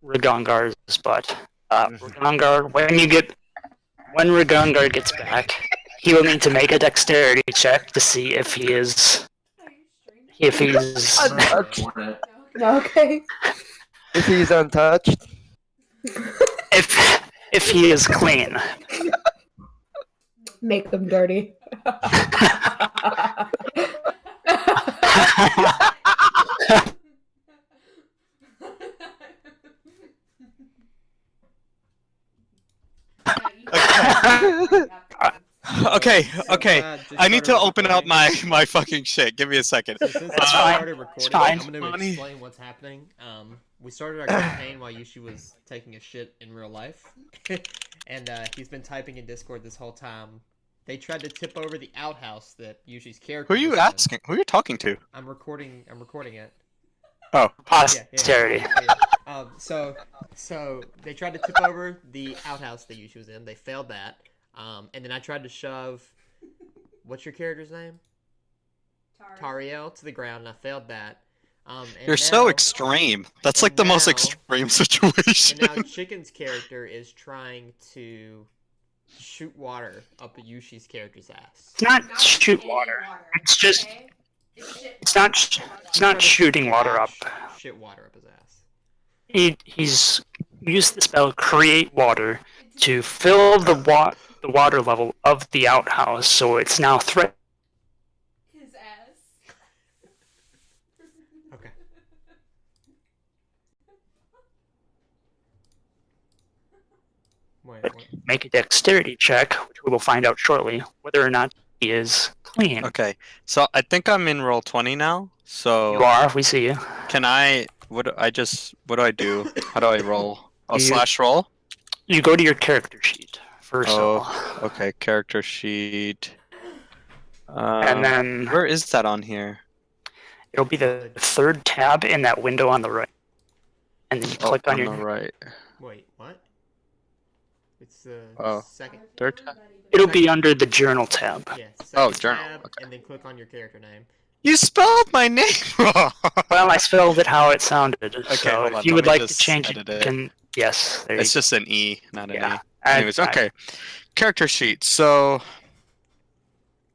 Ragongar's butt. Ragongar, when Ragongar gets back, he will need to make a dexterity check to see if he's Untouched. Okay. If he's untouched. if he is clean. Make them dirty. Okay. I need to open up my fucking shit. Give me a second. So since It's I fine. started recording, It's fine. I'm going to explain what's happening. We started our campaign while Yushi was taking a shit in real life, and he's been typing in Discord this whole time. They tried to tip over the outhouse that Yushi's character. Who are you asking? Who are you talking to? I'm recording it. Oh, Posterity. So they tried to tip over the outhouse that Yushi was in. They failed that. And then I tried to shove, what's your character's name? Tariel to the ground, and I failed that. You're so extreme. That's like the most extreme situation. And now Chicken's character is trying to shoot water up Yushi's character's ass. It's not shoot water. It's just it's not shooting water up. Shit water up his ass. He's used the spell create water to fill the water level of the outhouse, so it's now threat. His ass. Okay. Wait, what? Make a dexterity check, which we will find out shortly, whether or not he is clean. Okay, so I think I'm in roll 20 now. So You are, we see you. can I? What do I do? How do I roll? Oh, You- slash roll. You go to your character sheet first Oh, of all. okay. Character sheet. And then Where is that on here? it'll be the third tab in that window on the right. And then you click on on your the right. Wait, what? It's the Oh. second. Third tab. it'll be under the journal tab. Yeah, Oh, second journal, tab, okay. and then click on your character name. You spelled my name wrong. Well, I spelled it how it sounded. So hold on, if you let would me like to just change it, edit you it. can. Yes, there It's you just an E, not an Yeah. E. go. Anyways, okay. Character sheet. So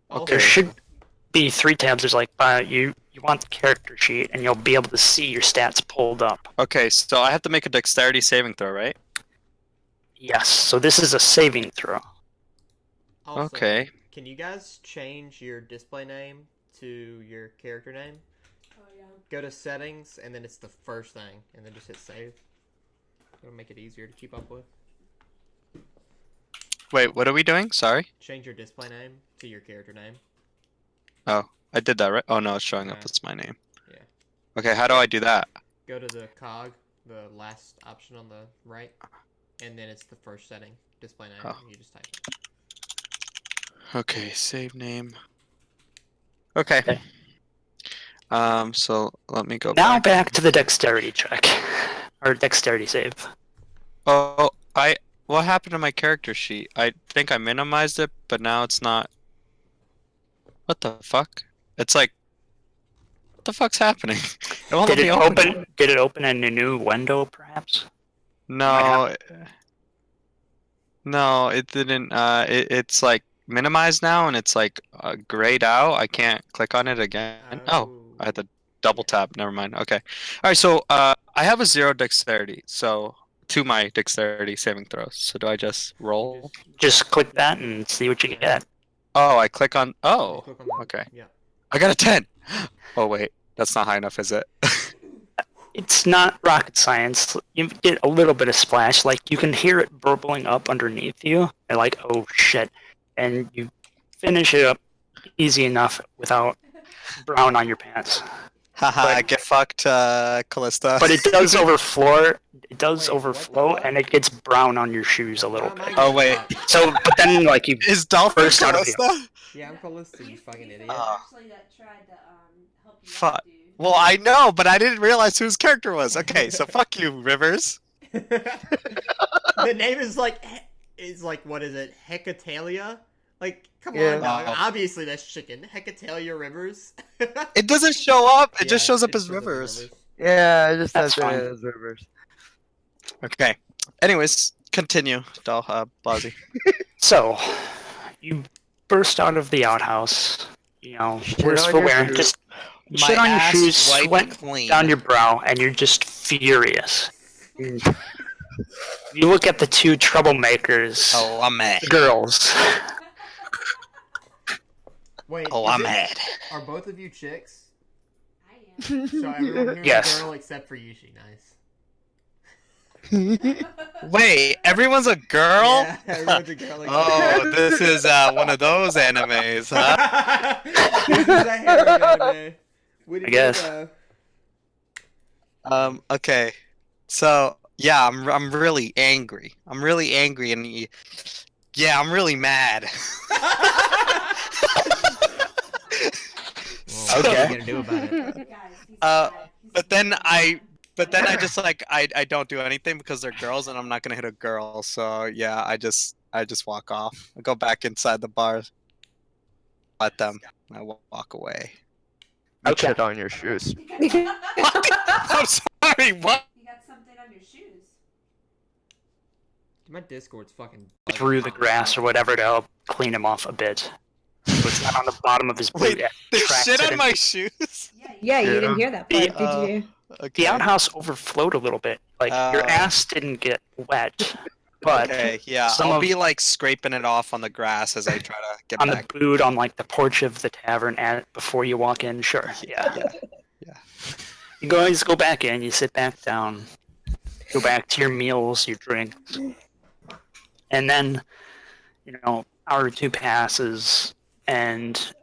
Also, There should be 3 tabs. There's like you want the character sheet, and you'll be able to see your stats pulled up. okay, so I have to make a dexterity saving throw, right? Yes. So this is a saving throw. Also, Okay. Can you guys change your display name to your character name? Oh yeah. Go to settings, and then it's the first thing, and then just hit save. It'll make it easier to keep up with. Wait, what are we doing? Sorry. Change your display name to your character name. Oh, I did that right. Oh no, it's showing up Yeah. as my name. Yeah. Okay, how do I do that? Go to the cog, the last option on the right, and then it's the first setting, display name. Oh. You just type it. Okay, save name. Okay. Okay. So let me go Now back to the dexterity check, or dexterity save. Oh, what happened to my character sheet? I think I minimized it, but now it's not. What the fuck? It's like, what the fuck's happening? It won't Did let it me open? Did it open in a new window, perhaps? No, no, it didn't. It's like minimized now, and it's like grayed out. I can't click on it again. Oh, I had to double tap. Never mind. Okay. All right. So I have a 0 dexterity. So to my dexterity saving throws. So do I just roll? Just click that and see what you get. Oh, I click on. Oh, Click on the- okay. Yeah. I got a 10. Oh wait, that's not high enough, is it? It's not rocket science. You get a little bit of splash, like you can hear it burbling up underneath you, and like, oh shit, and you finish it up easy enough without brown on your pants. Haha, But- get fucked, Callista. But it does overflow. It does Wait, what the overflow, fuck? and it gets brown on your shoes a little bit. Oh, wait. So, but then like you Is Dolphin First out of Callista? Yeah, I'm Callista, you fucking idiot. Actually, that tried to help you Fuck. out, dude. Well, I know, but I didn't realize whose character was. Okay, so fuck you, Rivers. The name is like what is it? Hecatalia? Like, come Yeah. on, dog. Obviously that's chicken. Hecatalia Rivers. It doesn't show up. It just Yeah, shows up it as shows up Rivers. Yeah, I just That's have to fine. as rivers. Okay. Anyways, continue, Blazii. So, you burst out of the outhouse. You know, Shit worse on for your wear. shoes. Just My shit on your ass shoes, wiped sweat clean. down your brow, and you're just furious. You look at the two troublemakers, Oh, I'm mad. the girls. Wait, Oh, is I'm it- mad. Are both of you chicks? I am. So everyone here's Yes. a girl except for Yushi. Nice. Wait, everyone's a girl? Yeah, everyone's a girl. Oh, this is one of those animes, huh? This is a harem anime. What do I you guess. know? Okay. So, yeah, I'm really angry. I'm really angry and yeah, I'm really mad. Well, what are Okay. you gonna do about it? Guys, he's Uh, mad. He's but then mad. I just like I don't do anything because they're girls and I'm not gonna hit a girl. So yeah, I just walk off. I go back inside the bar, let them. I walk away. You Okay. shit on your shoes. I'm sorry. What? You got something on your shoes. My Discord's fucking. Through the grass or whatever to help clean him off a bit. So it's not on the bottom of his boot. Wait, and There's tracks shit it on in. my shoes. Yeah, you Yeah. didn't hear that part, The, did you? Okay. The outhouse overflowed a little bit. Like your ass didn't get wet, but Okay, yeah, some I'll of- be like scraping it off on the grass as I try to get on the back. boot on like the porch of the tavern before you walk in. Sure, yeah. Yeah. You guys go back in. You sit back down. Go back to your meals, your drinks, and then hour or two passes, and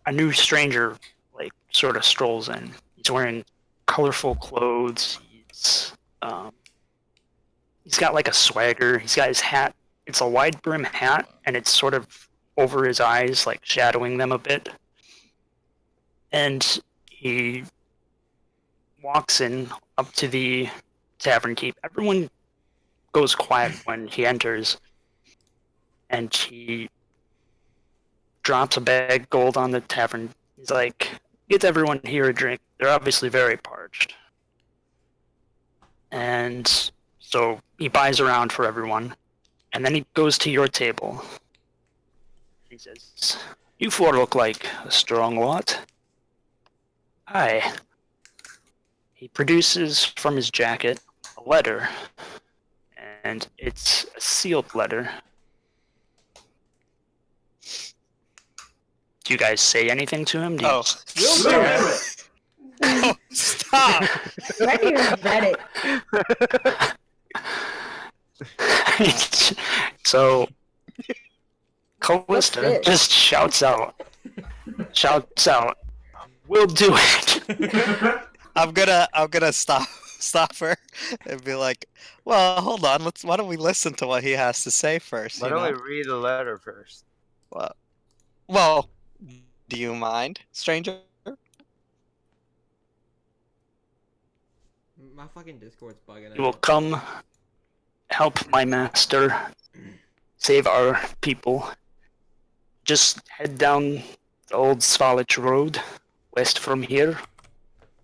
a new stranger like sort of strolls in. He's wearing colorful clothes. He's got like a swagger. He's got his hat. It's a wide brim hat, and it's sort of over his eyes, like shadowing them a bit. And he walks in up to the tavern keep. Everyone goes quiet when he enters, and he drops a bag of gold on the tavern. He's like, "Get everyone here a drink. They're obviously very parched." And so he buys around for everyone, and then he goes to your table. He says, "You four look like a strong lot." Aye. He produces from his jacket a letter, and it's a sealed letter. Do you guys say anything to him? Do you Oh, We'll do it. oh, stop! I haven't even read it. So Callista it? just shouts out, "We'll do it." I'm gonna stop her and be like, well, hold on, why don't we listen to what he has to say first? Why you don't we know? read the letter first? Well, do you mind, stranger? My fucking Discord's bugging You will out. come help my master save our people. Just head down the old Svalich road west from here.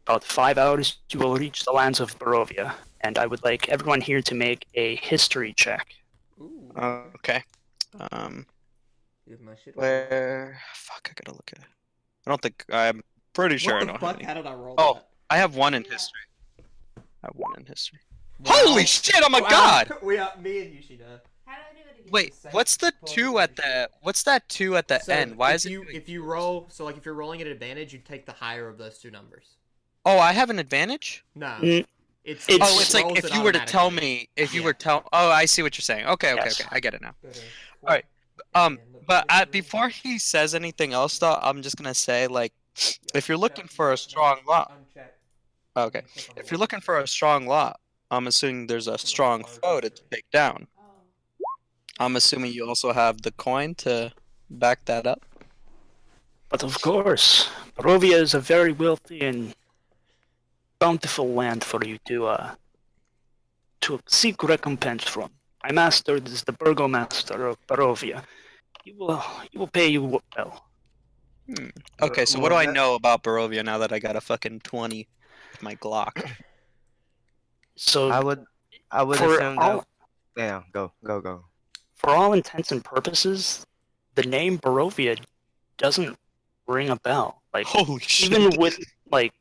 About 5 hours, you will reach the lands of Barovia, and I would like everyone here to make a history check. Ooh. Okay. Is my shit Where? Fuck, I gotta look at it. I don't think I'm pretty sure I What the don't have fuck? any. How did I roll Oh. that? I have one in Yeah. history. I have one in history. Wow. Holy shit! Oh my Wow. god! We are me and Yushi now. How do I do it again? Wait, Same what's the point two of at the? What's that two at the So end? Why if is it? you doing if you twos? roll if you're rolling at advantage, you take the higher of those two numbers. Oh, I have an advantage. No, Mm, it's Oh, it's like rolls if it you were to tell automatically. me, if you Yeah. were tell. Oh, I see what you're saying. Okay, okay, Yes. okay. I get it now. Go to Alright, and look But at it. before he says anything else, though, I'm just gonna say like, if you're looking for a strong lot, Uncheck. okay. Click on the If you're word. looking for a strong lot, I'm assuming there's a strong foe to take down. Oh. I'm assuming you also have the coin to back that up. But of course, Barovia is a very wealthy and bountiful land for you to seek recompense from. My master is the burgomaster of Barovia. He will pay you well. Okay, so what do I know about Barovia now that I got a fucking 20 with my Glock? So I would I would For assume all, that. Yeah, go. for all intents and purposes, the name Barovia doesn't ring a bell. Like, Holy shit. even with, like,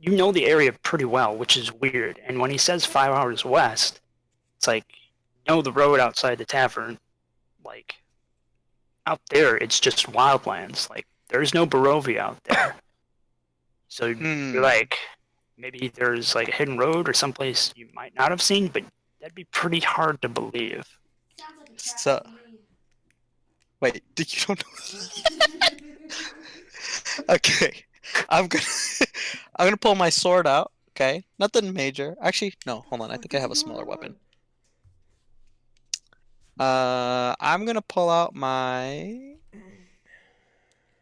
you know the area pretty well, which is weird. And when he says 5 hours west, it's like, you know the road outside the tavern. Like, out there, it's just wildlands. Like, there's no Barovia out there. So you're like, maybe there's like a hidden road or someplace you might not have seen, but that'd be pretty hard to believe. Sounds like a trap So- to me. Wait, did you don't know? Okay. I'm gonna I'm gonna pull my sword out, okay? Nothing major. Actually, no, hold on, I think I have a smaller weapon. I'm gonna pull out my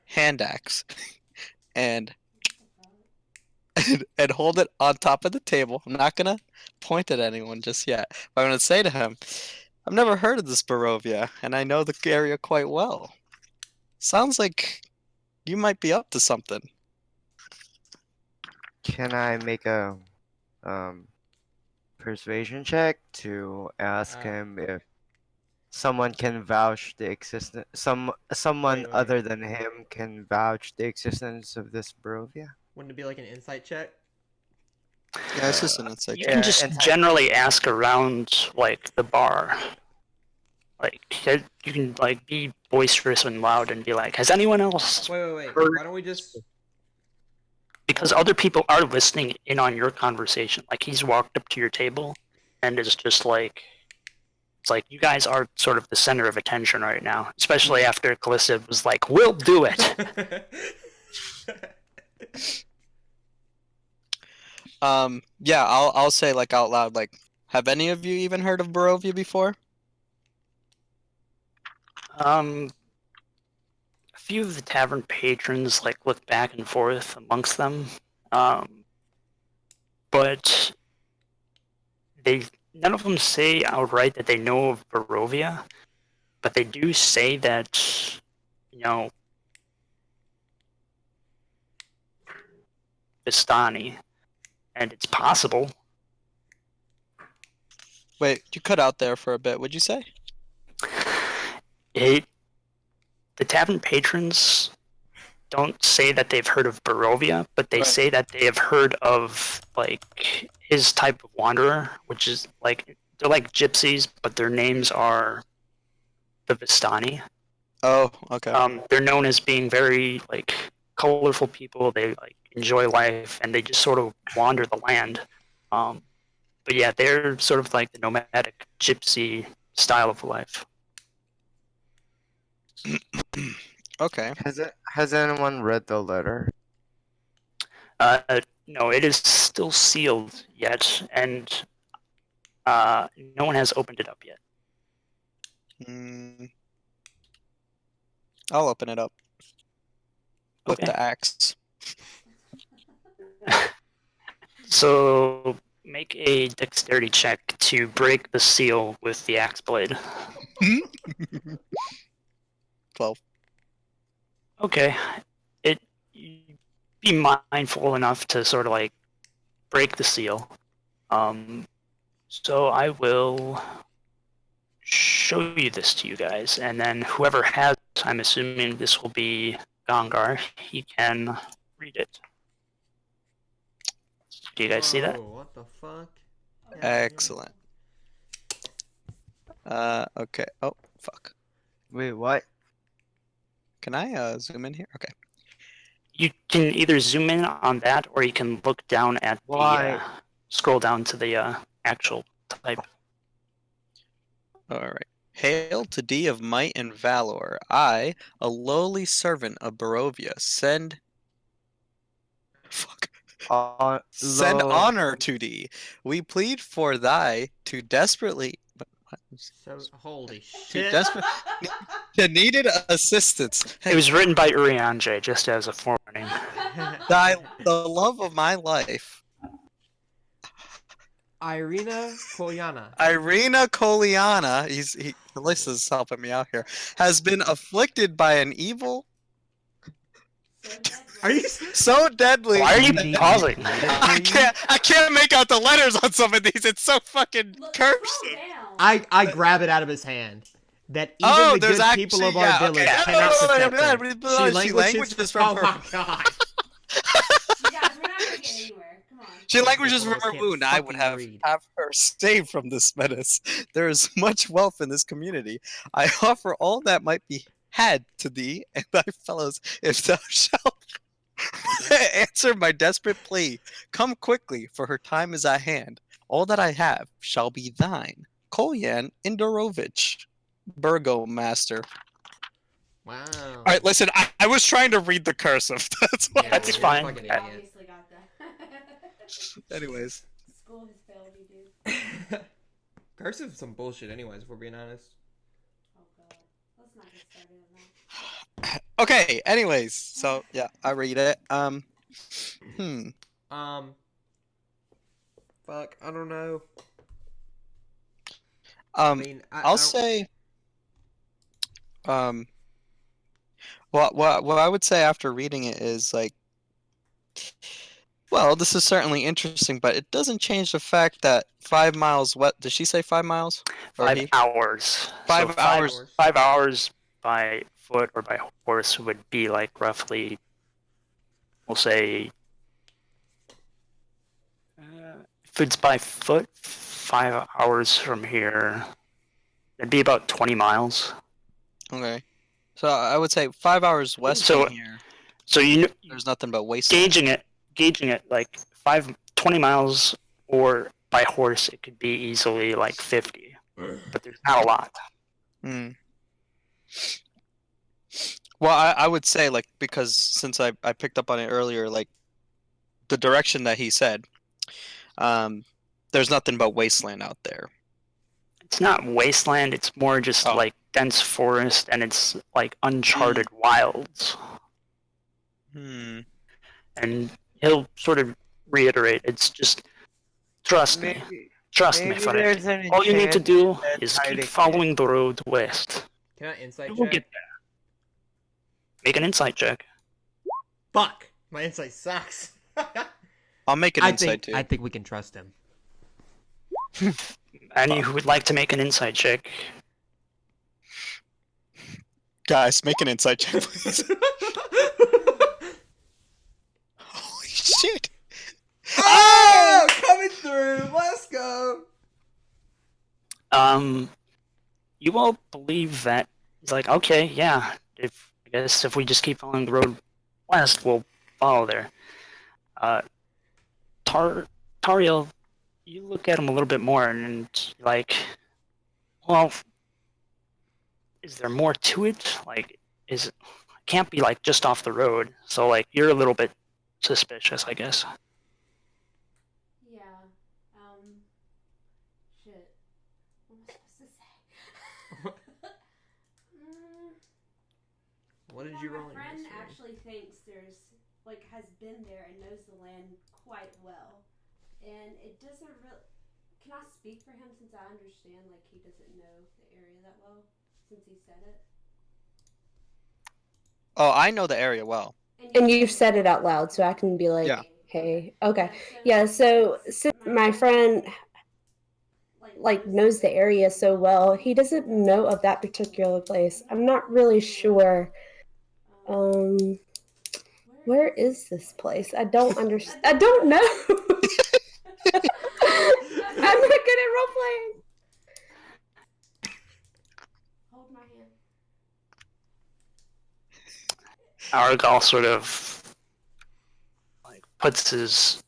hand axe and and hold it on top of the table. I'm not gonna point at anyone just yet. But I'm gonna say to him, I've never heard of this Barovia, and I know the area quite well. Sounds like you might be up to something. Can I make a persuasion check to ask him if someone can vouch the existence someone Wait. other than him can vouch the existence of this Barovia? Wouldn't it be like an insight check? Yeah, it's just an insight You check. can just and- generally ask around like the bar. Like you can like be boisterous and loud and be like, "Has anyone else?" Wait. Or- Why don't we just? Because other people are listening in on your conversation. Like he's walked up to your table, and is just like, it's like you guys are sort of the center of attention right now. Especially after Calista was like, "We'll do it." Yeah, I'll say like out loud, like, have any of you even heard of Barovia before? A few of the tavern patrons like look back and forth amongst them, but none of them say outright that they know of Barovia, but they do say that, you know, Vistani, and it's possible. Wait, you cut out there for a bit. What'd you say? The tavern patrons don't say that they've heard of Barovia, but they Right. say that they have heard of like his type of wanderer, which is like they're like gypsies, but their names are the Vistani. Oh, okay. They're known as being very like colorful people. They like enjoy life and they just sort of wander the land. But yeah, they're sort of like the nomadic gypsy style of life. Okay. Has anyone read the letter? No, it is still sealed yet, and no one has opened it up yet. I'll open it up with Okay. the axe. So make a dexterity check to break the seal with the axe blade. 12. Okay. You be mindful enough to sort of like break the seal. So I will show you this to you guys, and then whoever has, I'm assuming this will be Gongar, he can read it. Do you guys see that? Oh, what the fuck? Excellent. Okay. Oh, fuck. Wait, what? Can I zoom in here? Okay. You can either zoom in on that, or you can look down at Why? the scroll down to the actual type. All right. Hail to D of might and valor. I, a lowly servant of Barovia, send Low- honor to thee. We plead for thy to desperately So holy to shit. desperate to needed assistance. It was written by Urianje, just as a forewarning. The love of my life. Irina Kolyana. Irina Koliana, Alyssa's helping me out here, has been afflicted by an evil Send that Are you? So deadly. Why are you pausing? I can't make out the letters on some of these. It's so fucking Look, cursive. scroll down. I grab it out of his hand. That even Oh, the there's good people of our actually- village yeah, okay. cannot protect her. She She languages from Oh her- my god. You guys, we're not gonna get anywhere. Come on. She languages from Almost her can't wound. I would fucking have read. her saved from this menace. There is much wealth in this community. I offer all that might be had to thee and thy fellows, if thou shalt answer my desperate plea. Come quickly, for her time is at hand. All that I have shall be thine. Kolyan Indorovich, Burgomaster. Wow. All right, listen. I was trying to read the cursive. That's why. Yeah, That's you're a fine. fucking You idiot. obviously got that. Anyways, School has failed you, dude. Cursive is some bullshit, anyways. If we're being honest. Oh god. Let's not get started on that. okay. Anyways, so yeah, I read it. Fuck. I don't know. I mean, I'll say, what I would say after reading it is like, well, this is certainly interesting, but it doesn't change the fact that 5 miles. What did she say? 5 miles? Or 5 he? hours. 5 hours. 5 hours by foot or by horse would be like roughly, we'll say, if it's by foot, 5 hours from here, it'd be about 20 miles. Okay. So I would say 5 hours west So- from here. So you There's nothing but wasteland. gauging it like 20 miles, or by horse it could be easily like 50, but there's not a lot. Hmm. Well, I would say like, because since I picked up on it earlier, like the direction that he said, there's nothing but wasteland out there. It's not wasteland, it's more just Oh. like dense forest, and it's like uncharted wilds. Hmm. And he'll sort of reiterate, it's just trust me, Maybe friend. there's an All you need to enchant- do that's is keep hiding following the road west. Can I insight You will check? get there. Make an insight check. Fuck. My insight sucks. I'll make an insight too. I think we can trust him. Any who would like to make an insight check? Guys, make an insight check, please. Holy shit! Oh, coming through. Let's go. You all believe that he's like, okay, yeah, I guess if we just keep following the road west, we'll follow there. Tariel, you look at him a little bit more and you're like, well, is there more to it? Like, it can't be like just off the road. So like, you're a little bit suspicious, I guess. Yeah. Shit. What am I supposed to say? What did Well, you roll? my in friend history? actually thinks has been there and knows the land quite well. And it doesn't really... Can I speak for him since I understand, like, he doesn't know the area that well? Since he said it? Oh, I know the area well. And you've said it out loud, so I can be like, Yeah. hey, okay. Yeah, so since my friend like knows the area so well, he doesn't know of that particular place. I'm not really sure. Where is this place? I don't understand. I don't know. I'm not good at role playing. Hold my hand. Argal sort of like puts his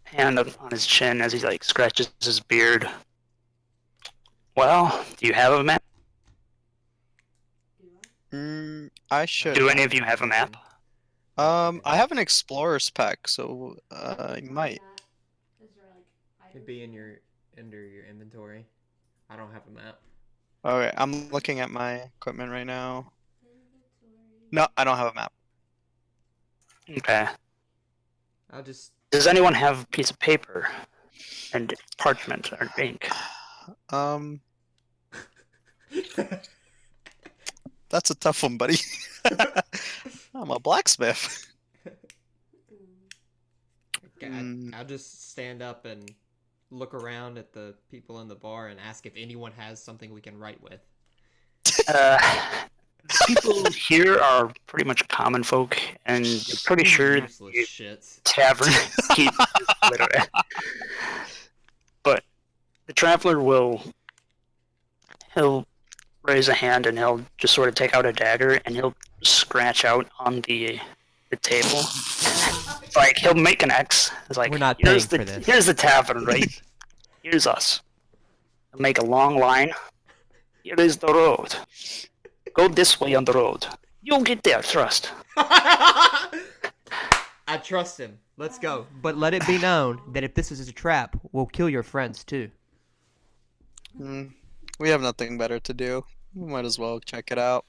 hand on his chin as he like scratches his beard. Well, do you have a map? Do I? I should. Do any of you have a map? I have an explorer's pack, so you might. Is there, like, It'd be in your under your inventory. I don't have a map. Okay, I'm looking at my equipment right now. inventory? No, I don't have a map. Okay. I'll just. Does anyone have a piece of paper and parchment or ink? That's a tough one, buddy. I'm a blacksmith. Okay, I'll just stand up and look around at the people in the bar and ask if anyone has something we can write with. The people here are pretty much common folk, and you're pretty sure Useless the shits. tavern keeps literate. But the traveler he'll raise a hand and he'll just sort of take out a dagger and he'll scratch out on the table. Like he'll make an X. It's like We're not here's paying the for this. here's the tavern, right? Here's us. He'll make a long line. Here is the road. Go this way on the road. You'll get there, trust. I trust him. Let's go. But let it be known that if this is a trap, we'll kill your friends too. We have nothing better to do. We might as well check it out.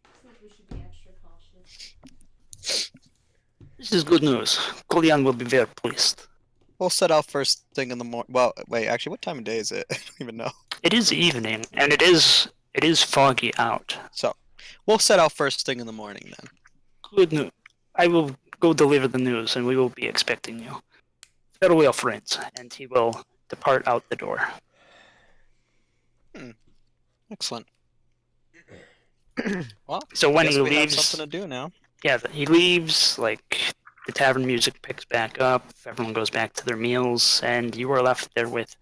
I think we should be extra cautious. This is good news. Kolian will be very pleased. We'll set out first thing in the morning. Well, wait, actually, what time of day is it? I don't even know. It is evening, and it is foggy out. So, we'll set out first thing in the morning then. Good news. I will go deliver the news, and we will be expecting you. Farewell, friends. And he will depart out the door. Excellent. Well, So when guess he we have leaves, something to do now. yeah, he leaves. Like the tavern music picks back up. Everyone goes back to their meals, and you are left there with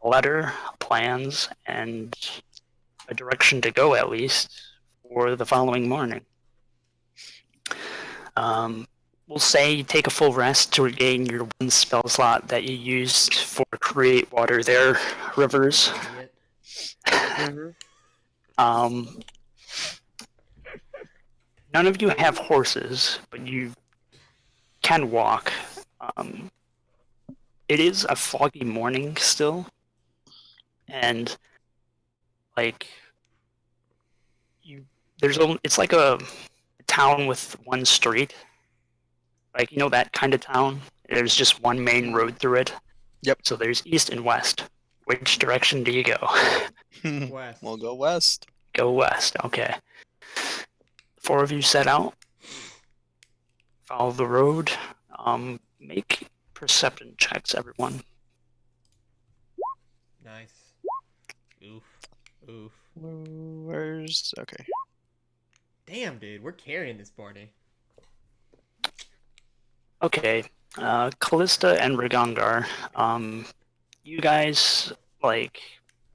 a letter, plans, and a direction to go at least for the following morning. We'll say you take a full rest to regain your one spell slot that you used for create water there, rivers. None of you have horses, but you can walk. It is a foggy morning still, and like it's like a town with one street. Like, you know that kind of town? There's just one main road through it. Yep. So there's east and west. Which direction do you go? West. We'll go west. Go west, okay. Four of you set out. Follow the road. Make perception checks, everyone. Nice. Oof. Oof. Where's... Okay. Damn, dude, we're carrying this party. Okay, Callista and Rigongar, you guys, like,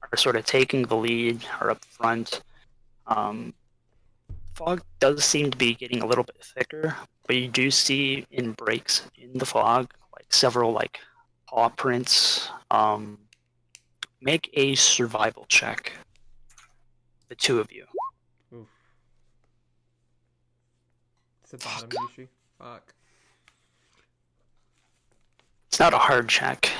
are sort of taking the lead, are up front. Fog does seem to be getting a little bit thicker, but you do see in breaks in the fog, like, several, like, paw prints. Make a survival check, the two of you. Oof. It's the bottom, Yushi. Fuck. It's not a hard check.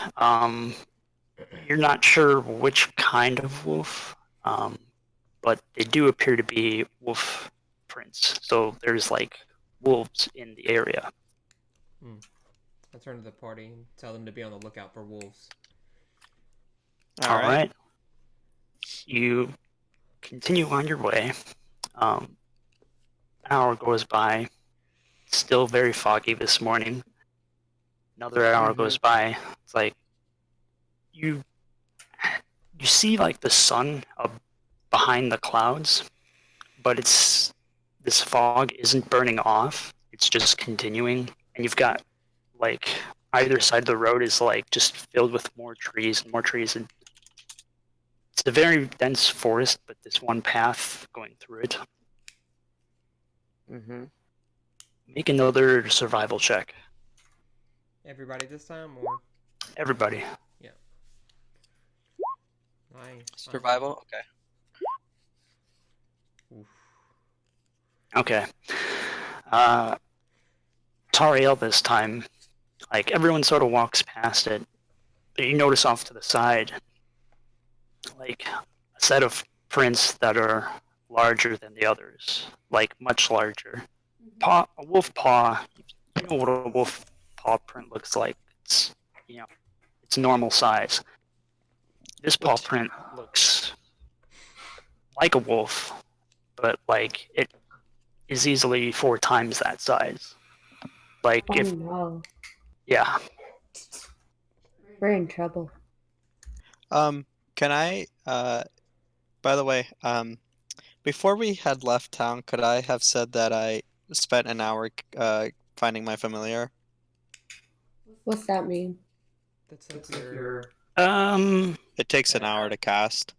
You're not sure which kind of wolf, but they do appear to be wolf prints. So there's like wolves in the area. I turn to the party and tell them to be on the lookout for wolves. All right. You continue on your way. An hour goes by. Still very foggy this morning. Another hour goes by. It's like you see like the sun up behind the clouds, but this fog isn't burning off. It's just continuing, and you've got like either side of the road is like just filled with more trees and more trees, and it's a very dense forest. But this one path going through it. Make another survival check. Everybody this time, or? Everybody. Yeah. Nice. Survival? Okay. Oof. Okay. Tariel this time, like everyone sort of walks past it, but you notice off to the side, like a set of prints that are larger than the others, like much larger. A wolf paw. You know what a wolf paw print looks like. It's it's normal size. This paw print looks like a wolf, but like is easily 4 times that size. Like Oh if no, yeah, we're in trouble. Can I, by the way, before we had left town, could I have said that I spent an hour, finding my familiar? What's that mean? That's like your. It takes an hour to cast.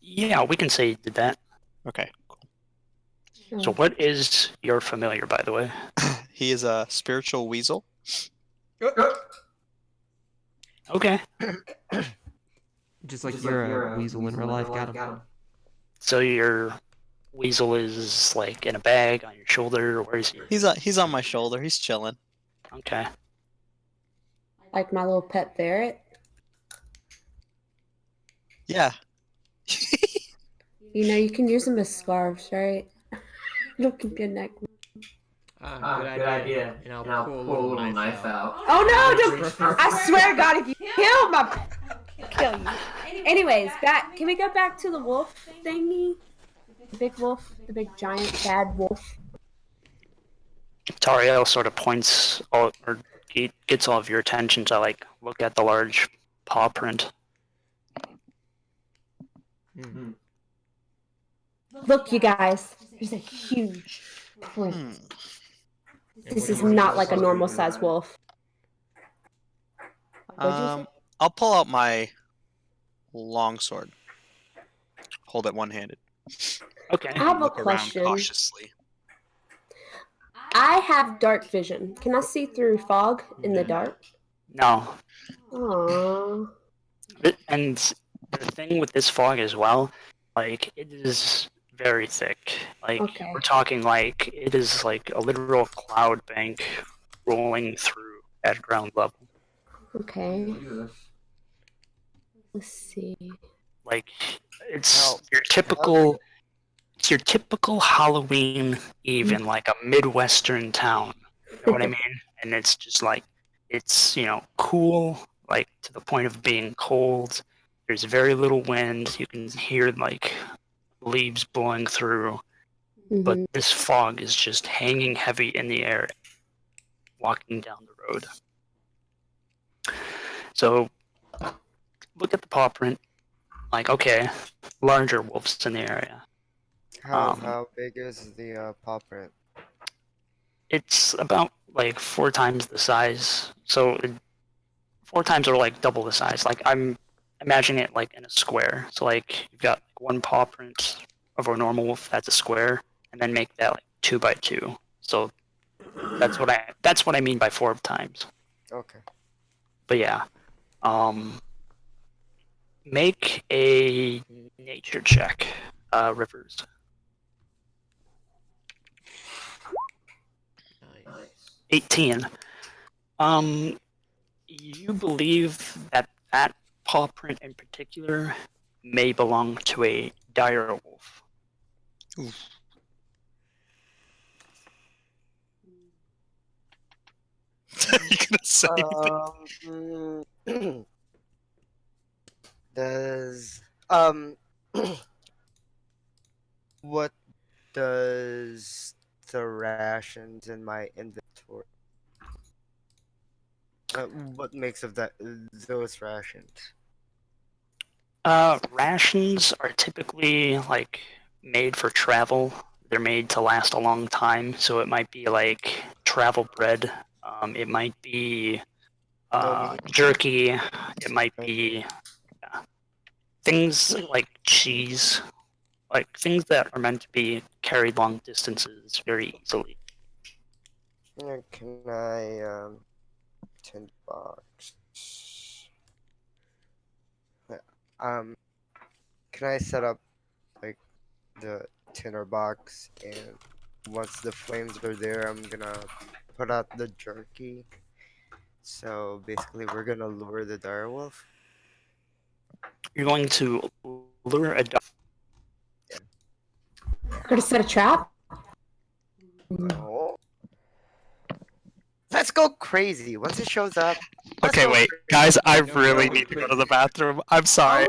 yeah, we can say you did that. Okay, cool. So what is your familiar, by the way? He is a spiritual weasel. Okay. Just like you're a weasel in real life, got him. So your weasel is like in a bag on your shoulder, or where is he? He's on my shoulder. He's chilling. Okay. Like my little pet ferret. Yeah. You know, you can use them as scarves, right? It'll keep your neck. Good idea. And I'll pull a little knife out. Oh no! Don't, I swear to God, if you kill my, I'll kill you. Anyways, back. Can we go back to the wolf thingy? The big wolf, the big giant bad wolf. Tariel sort of points all, or gets all of your attention to like look at the large paw print. Mm-hmm. Look, you guys. There's a huge print. Hmm. This is not like a normal size wolf. What'd you say? I'll pull out my longsword. Hold it one-handed. Okay. I have a Look around question. cautiously. I have dark vision. Can I see through fog in the dark? No. Aww. And the thing with this fog as well, like it is very thick. Like Okay. we're talking like it is like a literal cloud bank rolling through at ground level. Okay. Let's see. Like it's your typical Halloween Eve in like a Midwestern town. You know what I mean? And it's just like it's, you know, cool, like to the point of being cold. There's very little wind. You can hear like leaves blowing through, but Mhm. this fog is just hanging heavy in the air walking down the road. So look at the paw print. Like, okay, larger wolves in the area. How big is the paw print? It's about like 4 times the size. So 4 times or like double the size. Like I'm imagining it like in a square. So like you've got one paw print of a normal wolf that's a square, and then make that like 2 by 2. So that's what I mean by 4 times. Okay. But yeah, make a nature check, Rivers. Nice. 18. You believe that paw print in particular may belong to a dire wolf. Oof. You gonna say anything? Does what does the rations in my inventory? What makes of those rations? Rations are typically like made for travel. They're made to last a long time, so it might be like travel bread. It might be jerky. It might be things like cheese, like things that are meant to be carried long distances very easily. Can I tin box? Can I set up like the tinder box, and once the flames are there, I'm gonna put out the jerky. So basically, we're gonna lure the direwolf. You're going to lure a dog. We're gonna set a trap. No. Let's go crazy. Once it shows up. let's Okay, go wait, crazy. guys, I really need to go to the bathroom. I'm sorry.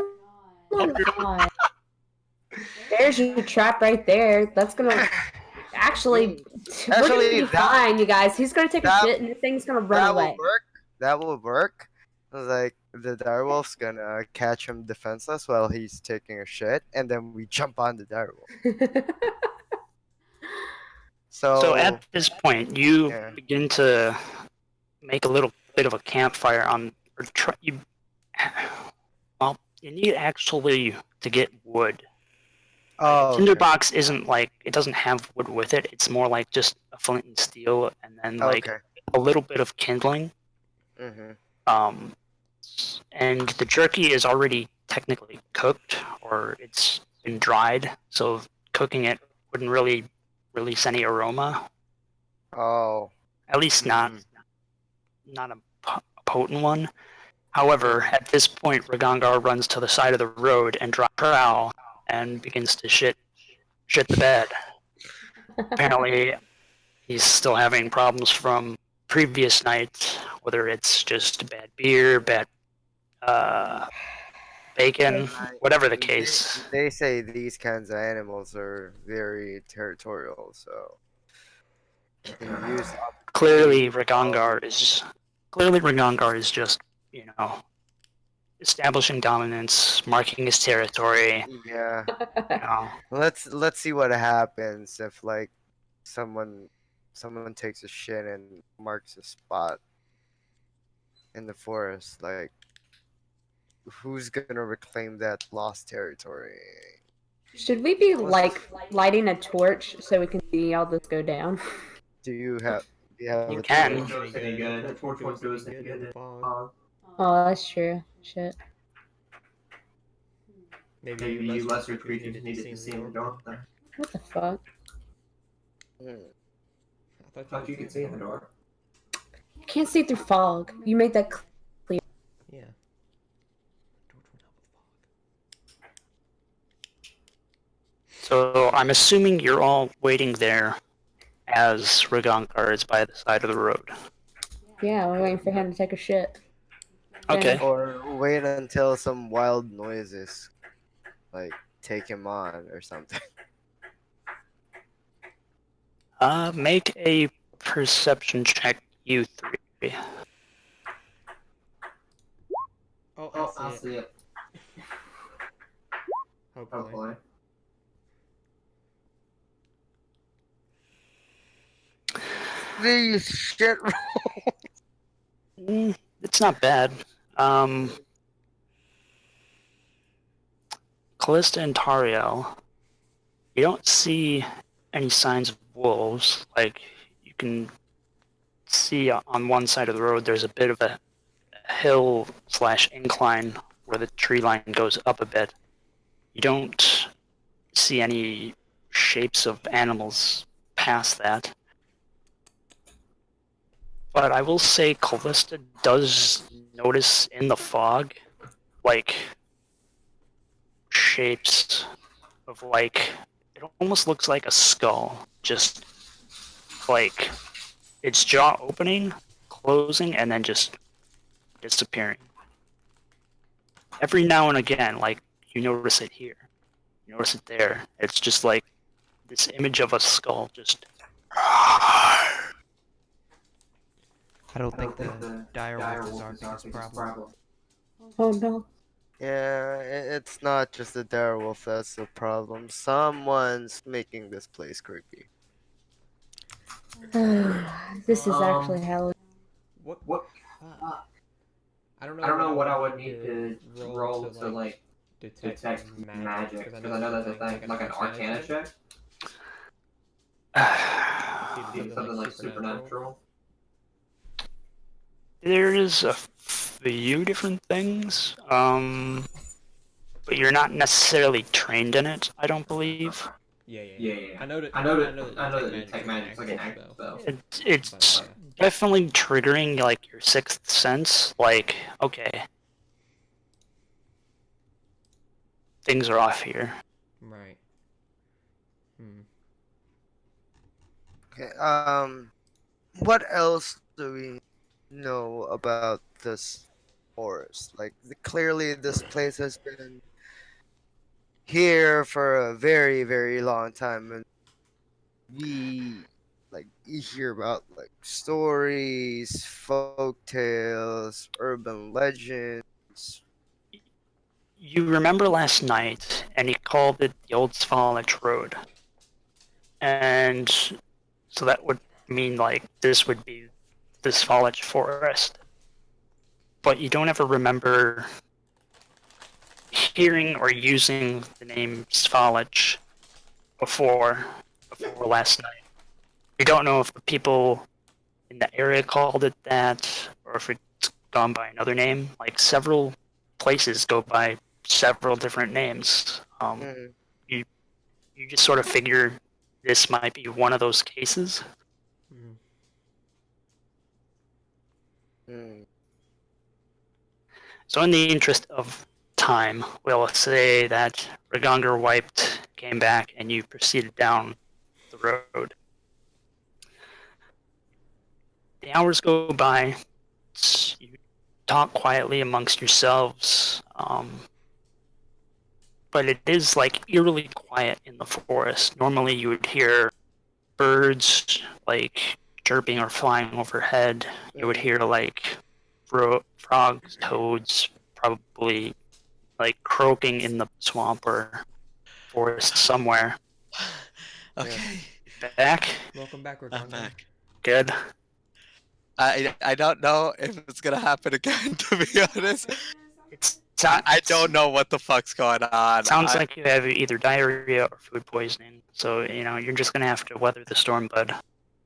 Oh my God. There's your trap right there. That's gonna actually. We're gonna be fine, you guys. He's gonna take a shit, and the thing's gonna run That away. will work. That will work. Like the direwolf's gonna catch him defenseless while he's taking a shit, and then we jump on the direwolf. So at this point, you yeah. begin to make a little bit of a campfire on. Or well, you need actually to get wood. Oh, Tinderbox isn't like it doesn't have wood with it. It's more like just a flint and steel, and then like a little bit of kindling. Mm-hmm. And the jerky is already technically cooked, or it's been dried, so cooking it wouldn't really release any aroma. Oh. At least not a potent one. However, at this point, Ragangar runs to the side of the road and drops her owl and begins to shit the bed. Apparently, he's still having problems from previous nights, whether it's just bad beer, bad bacon, whatever the case. They say these kinds of animals are very territorial, so can use Clearly, Ragangar is just, establishing dominance, marking his territory. Yeah. You know. Let's see what happens if like someone takes a shit and marks a spot in the forest. Like, who's gonna reclaim that lost territory? Should we be like lighting a torch so we can see all this go down? Do you have You can. Oh, that's true. Shit. Maybe you lesser creatures needed to see in the dark. What the fuck? I thought you could see in the dark. I can't see through fog. You made that clear. Yeah. So I'm assuming you're all waiting there as Ragangar is by the side of the road. Yeah, we're waiting for him to take a shit. Okay. Or wait until some wild noises like take him on or something. Make a perception check, you three. Oh, I see it. Hopefully. These shit It's not bad. Callista and Tariel, you don't see any signs of wolves. Like, you can see on one side of the road there's a bit of a hill / incline where the tree line goes up a bit. You don't see any shapes of animals past that. But I will say Callista does notice in the fog, like, shapes of, like, it almost looks like a skull. Just, like, its jaw opening, closing, and then just disappearing. Every now and again, like, you notice it here. You notice it there. It's just like this image of a skull just... I don't think the direwolf is our biggest problem. Oh no. Yeah, it's not just the direwolf that's the problem. Someone's making this place creepy. This is actually hell. What? I don't know what I would need to roll to like detect magic, because I know that's a thing, like an Arcana check. Something like supernatural. There's a few different things, but you're not necessarily trained in it, I don't believe. Yeah. I know that detect magic's like an active spell. It's definitely triggering, like, your sixth sense. Like, okay, things are off here. Right. Okay, what else do we know about this forest? Like, clearly this place has been here for a very, very long time, and we like you hear about like stories, folk tales, urban legends. You remember last night, and he called it the Old Svalich Road. And so that would mean like this would be the Svalich Forest. But you don't ever remember hearing or using the name Svalich before last night. You don't know if the people in the area called it that, or if it's gone by another name. Like several places go by several different names. Mm, You just sort of figure this might be one of those cases. Mm. mm, So, in the interest of time, we'll say that Reganger wiped, came back, and you proceeded down the road. The hours go by. You talk quietly amongst yourselves, but it is like eerily quiet in the forest. Normally, you would hear birds like chirping or flying overhead. You would mm. hear like frogs, toads, probably like croaking in the swamp or forest somewhere. Okay, Back? Welcome back, I'm Reganger. back. Good. I don't know if it's gonna happen again. To be honest, I don't know what the fuck's going on. Sounds like you have either diarrhea or food poisoning. So, you're just going to have to weather the storm, bud.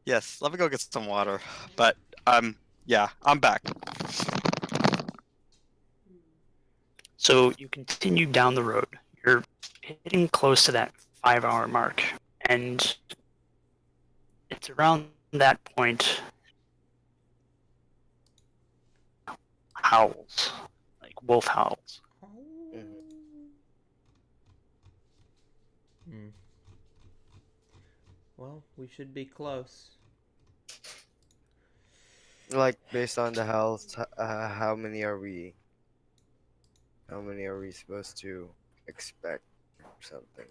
Yes, let me go get some water. But yeah, I'm back. So you continue down the road. You're hitting close to that 5-hour mark. And it's around that point howls, like wolf howls. Hmm. Well, we should be close. Like based on the health, how many are we? How many are we supposed to expect? Something.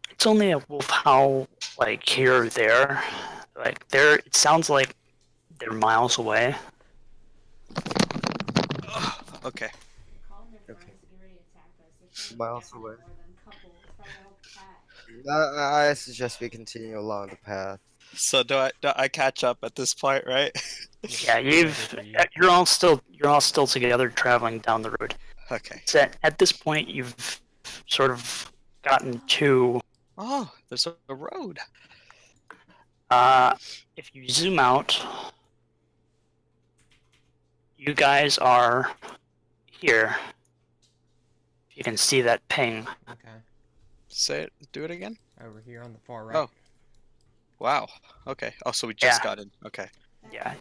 It's only a wolf howl, like here or there. Like it sounds like they're miles away. Okay. Okay. Miles away. I suggest we continue along the path. So do I catch up at this point, right? Yeah, you're all still together traveling down the road. Okay. So at this point, you've sort of gotten to. Oh, there's a road. If you zoom out, you guys are here. You can see that ping. Okay. Say it. Do it again. Over here on the far right. Oh. Wow. Okay. Oh, so we just Yeah. got in. Okay. Yeah.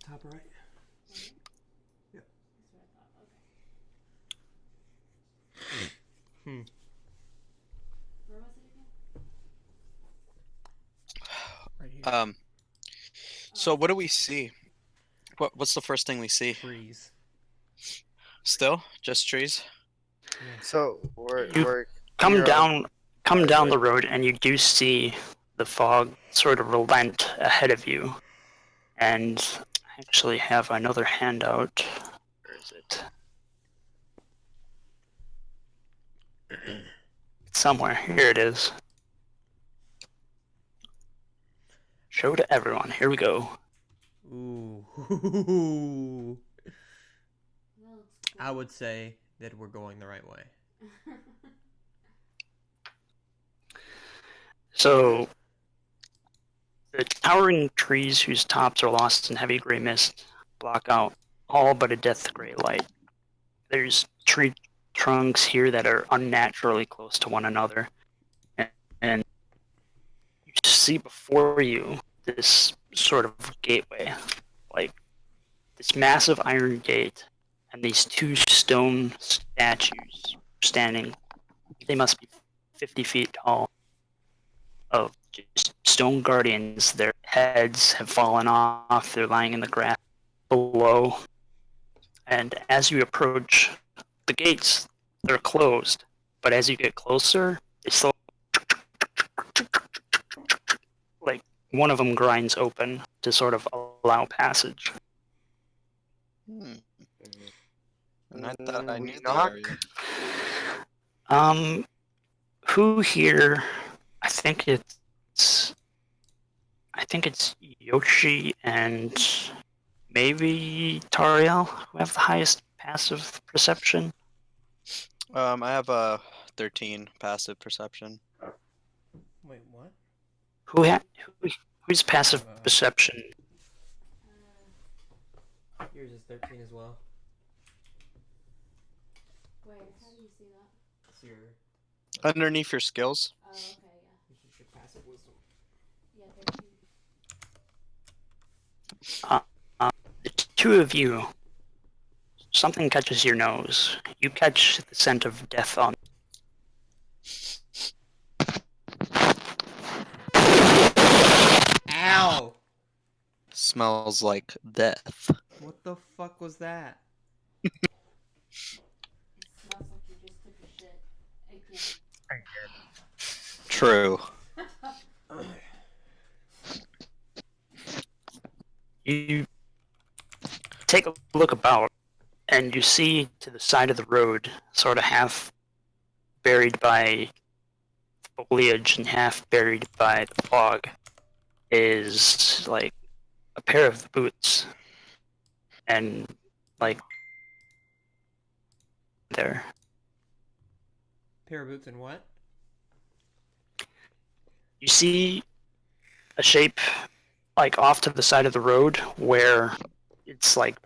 Top right. Hmm. Right here. So what do we see? What's the first thing we see? Trees. Still just trees? So You we're Come here down on- down the right. road, and you do see the fog sort of relent ahead of you. And I actually have another handout. Where is it? It's somewhere. Here it is. Show to everyone. Here we go. Ooh. I would say that we're going the right way. So, the towering trees whose tops are lost in heavy gray mist block out all but a death gray light. There's tree trunks here that are unnaturally close to one another, and you see before you this sort of gateway, like this massive iron gate, and these two stone statues standing. They must be 50 feet tall, of just stone guardians. Their heads have fallen off. They're lying in the grass below. And as you approach the gates, they're closed, but as you get closer, they still like one of them grinds open to sort of allow passage. Hmm. And I thought I We knew the knock. area. Who here? I think it's Yoshi and maybe Tariel who have the highest passive perception. I have a 13 passive perception. Wait, what? Who's passive perception? Yours is 13 as well. Wait, how do you see that? It's your. Underneath your skills. Oh, okay, yeah. This is your passive wisdom. Yeah, 13. The two of you, something catches your nose. You catch the scent of death on. Ow! Smells like death. What the fuck was that? It smells like you just took a shit again. True. You take a look about, and you see to the side of the road, sort of half buried by foliage and half buried by the fog, is like a pair of boots. And like there. Pair of boots and what? You see a shape like off to the side of the road where it's like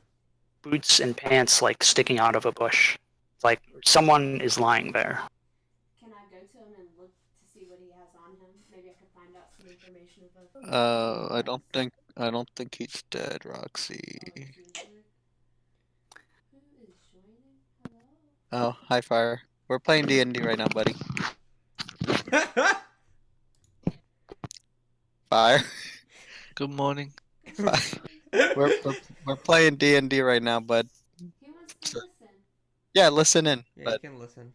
boots and pants like sticking out of a bush. It's like someone is lying there. Can I go to him and look to see what he has on him? Maybe I could find out some information about. I don't think he's dead, Roxy. Who is joining? Hello. Oh, hi Fire. We're playing D&D right now, buddy. Fire. Good morning. We're playing D&D right now, bud. He wants to listen. Yeah, listen in. Yeah, you But can listen.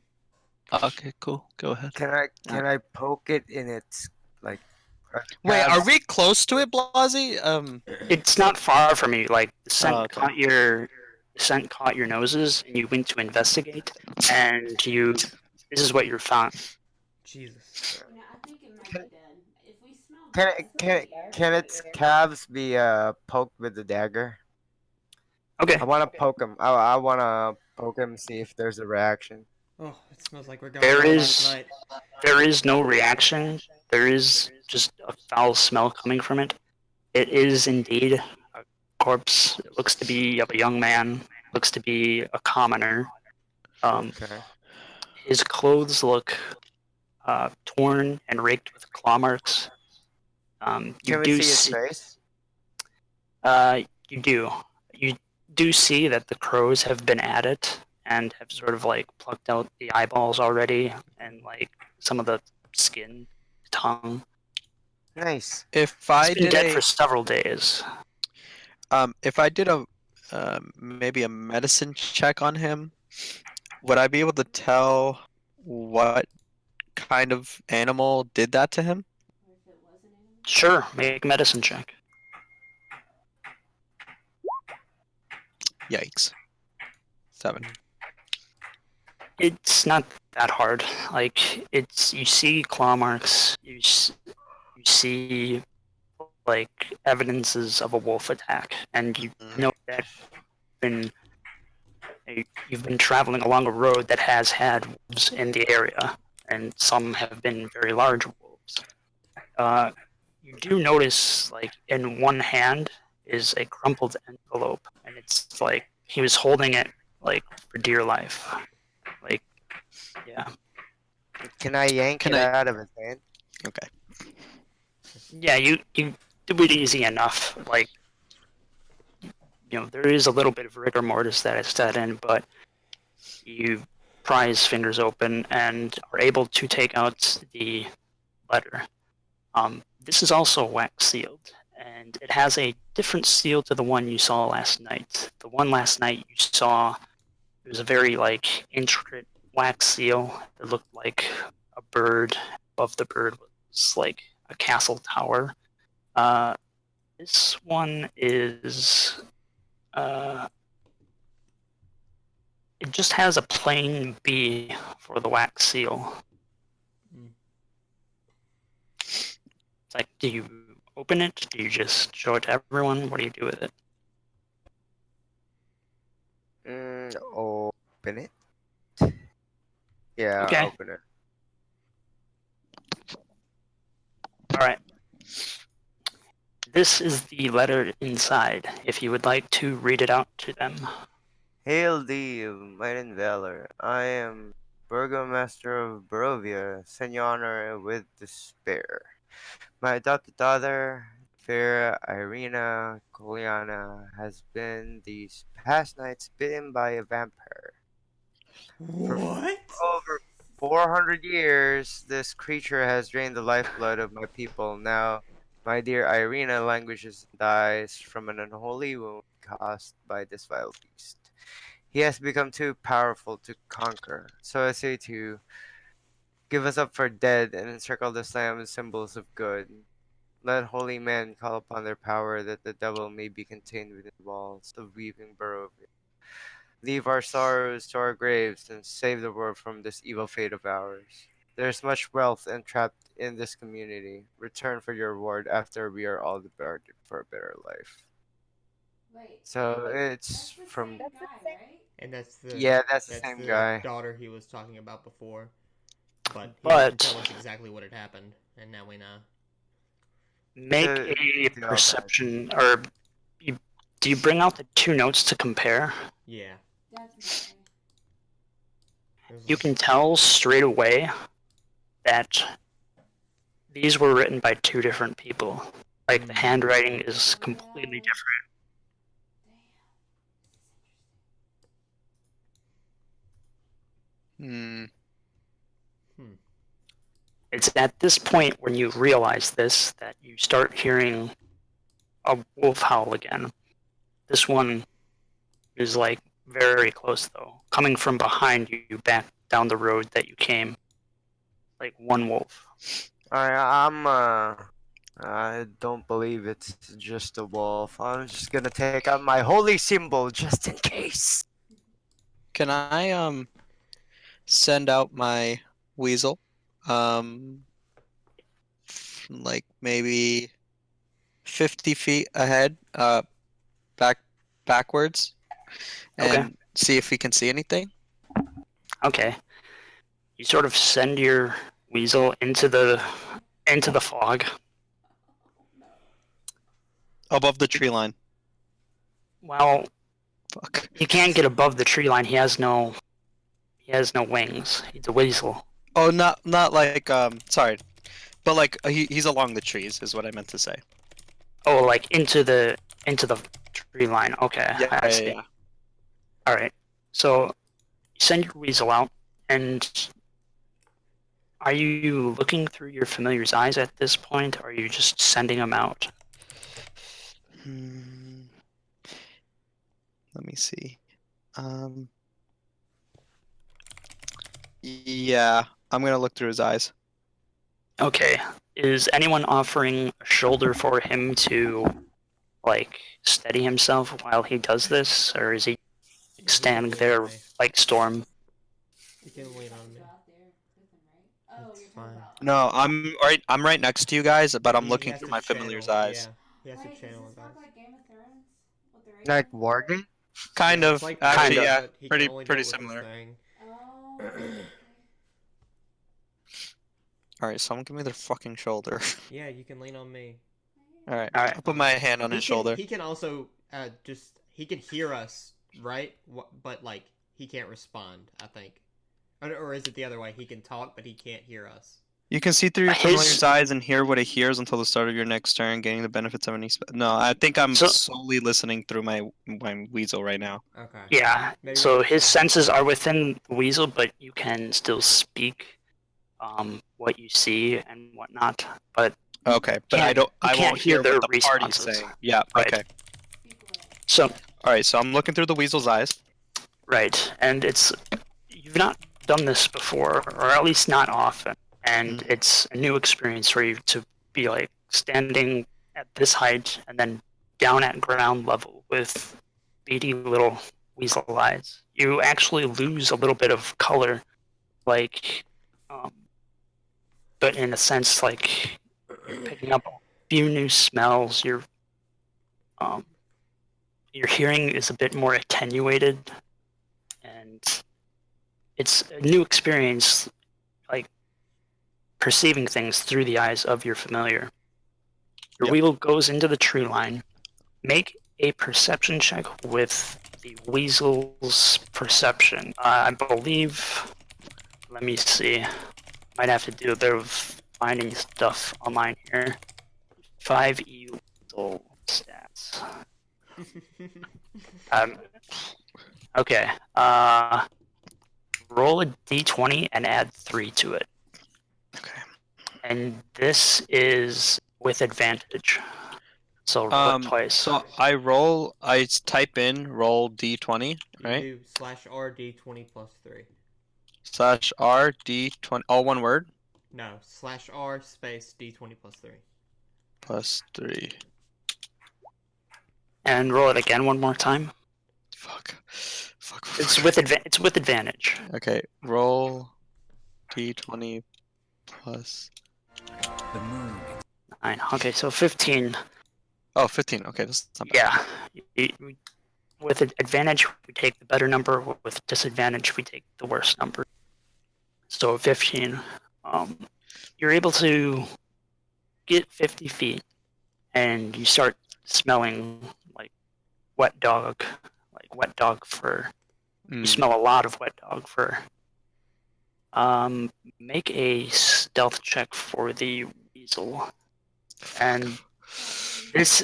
Okay, cool. Go ahead. Can I poke it in its like? wait, are calves? we close to it, Blazii? It's not far from you. Like the scent Oh, okay. caught your noses, and you went to investigate, and you. This is what you found. Jesus. You know, I think it might be dead. If we smell Can death, it can its calves be poked with the dagger? Okay. I want to poke him. I want to poke him, see if there's a reaction. Oh, it smells like we're going There out is- last night. There is no reaction. There is just a foul smell coming from it. It is indeed a corpse. It looks to be of a young man. Looks to be a commoner. Okay. His clothes look torn and raked with claw marks. You Can we do see his see, face? you do. You do see that the crows have been at it and have sort of like plucked out the eyeballs already and like some of the skin, tongue. Nice. If I It's been did dead for several days. if I did a maybe a medicine check on him, would I be able to tell what kind of animal did that to him? or if it was an animal. Sure, make a medicine check. Yikes. 7. It's not that hard. Like it's you see claw marks. You see like evidences of a wolf attack, and you know that you've been traveling along a road that has had wolves in the area, and some have been very large wolves. You do notice, like in one hand is a crumpled envelope, and it's like he was holding it like for dear life. Like, yeah. Can I yank Can it I- out of his hand? Okay. Yeah, you do it easy enough. Like, you know, there is a little bit of rigor mortis that is set in, but you pry his fingers open and are able to take out the letter. This is also wax sealed, and it has a different seal to the one you saw last night. The one last night you saw, it was a very like intricate wax seal. It looked like a bird. Above the bird was like a castle tower. This one is it just has a plain B for the wax seal. Mm. It's like, do you open it? Do you just show it to everyone? What do you do with it? Open it. Yeah, Okay. open it. All right. This is the letter inside. If you would like to read it out to them. Hail thee, might and valor. I am Burgomaster of Barovia, send you honor with despair. My adopted daughter, fair Irina Koliana, has been these past nights bitten by a vampire. What? Over 400 years, this creature has drained the lifeblood of my people. Now, my dear Irina languishes and dies from an unholy wound caused by this vile beast. He has become too powerful to conquer, so I say to you, give us up for dead and encircle the slam with symbols of good. Let holy men call upon their power that the devil may be contained within the walls of weeping Barovia. Leave our sorrows to our graves and save the world from this evil fate of ours. There is much wealth entrapped in this community. Return for your reward after we are all departed for a better life. Wait. So it's That's the from same guy, right? And that's the that's the that's same the guy. daughter he was talking about before. But he But- didn't tell us exactly what had happened, and now we know. Make The- a the perception, or do you bring out the two notes to compare? Yeah. Definitely. You can tell straight away that these were written by two different people. Like, the handwriting is completely different. Hmm. It's at this point when you realize this that you start hearing a wolf howl again. This one is like very close though, coming from behind you back down the road that you came. Like one wolf. I don't believe it's just a wolf. I'm just gonna take out my holy symbol just in case. Can I send out my weasel? Like maybe 50 feet ahead, backwards, and Okay. see if we can see anything. Okay. You sort of send your weasel into the fog. Above the tree line. Well, Fuck. he can't get above the tree line. He has no wings. He's a weasel. Oh, not like sorry, but like he's along the trees is what I meant to say. Oh, like into the tree line. Okay, I see. Yeah. All right. So you send your weasel out, and are you looking through your familiar's eyes at this point, or are you just sending him out? Let me see. Yeah, I'm gonna look through his eyes. Okay. Is anyone offering a shoulder for him to, like, steady himself while he does this, or is he standing there like Storm? You can lean on me. That's fine. No, I'm right next to you guys, but I'm He looking has through to my familiar's channel- eyes. Yeah, he has Wait, to channel does his this eyes. look like Game of Thrones? With the radio? Like Warden? Kind Yeah, of. it's like Actually, Warden, yeah, but he can pretty only do pretty it with his similar. thing. Oh. Okay. All right, someone give me their fucking shoulder. Yeah, you can lean on me. All right, All right. I'll put my hand on his shoulder. He can also he can hear us, right? But like he can't respond. I think, or is it the other way? He can talk, but he can't hear us. You can see through your His- familiar's eyes and hear what it hears until the start of your next turn, gaining the benefits of any. No, I think I'm So- solely listening through my weasel right now. Okay. Yeah. Maybe So we his should- senses are within the weasel, but you can still speak what you see and whatnot. But Okay, but I can't- don't. you I can't won't hear hear their what the party's responses. saying. Yeah. Right. Okay. Speak away. so All right. So I'm looking through the weasel's eyes. right, and you've not done this before, or at least not often, and Mm-hmm. it's a new experience for you to be like standing at this height and then down at ground level with beady little weasel eyes. You actually lose a little bit of color, like, but in a sense, like you're picking up a few new smells. Your hearing is a bit more attenuated, and it's a new experience, like perceiving things through the eyes of your familiar. Your Yep. wheel goes into the tree line. Make a perception check with the weasel's perception. I believe. Let me see. Might have to do a bit of finding stuff online here. 5e weasel stats. Okay. Roll a d20 and add 3 to it. Okay. And this is with advantage. So roll it twice. So I type in roll d20, You right? do /R D20 plus 3. /R d20, all one word, No, /R space D20 plus 3. plus 3. And roll it again one more time. Fuck. It's with advantage. Okay, roll d20 plus. The moon. 9. Okay, so 15. Oh, 15. Okay, that's not bad. Yeah. With advantage, we take the better number. With disadvantage, we take the worst number. So 15. You're able to get 50 feet, and you start smelling like wet dog fur. You smell a lot of wet dog fur. Make a stealth check for the weasel. And this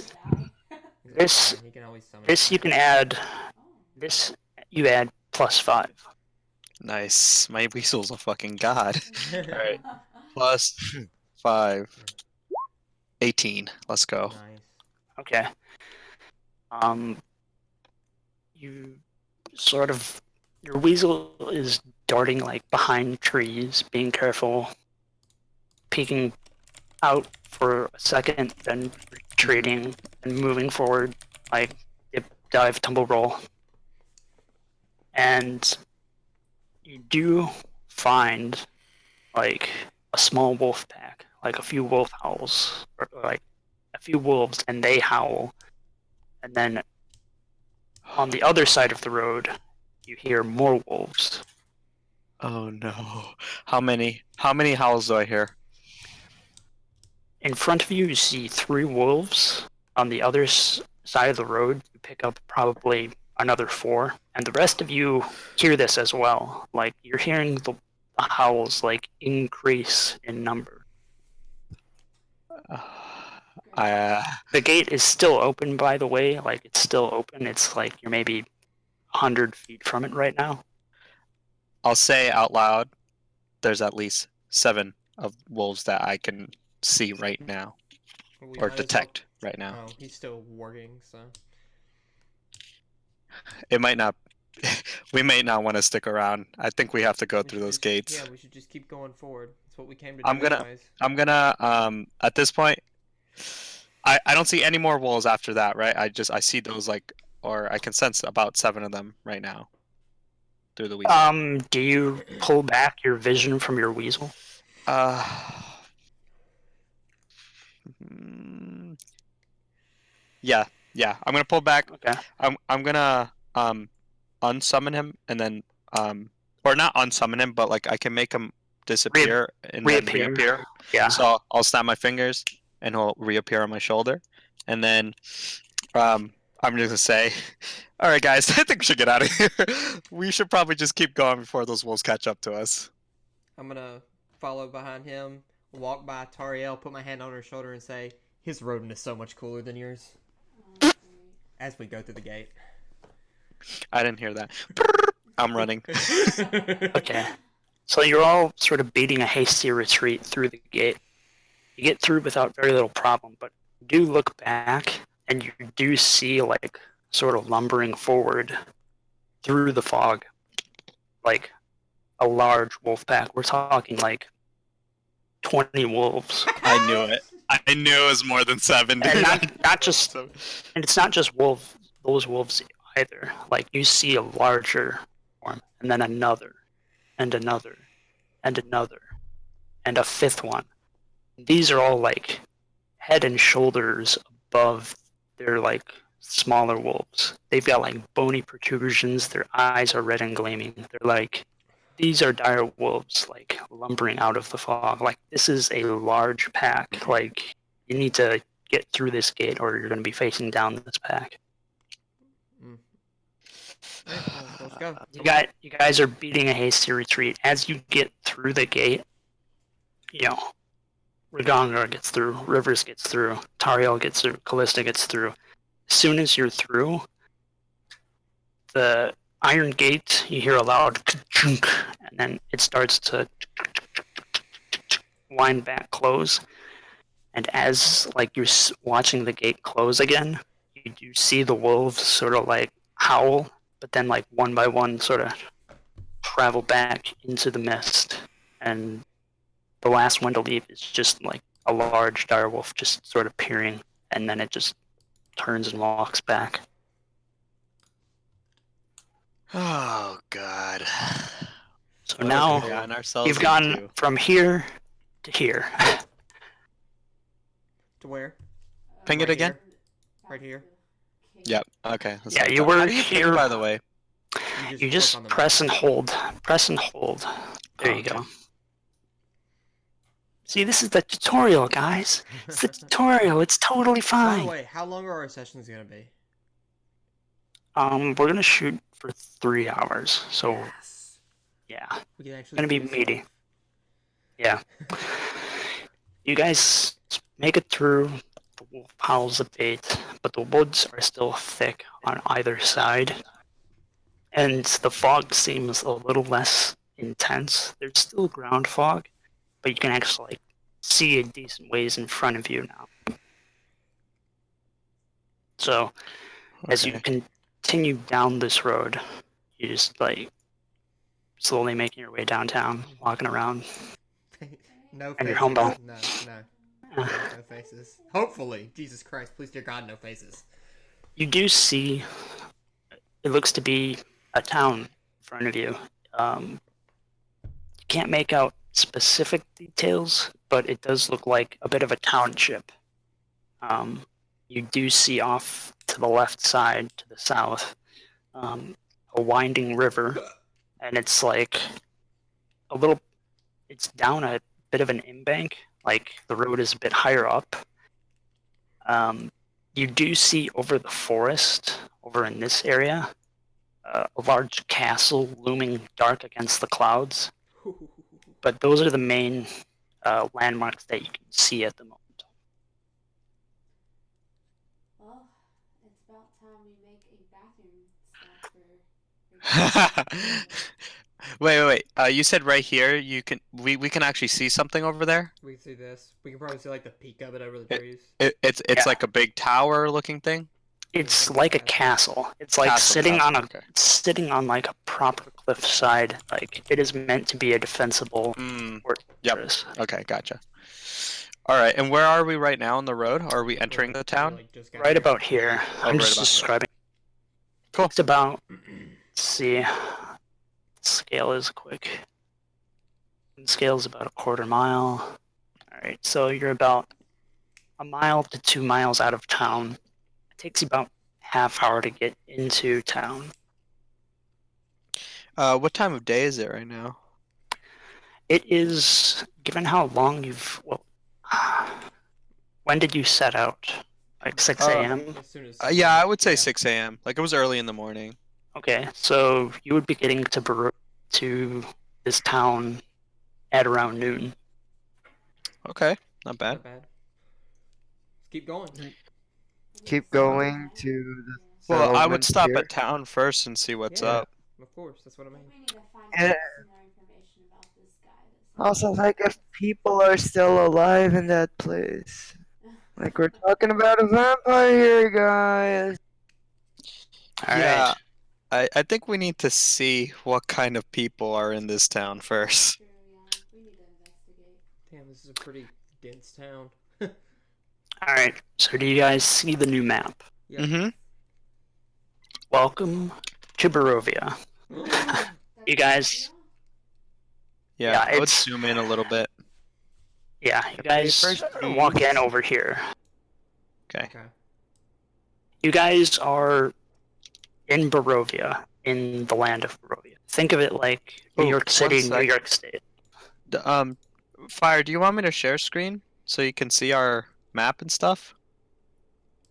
He can always summon you can add. This you add +5. Nice. My weasel's a fucking god. Alright. Plus 5. 18. Let's go. Nice. Okay. You sort of, your weasel is darting like behind trees, being careful, peeking out for a second, then retreating and moving forward, like dip, dive, tumble, roll. And you do find like a small wolf pack, like a few wolf howls, or like a few wolves, and they howl. And then on the other side of the road, you hear more wolves. Oh no. How many? How many howls do I hear? In front of you, you see 3 wolves. On the other side of the road, you pick up probably another 4. And the rest of you hear this as well. Like, you're hearing the howls, like, increase in number. The gate is still open, by the way. Like, it's still open. It's like you're maybe 100 feet from it right now. I'll say out loud, there's at least 7 of wolves that I can see right now, We or might as well- detect right now. Oh, he's still working, so. It might not. We may not want to stick around. I think we have to go We through should those just- gates. Yeah, we should just keep going forward. That's what we came to do I'm gonna- anyways. I'm gonna at this point, I don't see any more wolves after that, right? I see those, like, or I can sense about 7 of them right now through the weasel. Do you pull back your vision from your weasel? Yeah. I'm gonna pull back. Okay. I'm gonna unsummon him and then or not unsummon him, but like I can make him disappear and then Reappear. reappear. Yeah. So I'll snap my fingers and he'll reappear on my shoulder, and then I'm just gonna say, all right, guys, I think we should get out of here. We should probably just keep going before those wolves catch up to us. I'm gonna follow behind him, walk by Tariel, put my hand on her shoulder, and say, "His rodent is so much cooler than yours." As we go through the gate. I didn't hear that. I'm running. Okay. So you're all sort of beating a hasty retreat through the gate. You get through without very little problem, but you do look back and you do see, like, sort of lumbering forward through the fog, like a large wolf pack. We're talking like 20 wolves. I knew it. I knew it was more than 7, dude. And not just, and it's not just those wolves either. Like you see a larger form, and then another, and another, and another, and a fifth one. These are all like head and shoulders above their like smaller wolves. They've got like bony protrusions. Their eyes are red and gleaming. They're like, these are dire wolves, like lumbering out of the fog. Like this is a large pack. Like you need to get through this gate, or you're going to be facing down this pack. Let's go. You guys are beating a hasty retreat. As you get through the gate, you know, Ragongar gets through, Rivers gets through, Tariel gets through, Callista gets through. As soon as you're through, the iron gate, you hear a loud chunk, and then it starts to wind back close. And as like you're watching the gate close again, you do see the wolves sort of like howl, but then like one by one sort of travel back into the mist. And the last one to leave is just like a large direwolf just sort of peering, and then it just turns and walks back. Oh God. So now you've gone from here to here. To where? Ping it again. Right here. Yep. Okay. Yeah, you were How do you here. ping, by the way? You just press and hold. Press and hold. There you go. See, this is the tutorial, guys. It's the tutorial. It's totally By fine. the way, how long are our sessions gonna be? We're gonna shoot for 3 hours. So Yes. yeah, We can actually it's gonna be do meaty. stuff. Yeah. You guys make it through. The wolf howls abate, but the woods are still thick on either side, and the fog seems a little less intense. There's still ground fog, but you can actually like see a decent ways in front of you now. So as you continue down this road, you just like slowly making your way downtown, walking around. No faces. And you're homebound. No. No faces. Hopefully. Jesus Christ. Please, dear God, no faces. You do see, it looks to be a town in front of you. You can't make out specific details, but it does look like a bit of a township. You do see off to the left side, to the south, a winding river, and it's like it's down a bit of an embank, like the road is a bit higher up. You do see over the forest, over in this area, a large castle looming dark against the clouds. But those are the main landmarks that you can see at the moment. Well, it's about time we make a bathroom stop for. Wait. You said right here. We can actually see something over there. We can see this. We can probably see like the peak of it over the trees. It's Yeah. like a big tower looking thing. It's like a castle. It's like sitting on like a proper cliffside. Like it is meant to be a defensible fortress. Okay, gotcha. All right, and where are we right now on the road? Are we entering the town? Right about here. I'm right just about describing. Cool. It's about. Let's see. Scale is quick. Scale is about a quarter mile. All right, so you're about a mile to 2 miles out of town. It takes you about half hour to get into town. What time of day is it right now? It is, given how long when did you set out? Like 6 a.m.? As soon as Yeah, I would say 6 a.m. Like it was early in the morning. Okay, so you would be getting to this town at around noon. Okay, not bad. Not bad. Keep going. Keep going to the. Well, I would settlements stop here. at town first and see what's Yeah. up. Of course, that's what I mean. We need to find Yeah. out some more information about this guy. Also, like if people are still alive in that place. Like we're talking about a vampire here, guys. All Yeah. right. I think we need to see what kind of people are in this town first. True, yeah. We need to investigate. Damn, this is a pretty dense town. Alright, so do you guys see the new map? Yep. Mm-hmm. Welcome to Barovia. You guys, Yeah, Yeah, I would it's- zoom in a little bit. yeah, you guys Papers, walk in please. over here. Okay. Okay. You guys are in Barovia, in the land of Barovia. Think of it like New Oh, York one City, New sec. York State. Fire, do you want me to share screen so you can see our map and stuff?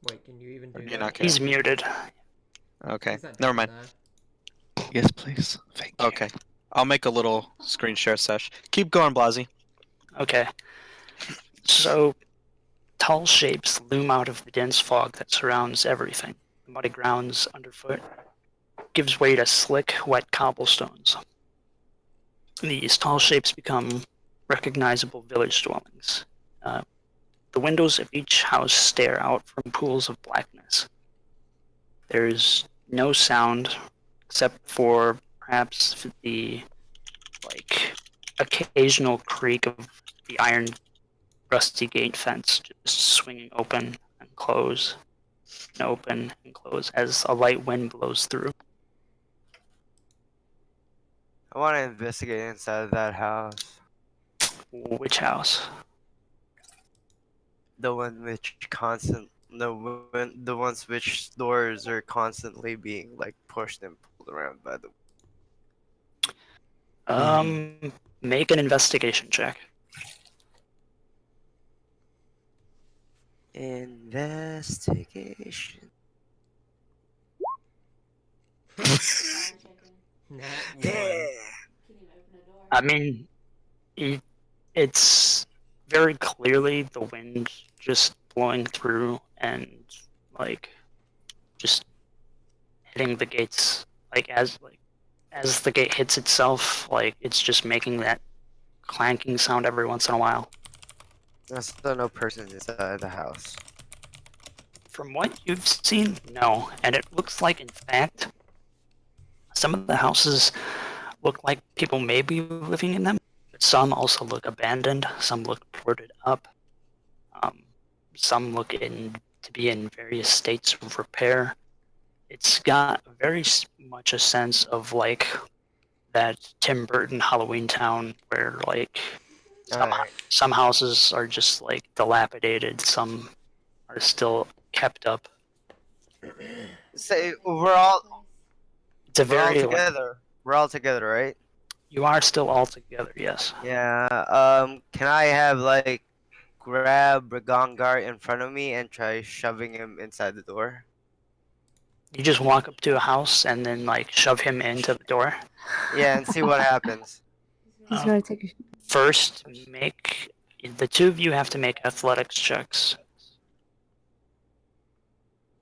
Wait, can you even do You're that? not He's muted. Okay, He's not never doing mind. that. Yes, please. Thank you. Okay, I'll make a little screen share sesh. Keep going, Blazii. Okay. So, tall shapes loom out of the dense fog that surrounds everything. The muddy grounds underfoot gives way to slick, wet cobblestones. These tall shapes become recognizable village dwellings. The windows of each house stare out from pools of blackness. There's no sound except for perhaps the occasional creak of the iron rusty gate fence just swinging open and close and open and close as a light wind blows through. I want to investigate inside of that house. Which house? The one which the ones which doors are constantly being like pushed and pulled around by the. Make an investigation check. Investigation. Fire chicken. Nat Yeah. one. Can't even open a door. I mean, it's very clearly the wind just blowing through and just hitting the gates as the gate hits itself, it's just making that clanking sound every once in a while. There's still no person inside the house. From what you've seen, no. And it looks like, in fact, some of the houses look like people may be living in them, but some also look abandoned, some look boarded up, some look to be in various states of repair. It's got very much a sense of that Tim Burton Halloween town where Alright. some houses are just dilapidated, some are still kept up. Say we're Place. all It's together. We're all together, right? you are still all together, yes. Yeah. Can I have grab Ragongar in front of me and try shoving him inside the door? You just walk up to a house and then shove him into the door. Yeah, and see what happens. He's gonna take a. First, the two of you have to make athletics checks.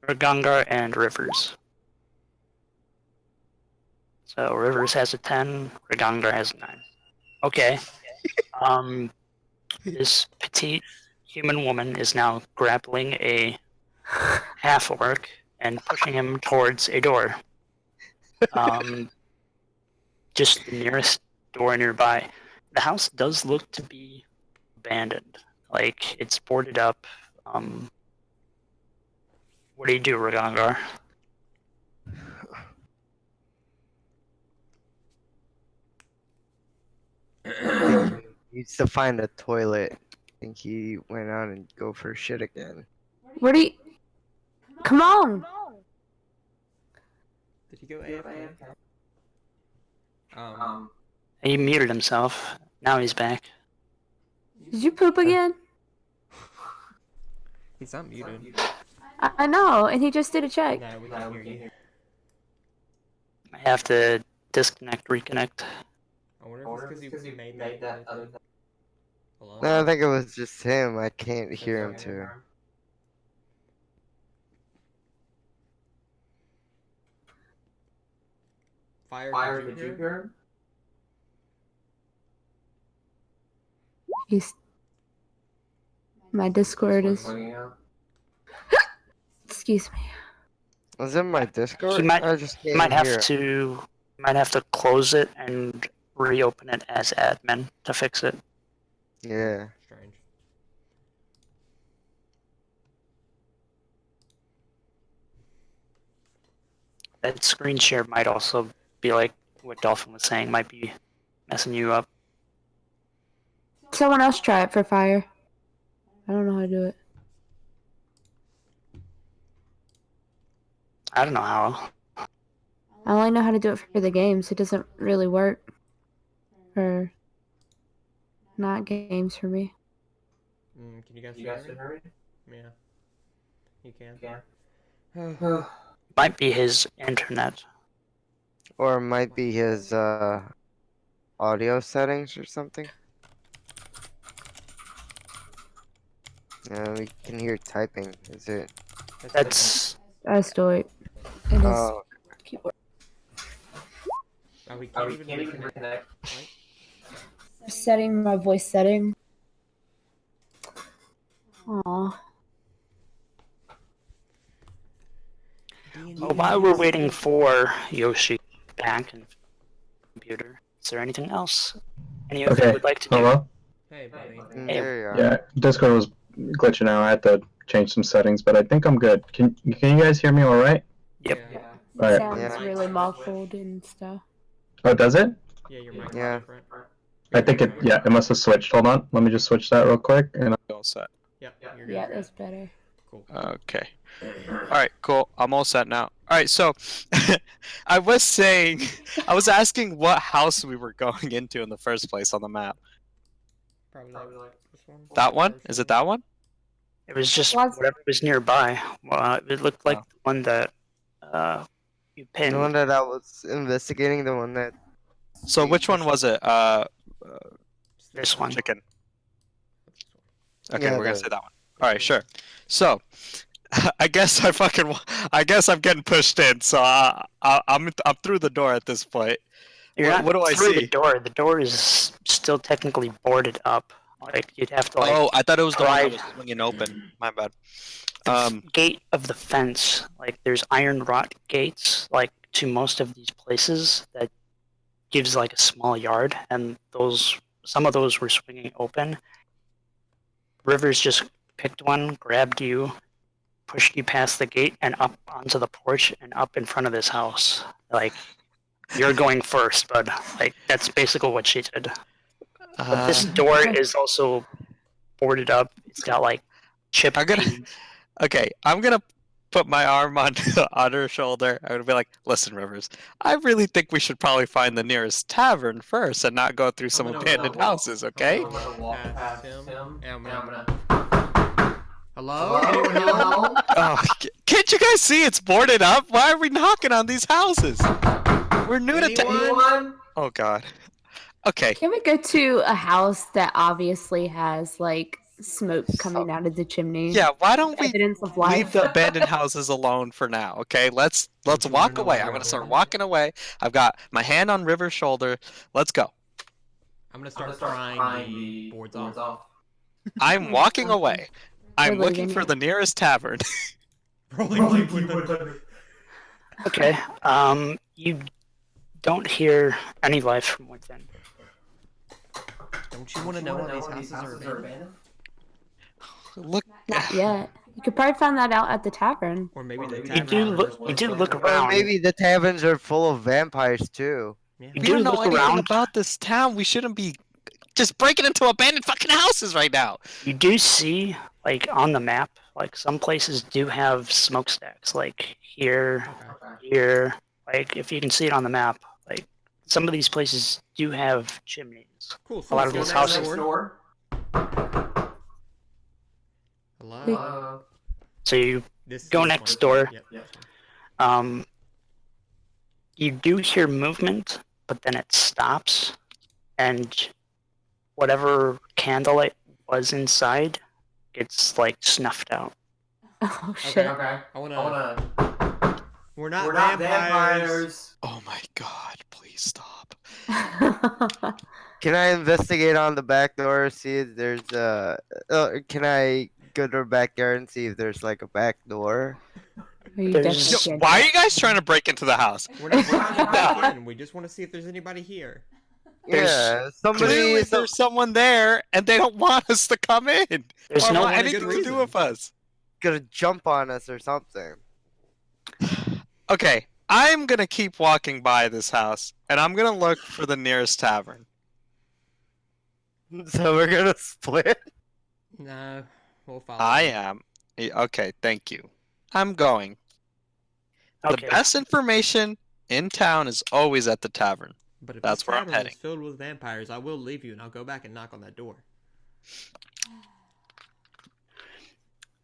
Ragungar and Rivers. So Rivers has a 10, Ragungar has a 9. Okay. This petite human woman is now grappling a half-orc and pushing him towards a door. Just the nearest door nearby. The house does look to be abandoned. It's boarded up. What do you do, Ragangar? He needs to find a toilet. I think he went out and go for shit again. Where do you? Come on! Did he go AFK? He muted himself. Now he's back. Did you poop again? He's not muted. I know, and he just did a check. No, we can't hear you. I have to disconnect, reconnect. I wonder if it's because you made that other thing. Hello? No, I think it was just him. I can't hear him too. Fire, did you hear him? He's. My Discord is. Excuse me. Was it my Discord? He might I just you can't might hear have to close it and reopen it as admin to fix it. it. Yeah. Strange. That screen share might also be like what Dolphin was saying, might be messing you up. Someone else try it for fire. I don't know how to do it. I don't know how. I only know how to do it for the games. It doesn't really work for not games for me. Can you guys hear me? Yeah. You can. Might be his internet. Or it might be his audio settings or something. Yeah, we can hear typing. Is it? That's That's do it. It is Oh, keyboard. Oh, we can't even reconnect. Right? Setting my voice setting. Aw. well, while we're waiting for Yoshi back and computer, is there anything else any of you would like to do? Hello? Hey, buddy. there you are. Yeah, Discord was glitching out. I had to change some settings, but I think I'm good. Can you guys hear me all right? Yep. Yeah. All right. Sounds Yeah. really muffled and stuff. Oh, does it? Yeah, your mic Yeah. is different. I think it must have switched. Hold on. Let me just switch that real quick. And All set. Yep, you're good. Yeah, that's better. Cool. Okay. All right, cool. I'm all set now. All right, so I was asking what house we were going into in the first place on the map. Probably like this one. That one? Is it that one? It was just Was- whatever was nearby. It looked like the one that you pinned. The one that I was investigating, the one that. So which one was it? This one. Chicken. Okay, Yeah, we're gonna the- say that one. All right, sure. So, I guess I'm getting pushed in. So I'm through the door at this point. You're What- not what do I through see? the door. The door is still technically boarded up. Like you'd have to like Oh, I thought it was the one that pry was swinging open. My bad. the gate of the fence. Like there's iron wrought gates like to most of these places that gives like a small yard, and some of those were swinging open. Rivers just picked one, grabbed you, pushed you past the gate and up onto the porch and up in front of this house. Like you're going first, bud. Like that's basically what she did. But this door is also boarded up. It's got like chip. I'm gonna- paint. Okay, I'm gonna put my arm on on her shoulder. I'm gonna be like, "Listen, Rivers, I really think we should probably find the nearest tavern first and not go through some abandoned houses, okay?" I'm gonna walk past him, and I'm gonna... Hello? Anyone home? Oh, can't you guys see it's boarded up? Why are we knocking on these houses? We're new to Anyone? Oh God. Okay. Can we go to a house that obviously has like smoke coming out of the chimney? Yeah. Why don't we Evidence of leave life. the abandoned houses alone for now? Okay. Let's walk away. I'm gonna start walking away. I've got my hand on River's shoulder. Let's go. I'm gonna start prying the boards off. I'm walking away. I'm We're looking leaving for it. the nearest tavern. Rolling D100. Okay. You don't hear any life from within. Don't you want to know how these houses are abandoned? Look. Not yet. You could probably find that out at the tavern. Or maybe the You tavern do owners look Or around. maybe the taverns are full of vampires too. Yeah. You We do don't know look anything around. about this town. We shouldn't be just breaking into abandoned fucking houses right now. You do see, like on the map, like some places do have smokestacks. Like here, here. Like if you can see it on the map, like some of these places do have chimneys. Cool. A lot of let's these go next houses- door. Hello? So you This Go is next one. door. Yep. you do hear movement, but then it stops, and whatever candlelight was inside gets like snuffed out. Oh Okay. shit. I wanna... We're not vampires. Oh my God! Please stop. Can I investigate on the back door? See if there's can I go to the backyard and see if there's like a back door? You There's- definitely Yo, can't why do are you guys trying to break into the house? We're not trying to break in. We just want to see if there's anybody here. Yeah, somebody. Clearly, there's someone there, and they don't want us to come in. There's Or no- want Want a anything good to do reason. with us. gonna jump on us or something. Okay, I'm gonna keep walking by this house, and I'm gonna look for the nearest tavern. So we're gonna split. No, we'll follow. I them. am. Okay, thank you. I'm going. Okay. The best information in town is always at the tavern. But if That's this where I'm tavern heading. is filled with vampires, I will leave you and I'll go back and knock on that door.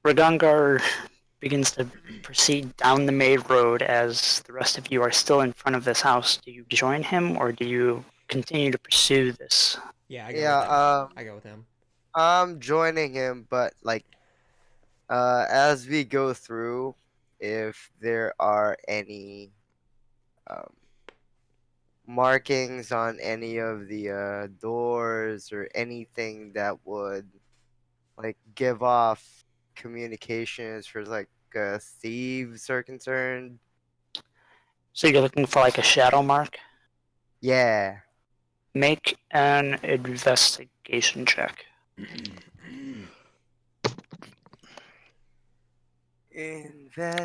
Ragangar begins to proceed down the main road as the rest of you are still in front of this house. Do you join him or do you continue to pursue this? Yeah, I go with him. Yeah, I go with him. I'm joining him, but like, as we go through, if there are any markings on any of the doors or anything that would like give off communications for like thieves are concerned. So you're looking for like a shadow mark? Yeah. Make an investigation check.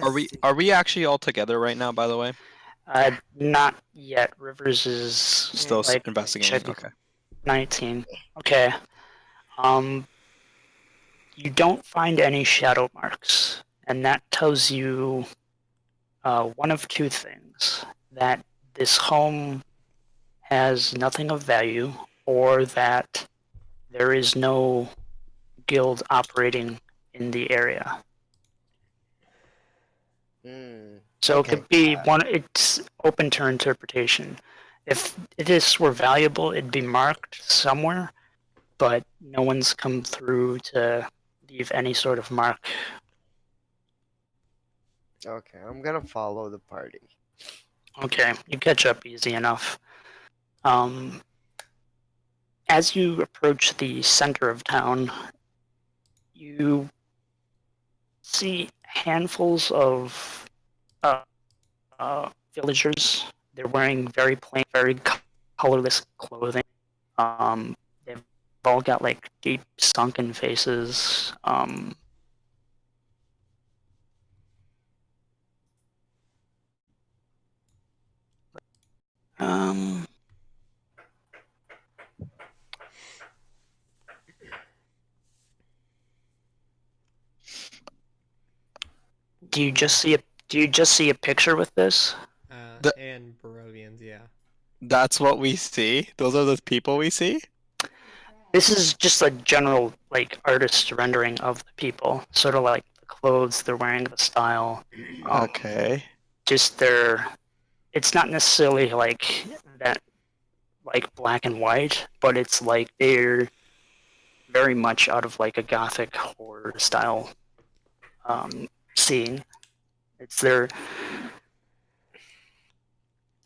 Are we actually all together right now? By the way, Not yet. Rivers is still like investigating. check- Okay. 19. Okay. You don't find any shadow marks, and that tells you one of two things: that this home has nothing of value, or that there is no guild operating in the area. So Okay. it could be one. It's open to interpretation. If this were valuable, it'd be marked somewhere, but no one's come through to leave any sort of mark. Okay, I'm gonna follow the party. Okay, you catch up easy enough. As you approach the center of town, you see handfuls of villagers. They're wearing very plain, very colorless clothing. They've all got like deep sunken faces. Do you just see a picture with this? And Barovians, yeah. That's what we see. Those are the people we see. This is just a general like artist rendering of the people, sort of like the clothes they're wearing, the style. Okay. Just it's not necessarily like that, like black and white, but it's like they're very much out of like a gothic horror style scene. It's their,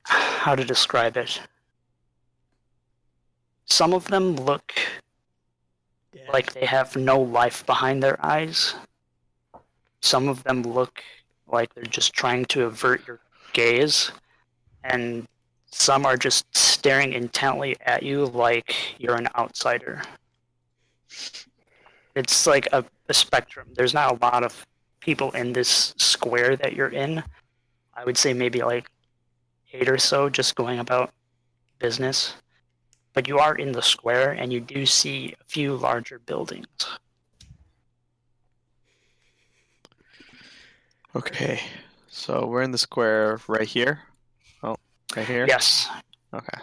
how to describe it. Some of them look like they have no life behind their eyes. Some of them look like they're just trying to avert your gaze. And some are just staring intently at you like you're an outsider. It's like a spectrum. There's not a lot of people in this square that you're in. I would say maybe like 8 or so just going about business. But you are in the square and you do see a few larger buildings. Okay. So we're in the square right here. Oh, right here. Yes. Okay.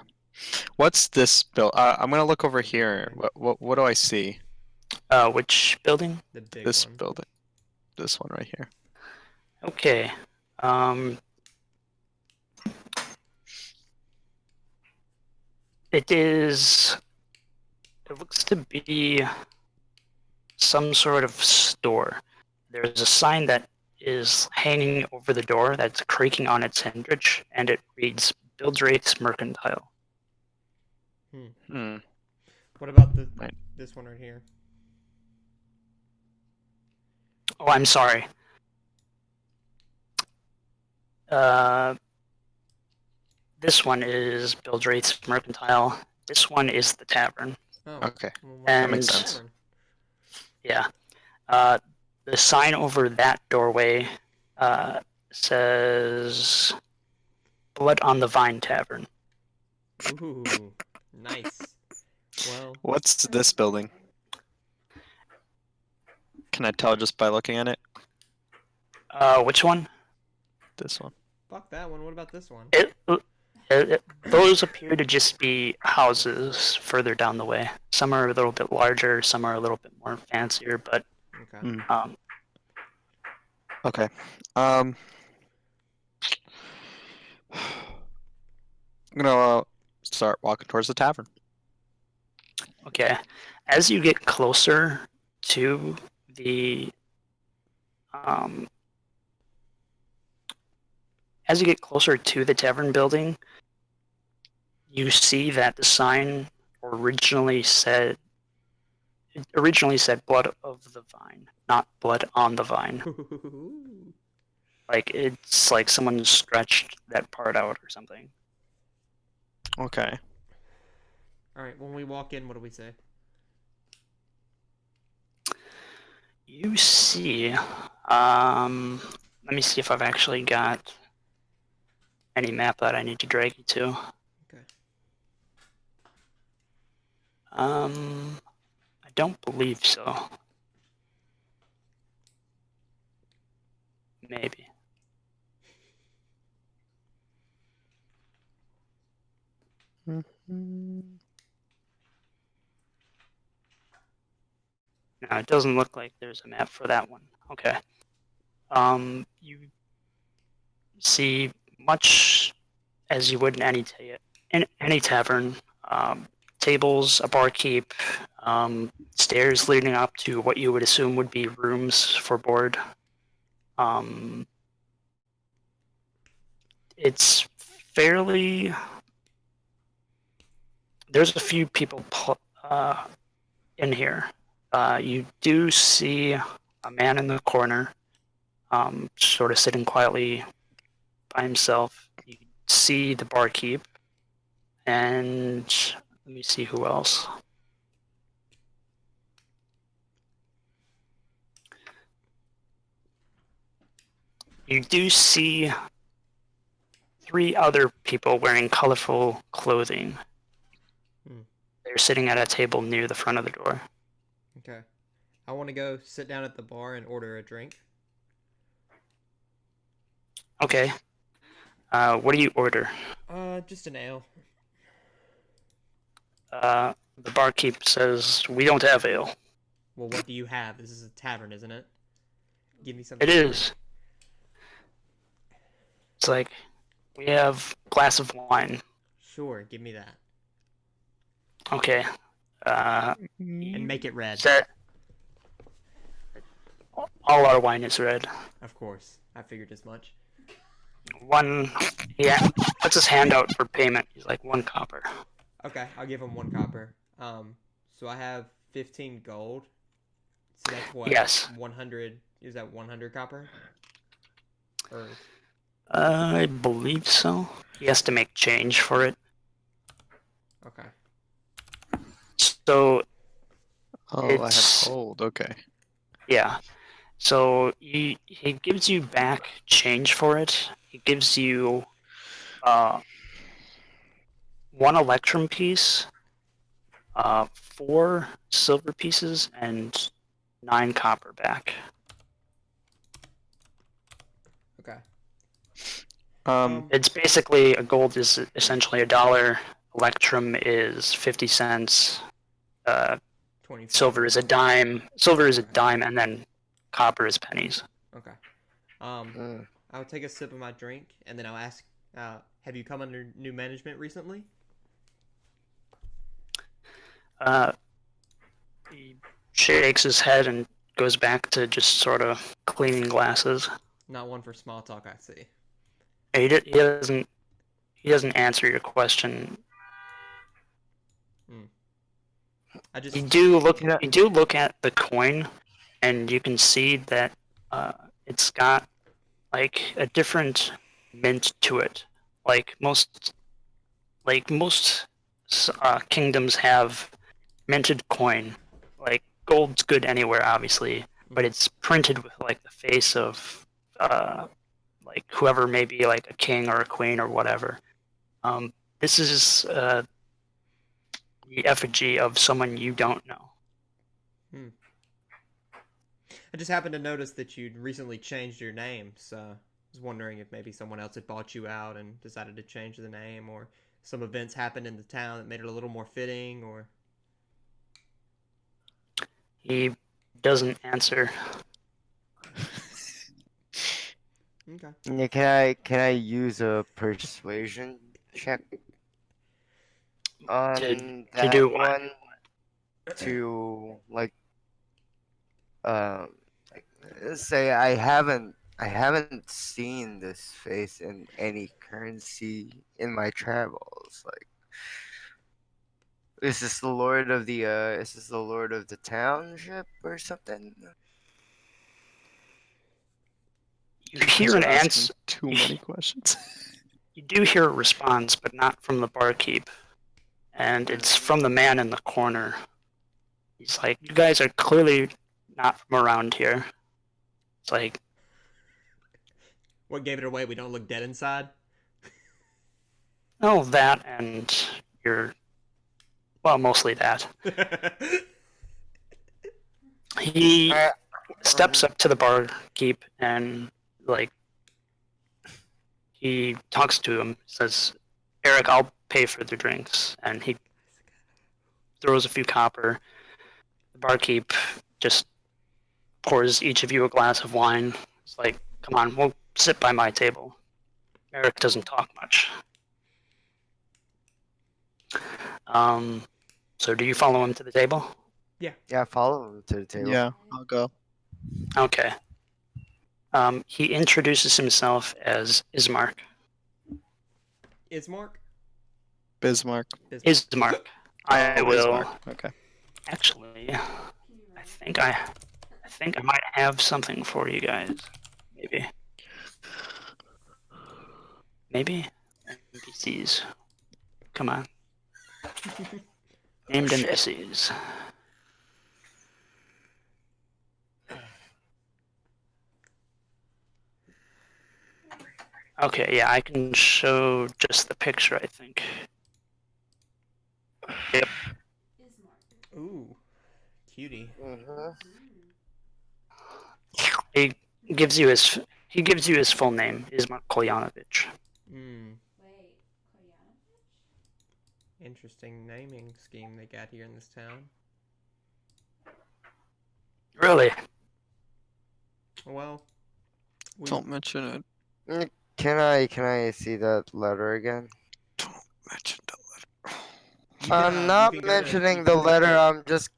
What's this build? I'm gonna look over here. What do I see? Which building? The big This one. building. This one right here. Okay. It looks to be some sort of store. There's a sign that is hanging over the door that's creaking on its hinge, and it reads Bildrake's Mercantile. Hmm. What about this one right here? Oh, I'm sorry. This one is Bildrate's Mercantile. This one is the tavern. Oh. Okay. Well, what's That the makes sense. tavern? Yeah. The sign over that doorway says Blood on the Vine Tavern. Ooh, nice. Well, What's this building? Can I tell just by looking at it? Which one? This one. fuck that one. What about this one? Those appear to just be houses further down the way. Some are a little bit larger, some are a little bit more fancier, but Okay. Mm. Okay. I'm gonna start walking towards the tavern. okay. As you get closer to the tavern building, you see that the sign originally said Blood of the Vine, not Blood on the Vine. Like it's like someone scratched that part out or something. Okay. All right. When we walk in, what do we say? You see, let me see if I've actually got any map that I need to drag you to. Okay. I don't believe so. Maybe. No, it doesn't look like there's a map for that one. Okay. You see much as you would in any tavern. Tables, a barkeep, stairs leading up to what you would assume would be rooms for board. It's fairly. There's a few people in here. You do see a man in the corner, sort of sitting quietly by himself. You see the barkeep, and let me see who else. You do see 3 other people wearing colorful clothing. They're sitting at a table near the front of the door. Okay. I want to go sit down at the bar and order a drink. Okay. What do you order? Just an ale. The barkeep says, "We don't have ale." Well, what do you have? This is a tavern, isn't it? Give me something. It is. It's like, we have a glass of wine. Sure, give me that. Okay. And make it red. That all our wine is red. Of course. I figured as much. One, yeah, puts his hand out for payment. He's like, 1 copper. Okay, I'll give him 1 copper. So I have 15 gold. So that's what? Yes. 100. Is that 100 copper? Or I believe so. He has to make change for it. okay. So, Oh, I have It's- gold. Okay. yeah. So he gives you back change for it. He gives you 1 electrum piece, 4 silver pieces, and 9 copper back. Okay. It's basically, a gold is essentially $1. Electrum is 50 cents. 25. Silver is a dime. And then copper is pennies. Okay. I'll take a sip of my drink and then I'll ask, have you come under new management recently? He shakes his head and goes back to just sort of cleaning glasses. Not one for small talk, I see. He doesn't answer your question. I just You do look at the coin, and you can see that it's got like a different mint to it. Like most kingdoms have minted coin. Like gold's good anywhere, obviously, but it's printed with like the face of like whoever may be like a king or a queen or whatever. This is the effigy of someone you don't know. I just happened to notice that you'd recently changed your name, so I was wondering if maybe someone else had bought you out and decided to change the name, or some events happened in the town that made it a little more fitting, or... He doesn't answer. Okay. Yeah, can I use a persuasion check on To that do what? one to like, let's say I haven't seen this face in any currency in my travels. Like, is this the lord of the township or something? You hear an You're asking answer. too many questions. You do hear a response, but not from the barkeep. And it's from the man in the corner. He's like, you guys are clearly not from around here. It's like, What gave it away? We don't look dead inside? oh, that and you're, well, mostly that. He steps up to the barkeep and, like, he talks to him, says, Eric, I'll pay for the drinks. And he throws a few copper. The barkeep just pours each of you a glass of wine. It's like, come on, we'll sit by my table. Eric doesn't talk much. So do you follow him to the table? Yeah, follow him to the table. Yeah, I'll go. Okay. He introduces himself as Ismark. Ismark? Bismarck. Ismark. I will Bismarck. Okay. actually. I think I might have something for you guys. Maybe. NPCs. Come on. Named NPCs. Okay, yeah, I can show just the picture, I think. Yep. Ooh. Cutie. He gives you his full name, Ismark Kolyanovich. Wait, Koyanovich? Interesting naming scheme they got here in this town. Really? Well, Don't mention it. Can I see that letter again? Don't mention the letter. I'm not mentioning the letter.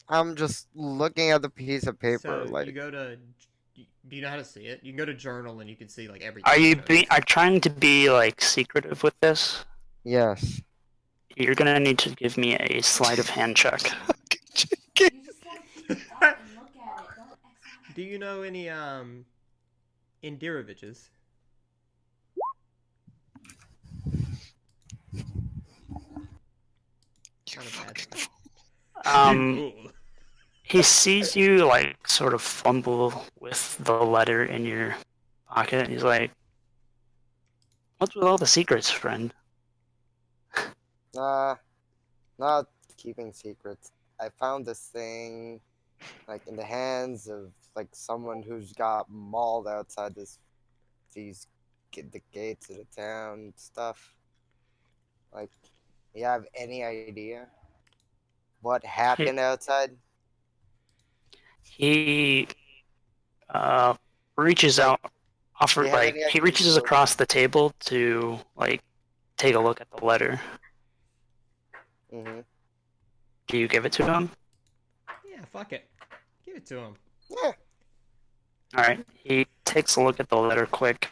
I'm just looking at the piece of paper. So like, you go to. Do you know how to see it? You can go to journal and you can see like everything. Are you it shows. trying to be like secretive with this? yes. You're gonna need to give me a sleight of hand check. You just gotta keep it up and look at it. Don't X out. Do you know any Indiroviches? You Not a bad fucking thing. Um, he sees you like sort of fumble with the letter in your pocket. And he's like, "What's with all the secrets, friend?" Not keeping secrets. I found this thing, like, in the hands of like someone who's got mauled outside the gates of the town and stuff. Like, you have any idea what happened outside? He reaches out, do you have any he idea reaches what- across the table to like take a look at the letter. Mhm. Do you give it to him? Yeah, fuck it. Give it to him. Yeah. All right. He takes a look at the letter quick,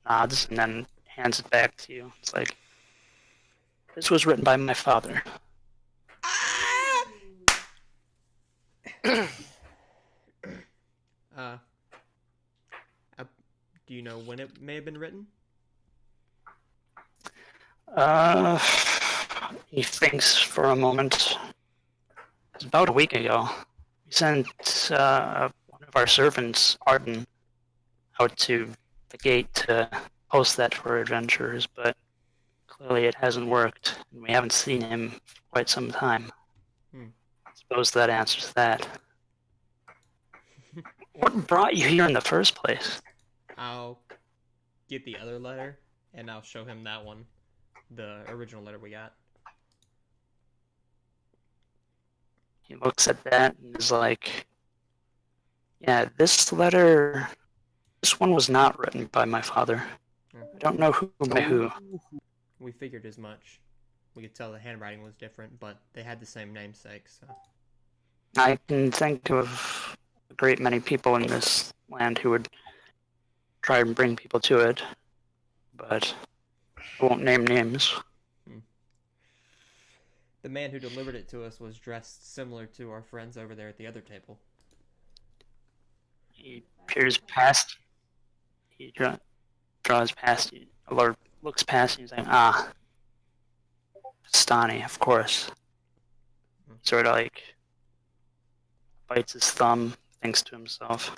nods, and then hands it back to you. It's like, this was written by my father. Do you know when it may have been written? Uh, he thinks for a moment. It's about a week ago. We sent one of our servants, Arden, out to the gate to post that for adventurers, but clearly it hasn't worked, and we haven't seen him for quite some time. I suppose that answers that. What brought you here in the first place? I'll get the other letter, and I'll show him that one. The original letter we got. He looks at that and is like, yeah, this letter, this one was not written by my father. I don't know who by who. We figured as much. We could tell the handwriting was different, but they had the same namesake, so. I can think of a great many people in this land who would try and bring people to it, but I won't name names. The man who delivered it to us was dressed similar to our friends over there at the other table. He peers past. He draws past you, or looks past you. He's like, ah, Stani, of course. Sort of like bites his thumb, thinks to himself.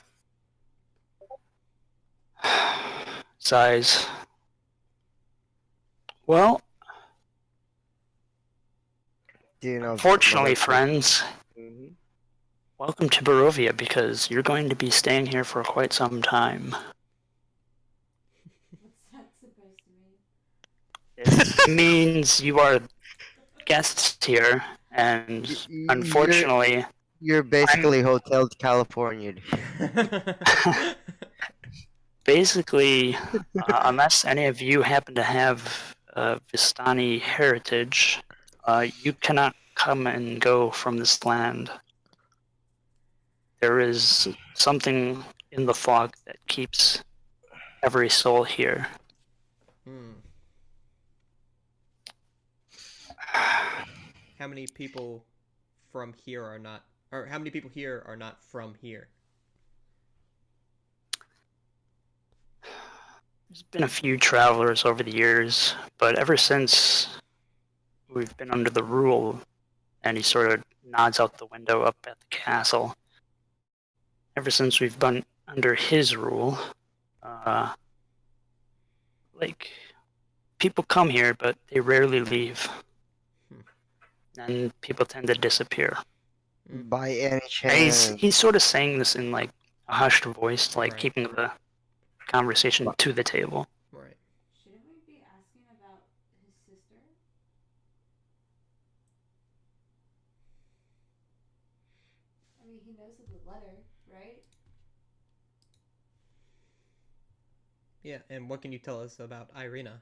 Sighs. Well, Do you know? fortunately, friends, Mhm. welcome to Barovia because you're going to be staying here for quite some time. What's that supposed to mean? It means you are guests here, and unfortunately, You're basically Hotel California. basically, unless any of you happen to have Vistani heritage, you cannot come and go from this land. There is something in the fog that keeps every soul here. How many people from here are not, or how many people here are not from here? There's been a few travelers over the years, but ever since we've been under the rule, and he sort of nods out the window up at the castle, ever since we've been under his rule, like, people come here, but they rarely leave. And people tend to disappear. By any And chance? he's sort of saying this in like a hushed voice, like Right. keeping the conversation to the table. Right. Shouldn't we be asking about his sister? I mean, he knows of the letter, right? Yeah, and what can you tell us about Irina?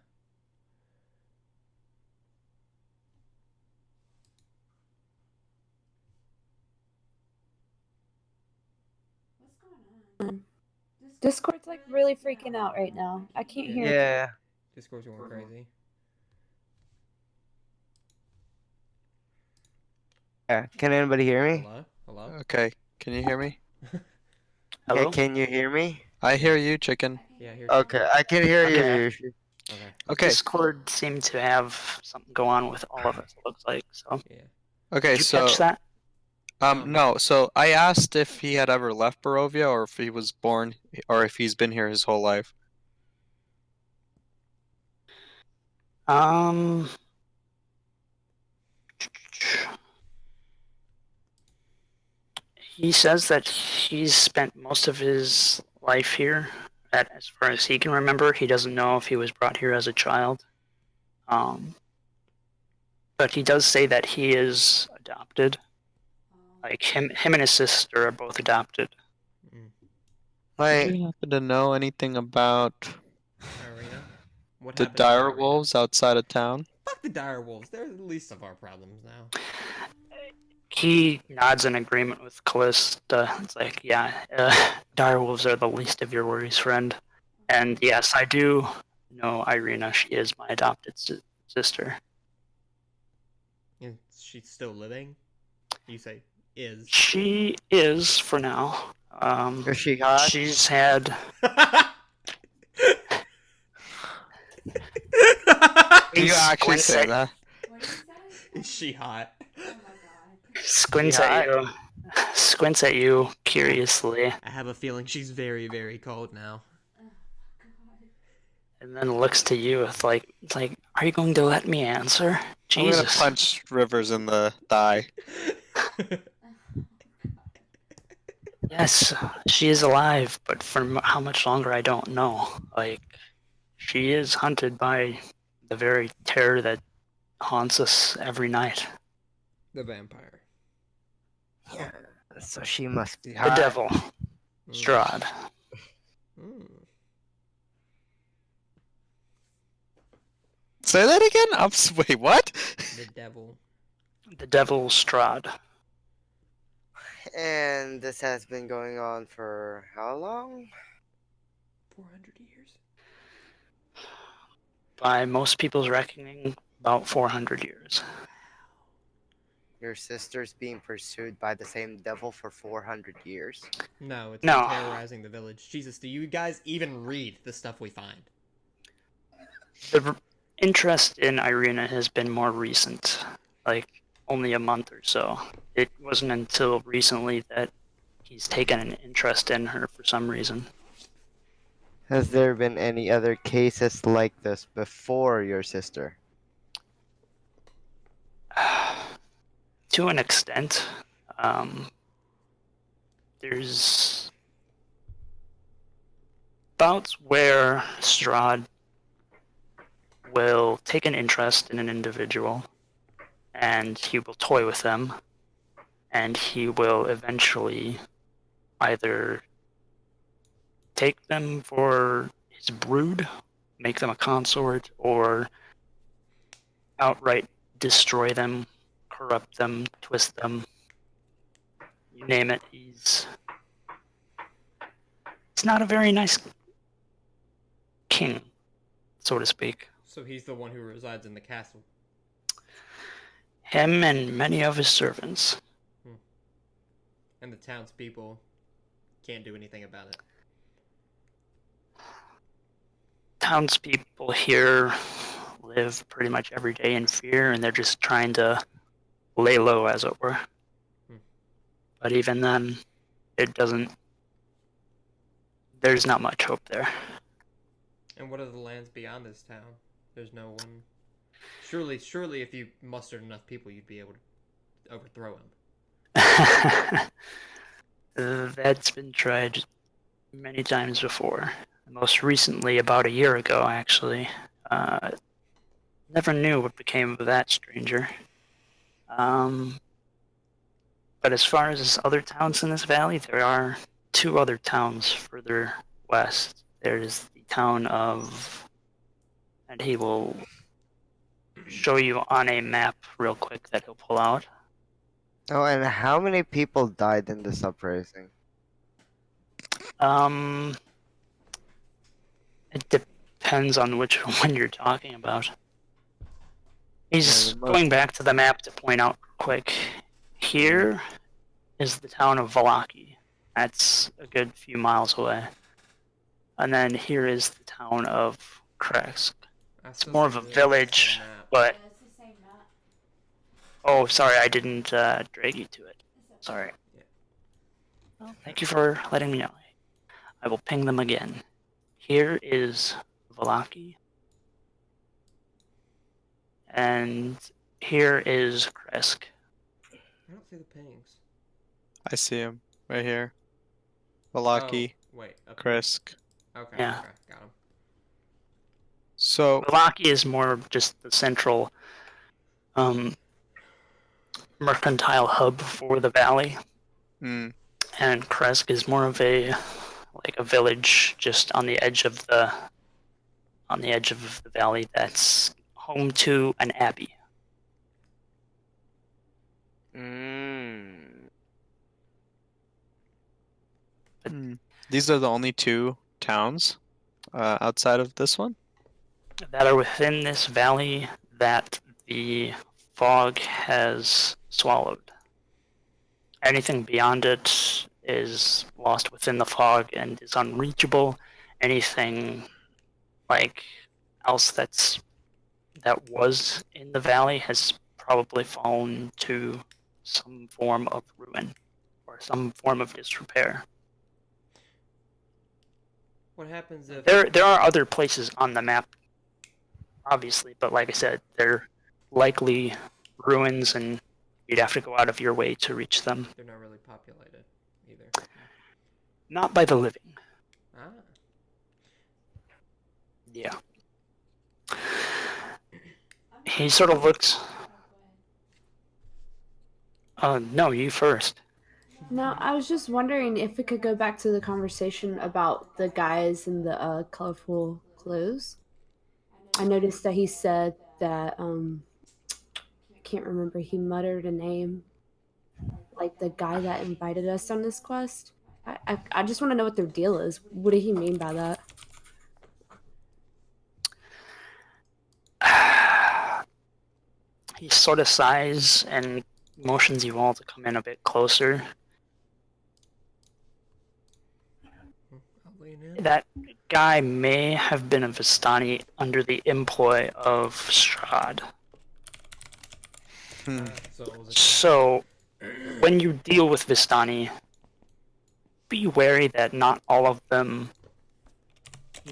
What's going on? Discord's like really freaking out right now. I can't hear. Yeah. Discord's going crazy. Yeah. Can anybody hear me? Hello? Hello? Okay, can you hear me? Hello? Yeah, can you hear me? I hear you, chicken. Yeah, here. Okay, I can hear you. Okay. Yushi. Okay. Okay, Discord seemed to have something go on with all of us, it looks like. So, Yeah. okay, did you so catch that? no, so I asked if he had ever left Barovia or if he was born or if he's been here his whole life. He says that he's spent most of his life here. That, as far as he can remember, he doesn't know if he was brought here as a child. But he does say that he is adopted. Like him and his sister are both adopted. Do Like, you happen to know anything about Irina? What the happened to dire Irina? wolves outside of town? Fuck the dire wolves. They're the least of our problems now. He nods in agreement with Callista. It's like, yeah, direwolves are the least of your worries, friend. And yes, I do know Irina. She is my adopted sister. Is she still living? You say is. She is for now. is she hot? She's had Can you actually Squints say at- that? What did he say? Is she hot? Oh my god. Squints Yeah, at you. Squints at you curiously, I have a feeling she's very, very cold now. Oh god. and then looks to you with it's like, are you going to let me answer? I'm gonna Jesus. punch Rivers in the thigh. Yes, she is alive, but for how much longer I don't know. Like, she is hunted by the very terror that haunts us every night. The vampire. Yeah. So she must be The hot. devil, Strahd. Mm. Say that again? Wait, what? The devil. The devil, Strahd. And this has been going on for how long? 400 years. By most people's reckoning, about 400 years. Your sister's being pursued by the same devil for 400 years? No, it's No. been terrorizing the village. Jesus, do you guys even read the stuff we find? The interest in Irina has been more recent, like only a month or so. It wasn't until recently that he's taken an interest in her for some reason. Has there been any other cases like this before your sister? To an extent, there's bouts where Strahd will take an interest in an individual and he will toy with them, and he will eventually either take them for his brood, make them a consort, or outright destroy them, corrupt them, twist them. You name it, he's not a very nice king, so to speak. So he's the one who resides in the castle. Him and many of his servants. And the townspeople can't do anything about it. Townspeople here live pretty much every day in fear, and they're just trying to lay low, as it were. But even then, it doesn't. There's not much hope there. And what are the lands beyond this town? There's no one. Surely, if you mustered enough people, you'd be able to overthrow him. That's been tried many times before. Most recently, about a year ago, actually. Never knew what became of that stranger. But as far as other towns in this valley, there are two other towns further west. There's the town of... And he will show you on a map real quick that he'll pull out. Oh, and how many people died in this uprising? It depends on which one you're talking about. He's the most- going back to the map to point out quick. Here is the town of Valaki. That's a good few miles away. And then here is the town of Kresk. It's more of a village, but... Yeah, it's the same map. Oh, sorry, I didn't drag you to it. It's Sorry. Yeah. Well, thank you for letting me know. I will ping them again. Here is Valaki. And here is Kresk. I don't see the pings. I see him right here. Valaki, Oh, wait. Okay. Krisk. Okay. Yeah. Okay. Got him. So Valaki is more of just the central mercantile hub for the valley. mm, And Kresk is more of a village just on the edge of the valley that's home to an abbey. these are the only two towns outside of this one. That are within this valley that the fog has swallowed. Anything beyond it is lost within the fog and is unreachable. Anything else that's that was in the valley has probably fallen to some form of ruin or some form of disrepair. What happens if There are other places on the map, obviously, but like I said, they're likely ruins, and you'd have to go out of your way to reach them. they're not really populated either? Not by the living. Ah. Yeah. He sort of looks. No, you first. No, I was just wondering if we could go back to the conversation about the guys in the colorful clothes. I noticed that he said that I can't remember. He muttered a name, like the guy that invited us on this quest. I just want to know what their deal is. What did he mean by that? He sort of sighs and motions you all to come in a bit closer. I'll lean in. That guy may have been a Vistani under the employ of Strahd. So it was a trap. So, when you deal with Vistani, be wary that not all of them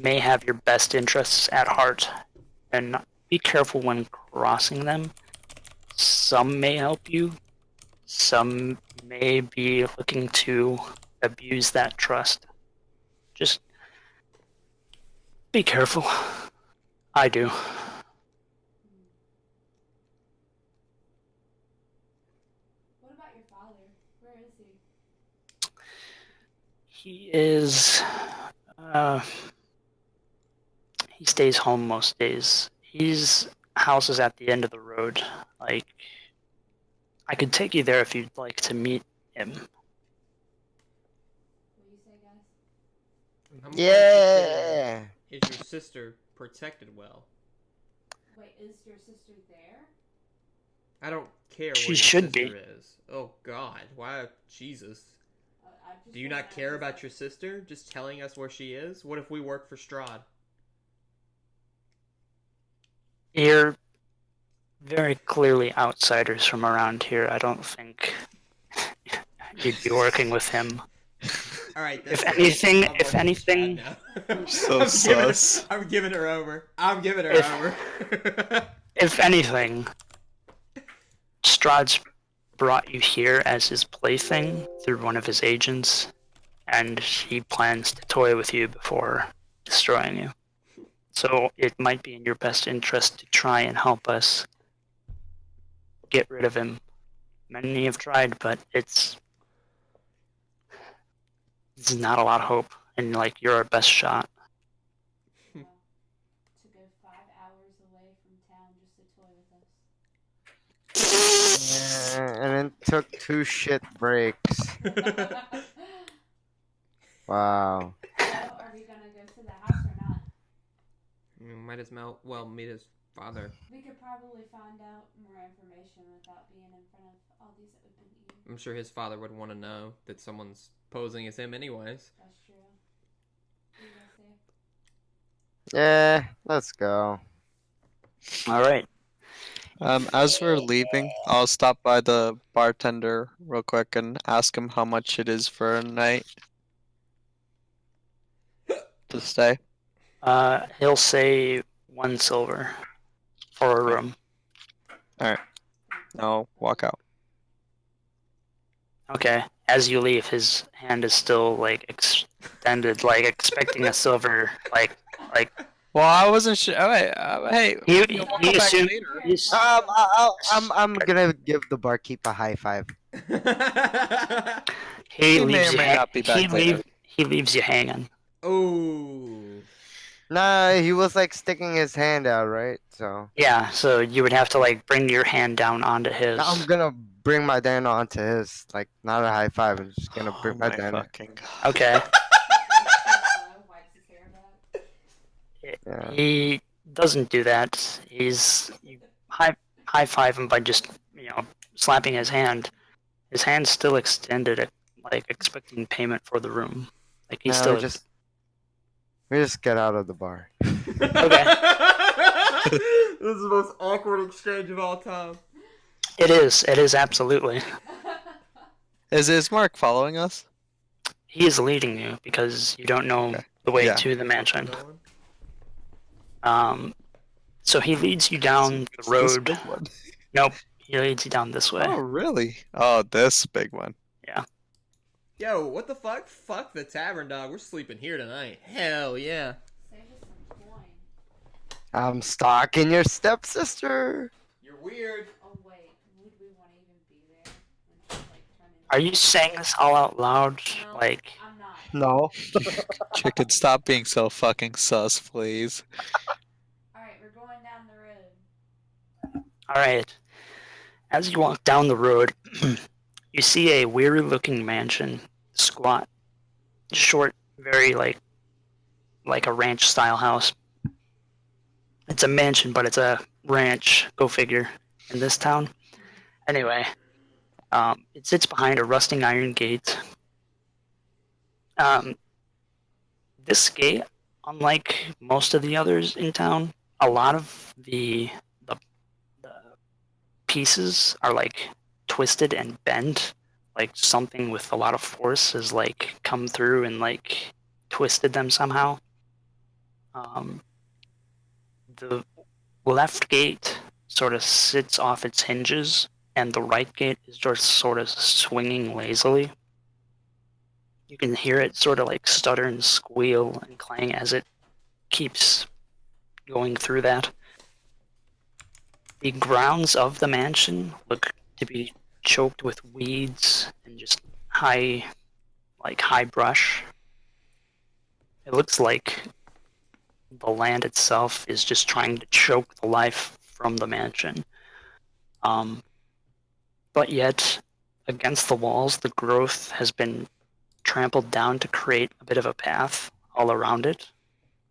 may have your best interests at heart, and be careful when crossing them. Some may help you, some may be looking to abuse that trust. Just be careful. I do. What about your father? Where is he? He is. He stays home most days. His house is at the end of the road. Like, I could take you there if you'd like to meet him. What do you say, guys? I'm Yeah. Is your sister protected well? Wait, is your sister there? I don't care where She your should be. sister is. Oh God, why, Jesus? I just Do you wanna not know care if about it's your sister? Just telling us where she is? What if we work for Strahd? You're very clearly outsiders from around here. I don't think you'd be working with him. All right. If That's it. anything- I'm if working with Strahd anything- now. So I'm giving her- sus. I'm giving her over. I'm giving her If- over. If anything, Strahd's brought you here as his plaything through one of his agents, and he plans to toy with you before destroying you. So it might be in your best interest to try and help us get rid of him. Many have tried, but it's not a lot of hope, and like you're our best shot. to go 5 hours away from town just to toy with Yeah, and it took 2 shit breaks. us. Wow. So, are we gonna go to the house or not? Might as well meet his father. We could probably find out more information without being in front of all these open ears. I'm sure his father would want to know that someone's posing as him, anyways. That's true. What do you guys say? Yeah, let's go. All right. As we're leaving, I'll stop by the bartender real quick and ask him how much it is for a night to stay. He'll say 1 silver for a room. I'll walk out. Okay. As you leave, his hand is still like extended, like expecting a silver. Like Well, I wasn't sure. Oh, wait, hey, he, we'll he come back assumed. later. I'm gonna give the barkeep a high five. He He may leaves or you. may not be back later. He leaves you hanging. Oh. Nah, he was like sticking his hand out, right? So Yeah. So you would have to like bring your hand down onto his. now I'm gonna bring my Dan onto his, like not a high five. I'm just gonna Oh bring my my Dan. fucking god. Okay. Wipes his hair back. Yeah. He doesn't do that. You high five him by just slapping his hand. His hand's still extended, like expecting payment for the room. Like he's No, still. we me just get out of the bar. Okay. This is the most awkward exchange of all time. It is. It is absolutely. Is Mark following us? He is leading you because you don't know Okay. the way Yeah. to the mansion. Going? So he leads you down the This road. big one. Nope. He leads you down this way. Oh, really? Oh, this big one. Yeah. Yo, what the fuck? Fuck the tavern, dog. We're sleeping here tonight. Hell yeah. Save us some coin. I'm stalking your stepsister. You're weird. Oh wait, would we want to even be there? And just like turn into... Are you saying this all out loud? No, Like, I'm not. No. Chicken, stop being so fucking sus, please. Alright, we're going down the road. alright. As you walk down the road, you see a weary looking mansion. Squat. Short, very like a ranch style house. It's a mansion, but it's a ranch. Go figure. In this town. Anyway, it sits behind a rusting iron gate. This gate, unlike most of the others in town, a lot of the pieces are like twisted and bent. Like something with a lot of force has like come through and like twisted them somehow. The left gate sort of sits off its hinges, and the right gate is just sort of swinging lazily. You can hear it sort of like stutter and squeal and clang as it keeps going through that. The grounds of the mansion look to be choked with weeds and just high brush. It looks like the land itself is just trying to choke the life from the mansion. But yet, against the walls, the growth has been trampled down to create a bit of a path all around it.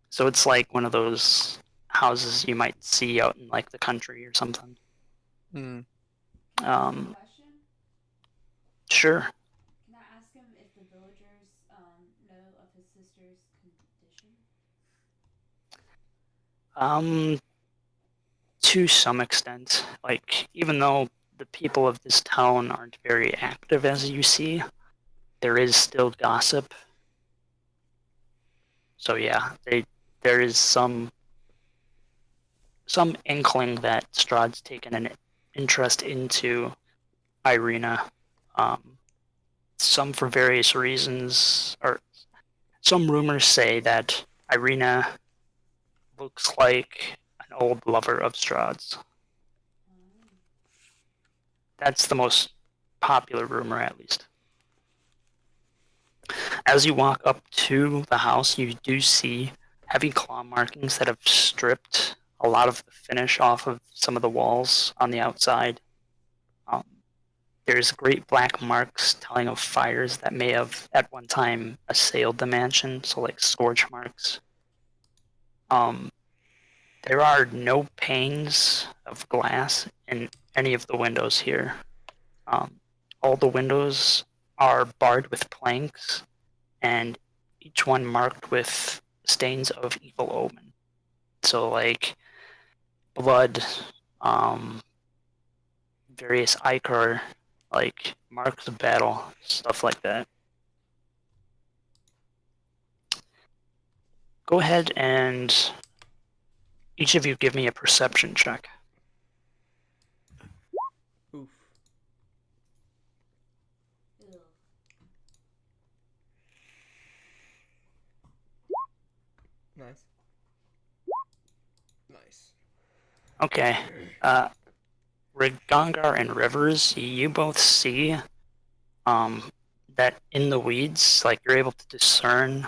So it's like one of those houses you might see out in like the country or something. Mm. Question? Sure. Can I ask him if the villagers know of his sister's condition? To some extent. Like, even though the people of this town aren't very active as you see, there is still gossip. So yeah, there is some inkling that Strahd's taken an interest into Irina. Some for various reasons, or some rumors say that Irina looks like an old lover of Strahd's. That's the most popular rumor, at least. As you walk up to the house, you do see heavy claw markings that have stripped a lot of the finish off of some of the walls on the outside. There's great black marks telling of fires that may have at one time assailed the mansion, so like scorch marks. There are no panes of glass in any of the windows here. All the windows are barred with planks, and each one marked with stains of evil omen. So like blood, various ichor, like marks of battle, stuff like that. Go ahead and each of you give me a perception check. Oof. Ugh. Nice. Nice. Okay. Rigongar and Rivers, you both see that in the weeds, like you're able to discern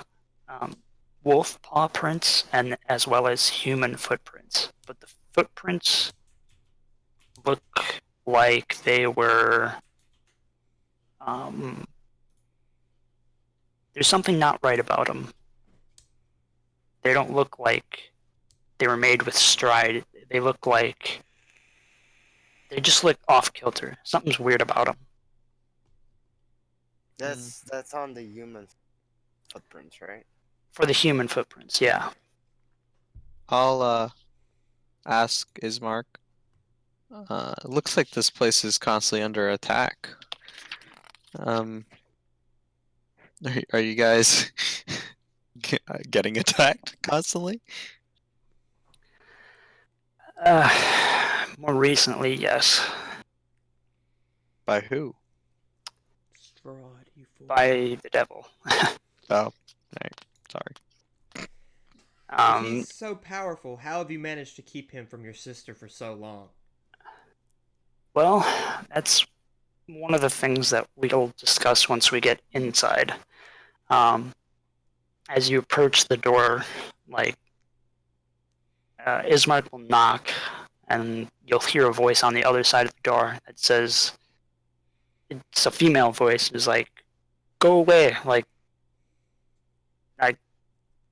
wolf paw prints and as well as human footprints. But the footprints look like they were there's something not right about them. They don't look like they were made with stride. They look like they just look off kilter. Something's weird about them. That's on the human footprints, right? For the human footprints, yeah. I'll ask Ismark. It looks like this place is constantly under attack. Are you guys getting attacked constantly? More recently, yes. By who? Strahd, you fool. By the devil. Oh, right. Sorry. If he's so powerful, how have you managed to keep him from your sister for so long? Well, that's one of the things that we'll discuss once we get inside. As you approach the door, like, Ismark will knock, and you'll hear a voice on the other side of the door that says, it's a female voice, is like, go away, like,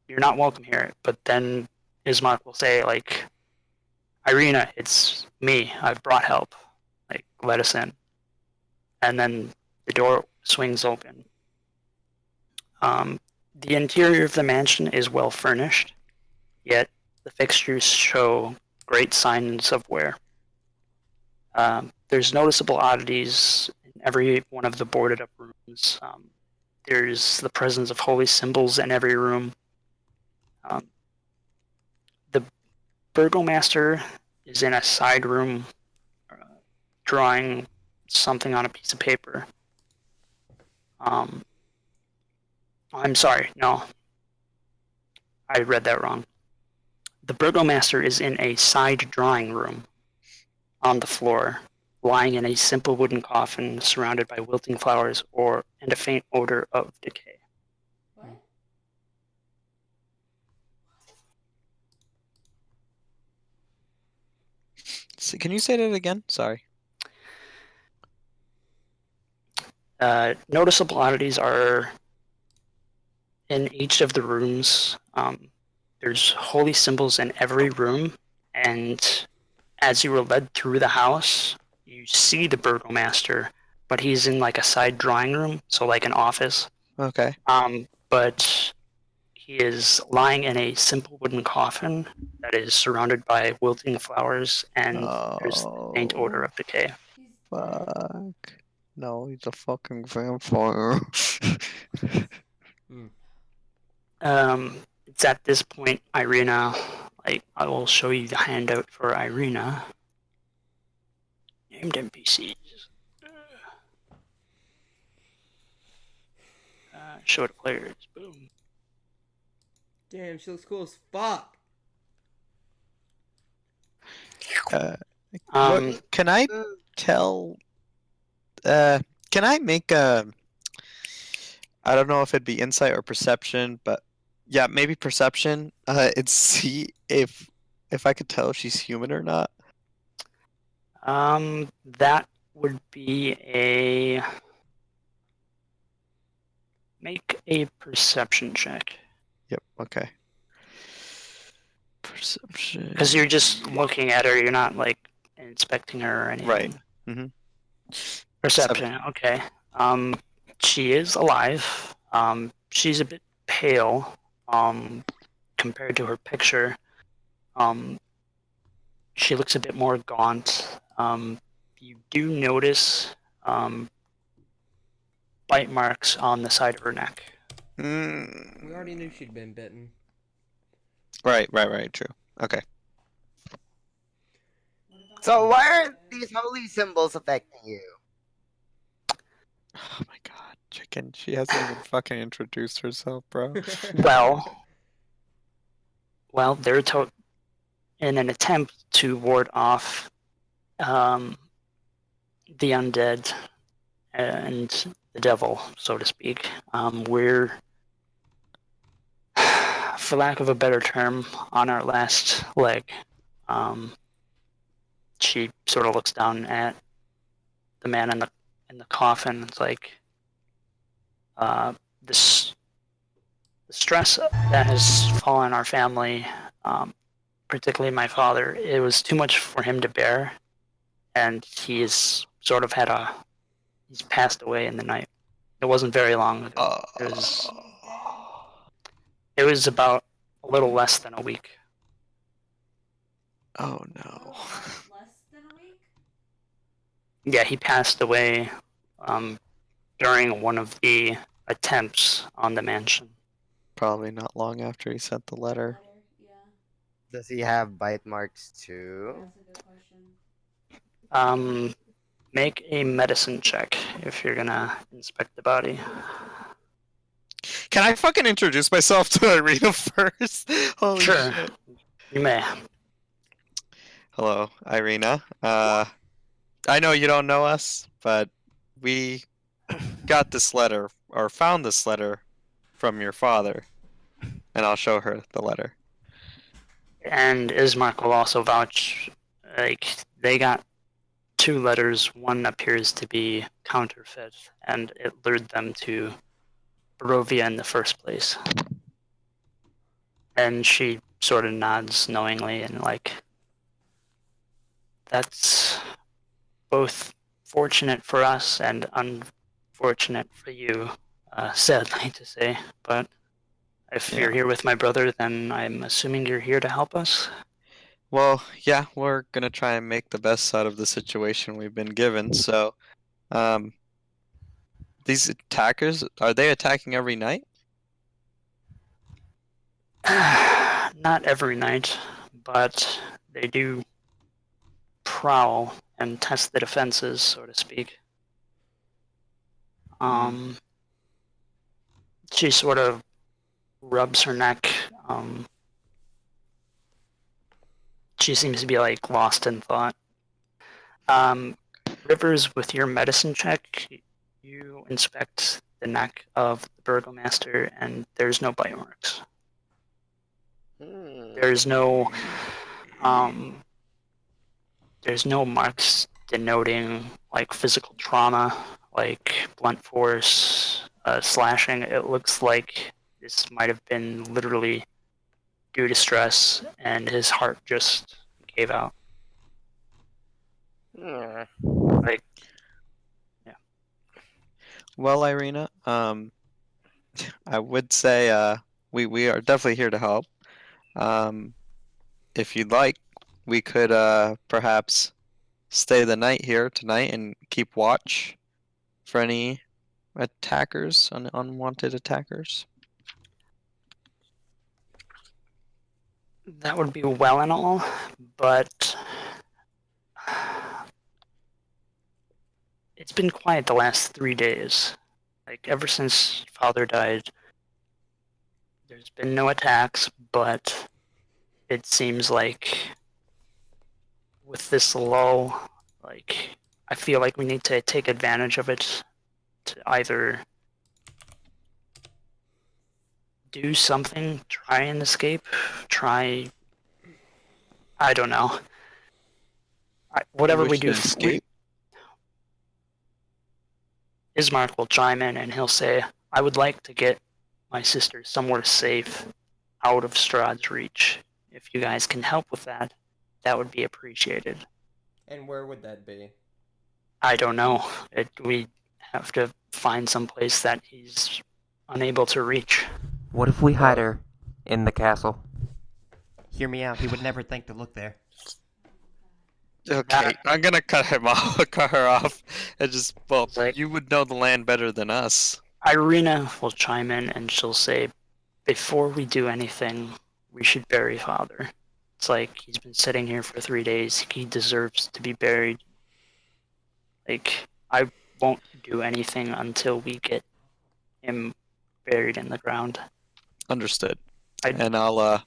you're not welcome here. But then Ismark will say, like, Irina, it's me, I've brought help, like, let us in. And then the door swings open. The interior of the mansion is well furnished, yet the fixtures show great signs of wear. There's noticeable oddities in every one of the boarded up rooms. There's the presence of holy symbols in every room. The burgomaster is in a side room drawing something on a piece of paper. I'm sorry, no. I read that wrong. The burgomaster is in a side drawing room on the floor, lying in a simple wooden coffin surrounded by wilting flowers and a faint odor of decay. What? So can you say that again? Sorry. Noticeable oddities are in each of the rooms. There's holy symbols in every room, and as you were led through the house, you see the burgomaster, but he's in like a side drawing room, so like an office. Okay. But he is lying in a simple wooden coffin that is surrounded by wilting flowers, and there's the faint odor of decay. Fuck. No, he's a fucking vampire. It's at this point, Irina, like, I will show you the handout for Irina. Named NPCs. Show to players. Boom. Damn, she looks cool as fuck. Can I tell? Can I make a? I don't know if it'd be insight or perception, but yeah, maybe perception. And see if I could tell if she's human or not. That would be make a perception check. Yep. Okay. Perception. Because you're just looking at her, you're not like inspecting her or anything. Right. Mm-hmm. Perception. Okay. She is alive. She's a bit pale. Compared to her picture. She looks a bit more gaunt. You do notice bite marks on the side of her neck. We already knew she'd been bitten. Right. True. Okay. So why aren't these holy symbols affecting you? Oh my god, chicken. She hasn't even fucking introduced herself, bro. Well, they're in an attempt to ward off the undead and the devil, so to speak. We're, for lack of a better term, on our last leg. She sort of looks down at the man in the coffin. It's like the stress that has fallen our family, particularly my father. It was too much for him to bear, and he's sort of he's passed away in the night. It wasn't very long ago. It was about a little less than a week. Oh A no. little less than a week? Yeah, he passed away during one of the attempts on the mansion. Probably not long after he sent the letter. Yeah. Does he have bite marks too? That's a good question. Make a medicine check if you're gonna inspect the body. Can I fucking introduce myself to Irina first? Holy Sure. shit. You may. Hello, Irina. I know you don't know us, but we got this letter, or found this letter from your father. And I'll show her the letter. And Ismark will also vouch. Like, they got 2 letters. One appears to be counterfeit, and it lured them to Barovia in the first place. And she sort of nods knowingly and like, that's both fortunate for us and unfortunate for you, sadly to say. But if you're here with my brother, then I'm assuming you're here to help us. Well, yeah, we're gonna try and make the best out of the situation we've been given. So, these attackers, are they attacking every night? Not every night, but they do prowl and test the defenses, so to speak. She sort of rubs her neck. She seems to be like lost in thought. Rivers, with your medicine check, you inspect the neck of the burgomaster, and there's no bite marks. There's no marks denoting like physical trauma, like blunt force, slashing. It looks like this might have been literally due to stress, and his heart just gave out. Like, yeah. Well, Irina, I would say we are definitely here to help. If you'd like, we could perhaps stay the night here tonight and keep watch for any attackers, unwanted attackers. That would be well and all, but it's been quiet the last 3 days. Like, ever since Father died, there's been no attacks, but it seems like with this lull, like, I feel like we need to take advantage of it to either do something, try and escape, I don't know. Whatever we do, escape. Ismark will chime in and he'll say, I would like to get my sister somewhere safe out of Strahd's reach. If you guys can help with that, that would be appreciated. And where would that be? I don't know. We have to find some place that he's unable to reach. What if we hide her in the castle? Hear me out. He would never think to look there. Okay, I'm gonna cut her off, and just Like, you would know the land better than us. Irina will chime in and she'll say, before we do anything, we should bury Father. It's like, he's been sitting here for 3 days. He deserves to be buried. Like, I won't do anything until we get him buried in the ground. Understood. And I'll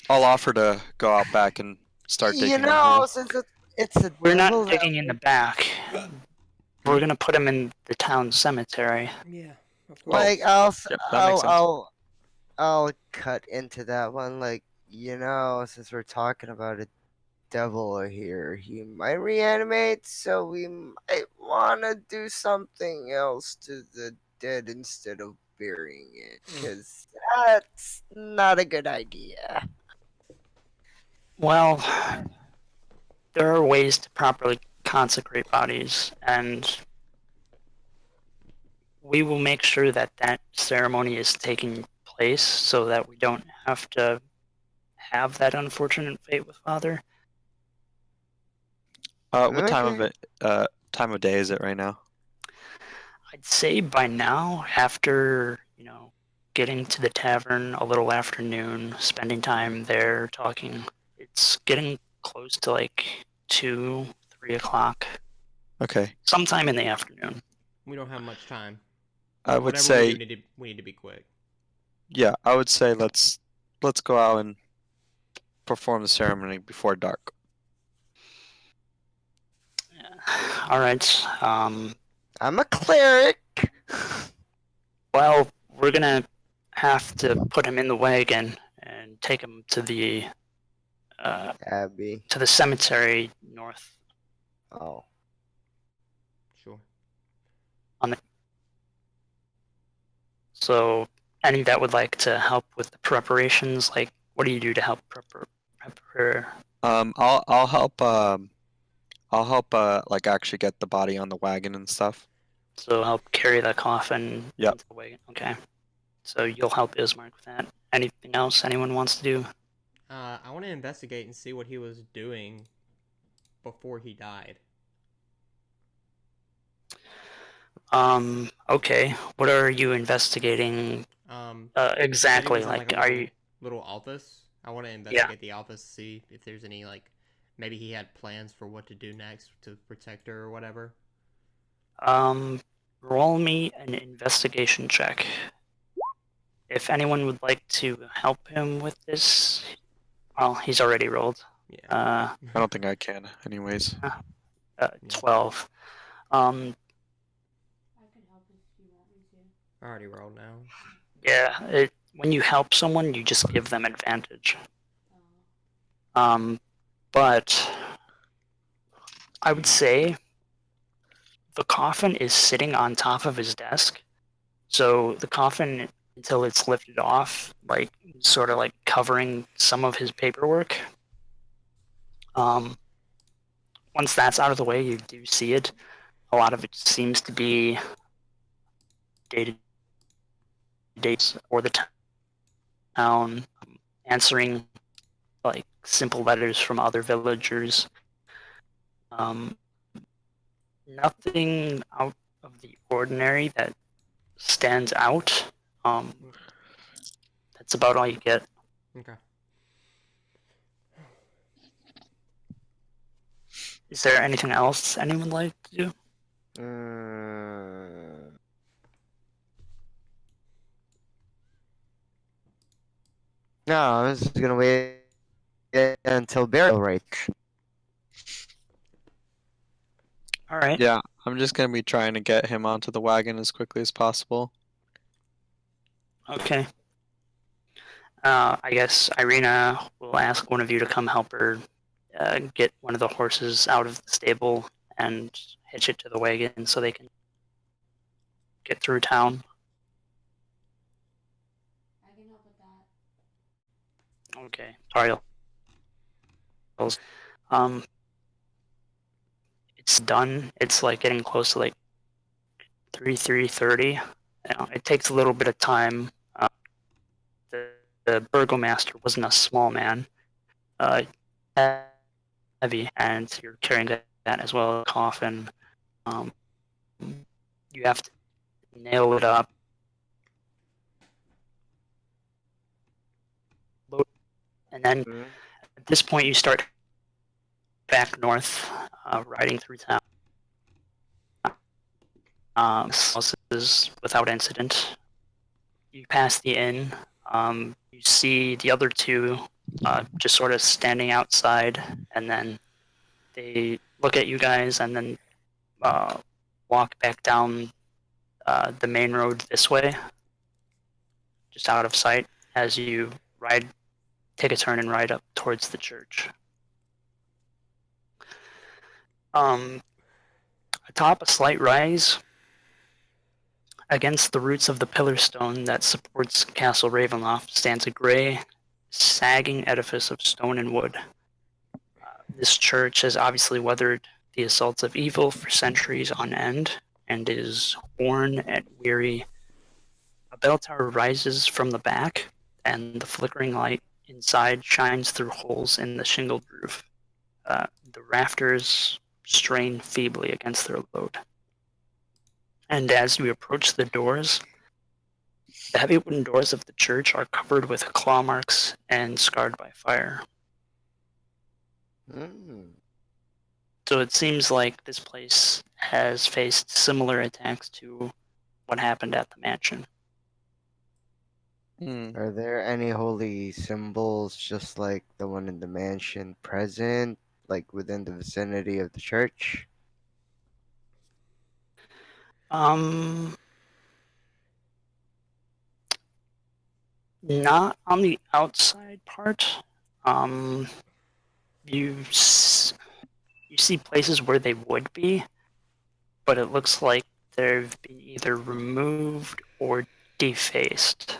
offer to go out back and start digging. You know, since it's a We're devil not digging in the back. We're gonna put him in the town cemetery. Yeah, of course. like that makes sense. I'll cut into that one. Like, you know, since we're talking about a devil here, he might reanimate, so we might want to do something else to the dead instead of burying it, because that's not a good idea. Well, there are ways to properly consecrate bodies, and we will make sure that that ceremony is taking place so that we don't have to have that unfortunate fate with Father. What time of Okay. it? Time of day is it right now? I'd say by now, after, getting to the tavern a little after noon, spending time there talking, it's getting close to like 2, 3 o'clock, Okay. sometime in the afternoon. We don't have much time. I would Whatever say, we do, we need to be quick. yeah, I would say let's go out and perform the ceremony before dark. All right. I'm a cleric. Well, we're gonna have to put him in the wagon and take him to the Abby. cemetery north. Oh. Sure. So, any that would like to help with the preparations, like, what do you do to help prepare? I'll help. I'll help. Like actually get the body on the wagon and stuff. So help carry the coffin Yep. into the wagon. Okay. So you'll help Ismark with that. Anything else anyone wants to do? I want to investigate and see what he was doing before he died. Okay. What are you investigating exactly? He was in, Like, a are you? little office? I want to investigate the office, see if there's any maybe he had plans for what to do next to protect her or whatever. Roll me an investigation check. If anyone would like to help him with this, well, he's already rolled. Yeah. I don't think I can, anyways. 12. I can help if you want me to. I already rolled now. Yeah, when you help someone, you just give them advantage. But I would say the coffin is sitting on top of his desk. So the coffin, until it's lifted off, like sort of like covering some of his paperwork. Once that's out of the way, you do see it. A lot of it seems to be dated dates or the town answering like simple letters from other villagers. Nothing out of the ordinary that stands out. That's about all you get. Okay. Is there anything else anyone would like to do? No, I was just gonna wait until burial right. All right. Yeah, I'm just gonna be trying to get him onto the wagon as quickly as possible. Okay. I guess Irina will ask one of you to come help her get one of the horses out of the stable and hitch it to the wagon so they can get through town. I can help with that. Okay. Tariel. It's done. It's like getting close to like 3:30. It takes a little bit of time. The burgomaster wasn't a small man. Heavy, and you're carrying that as well as a coffin. You have to nail it up. And then at this point, you start back north, riding through town. Houses without incident. You pass the inn. You see the other two just sort of standing outside, and then they look at you guys and then walk back down the main road this way, just out of sight as you take a turn and ride up towards the church. Atop a slight rise, against the roots of the pillar stone that supports Castle Ravenloft, stands a gray, sagging edifice of stone and wood. This church has obviously weathered the assaults of evil for centuries on end, and is worn and weary. A bell tower rises from the back, and the flickering light inside shines through holes in the shingled roof. The rafters strain feebly against their load. And as you approach the doors, the heavy wooden doors of the church are covered with claw marks and scarred by fire. So it seems like this place has faced similar attacks to what happened at the mansion. Are there any holy symbols just like the one in the mansion present, like within the vicinity of the church? Not on the outside part. You see places where they would be, but it looks like they've been either removed or defaced.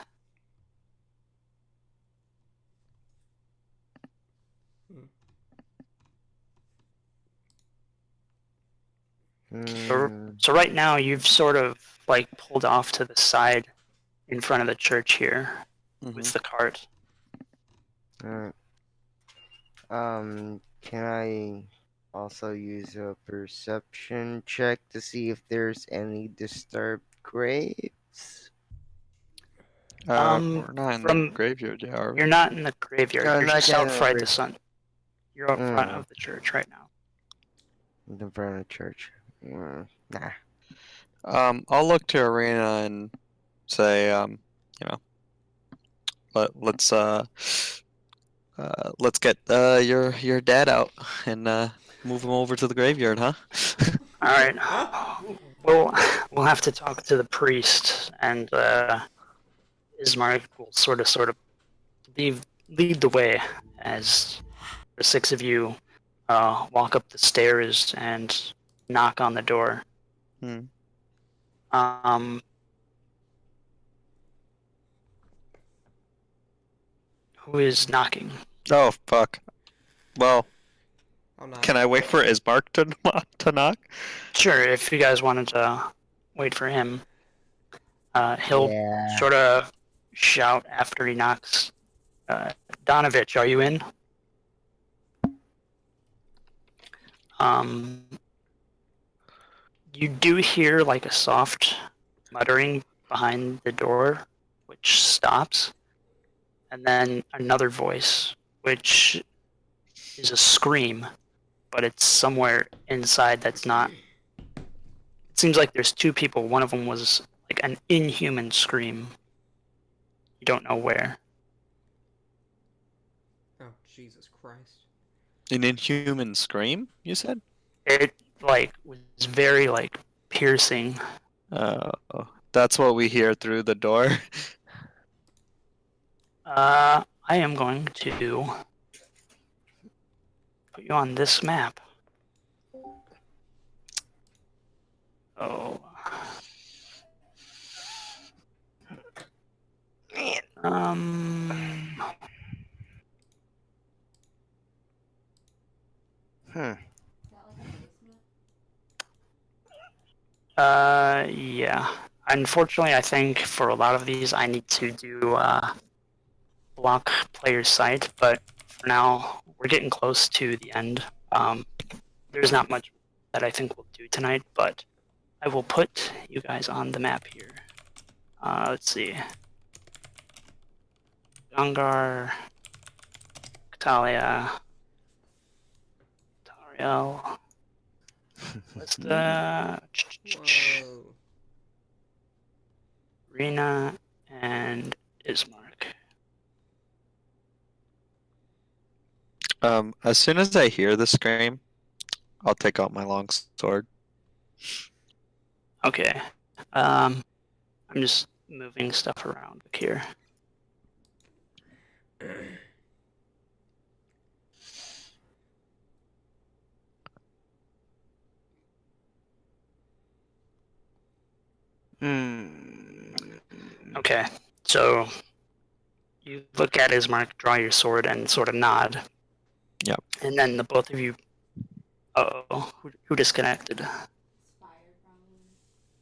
So right now you've sort of like pulled off to the side in front of the church here with the cart. Can I also use a perception check to see if there's any disturbed graves? We're not in the graveyard yet, are we? You're not in the graveyard. No, You're not just yet out in the front of the sun. You're out front Mm. of the church right now. In front of the church. Nah. I'll look to Arena and say, let's get your dad out and move him over to the graveyard, huh? All right. We'll have to talk to the priest, and Ismark will sort of lead the way as the six of you walk up the stairs and knock on the door. Who is knocking? Oh fuck. Well, I'm not. can I wait for Ismark to knock? Sure, if you guys wanted to wait for him. He'll Yeah. sort of shout after he knocks. Donovich, are you in? You do hear like a soft muttering behind the door, which stops, and then another voice, which is a scream, but it's somewhere inside that's not. It seems like there's two people. One of them was like an inhuman scream. You don't know where. Oh, Jesus Christ. An inhuman scream, you said? It like was very like piercing. That's what we hear through the door. I am going to put you on this map. Oh. Yeah. Unfortunately, I think for a lot of these, I need to do block player sight, but for now, we're getting close to the end. There's not much that I think we'll do tonight, but I will put you guys on the map here. Let's see. Gungar, Catalia, Tariel, Lista, Rena, and Ismark. As soon as I hear the scream, I'll take out my long sword. Okay. I'm just moving stuff around here. Okay, so you look at Ismark, draw your sword, and sort of nod. Yep. And then the both of you. Uh-oh, who disconnected?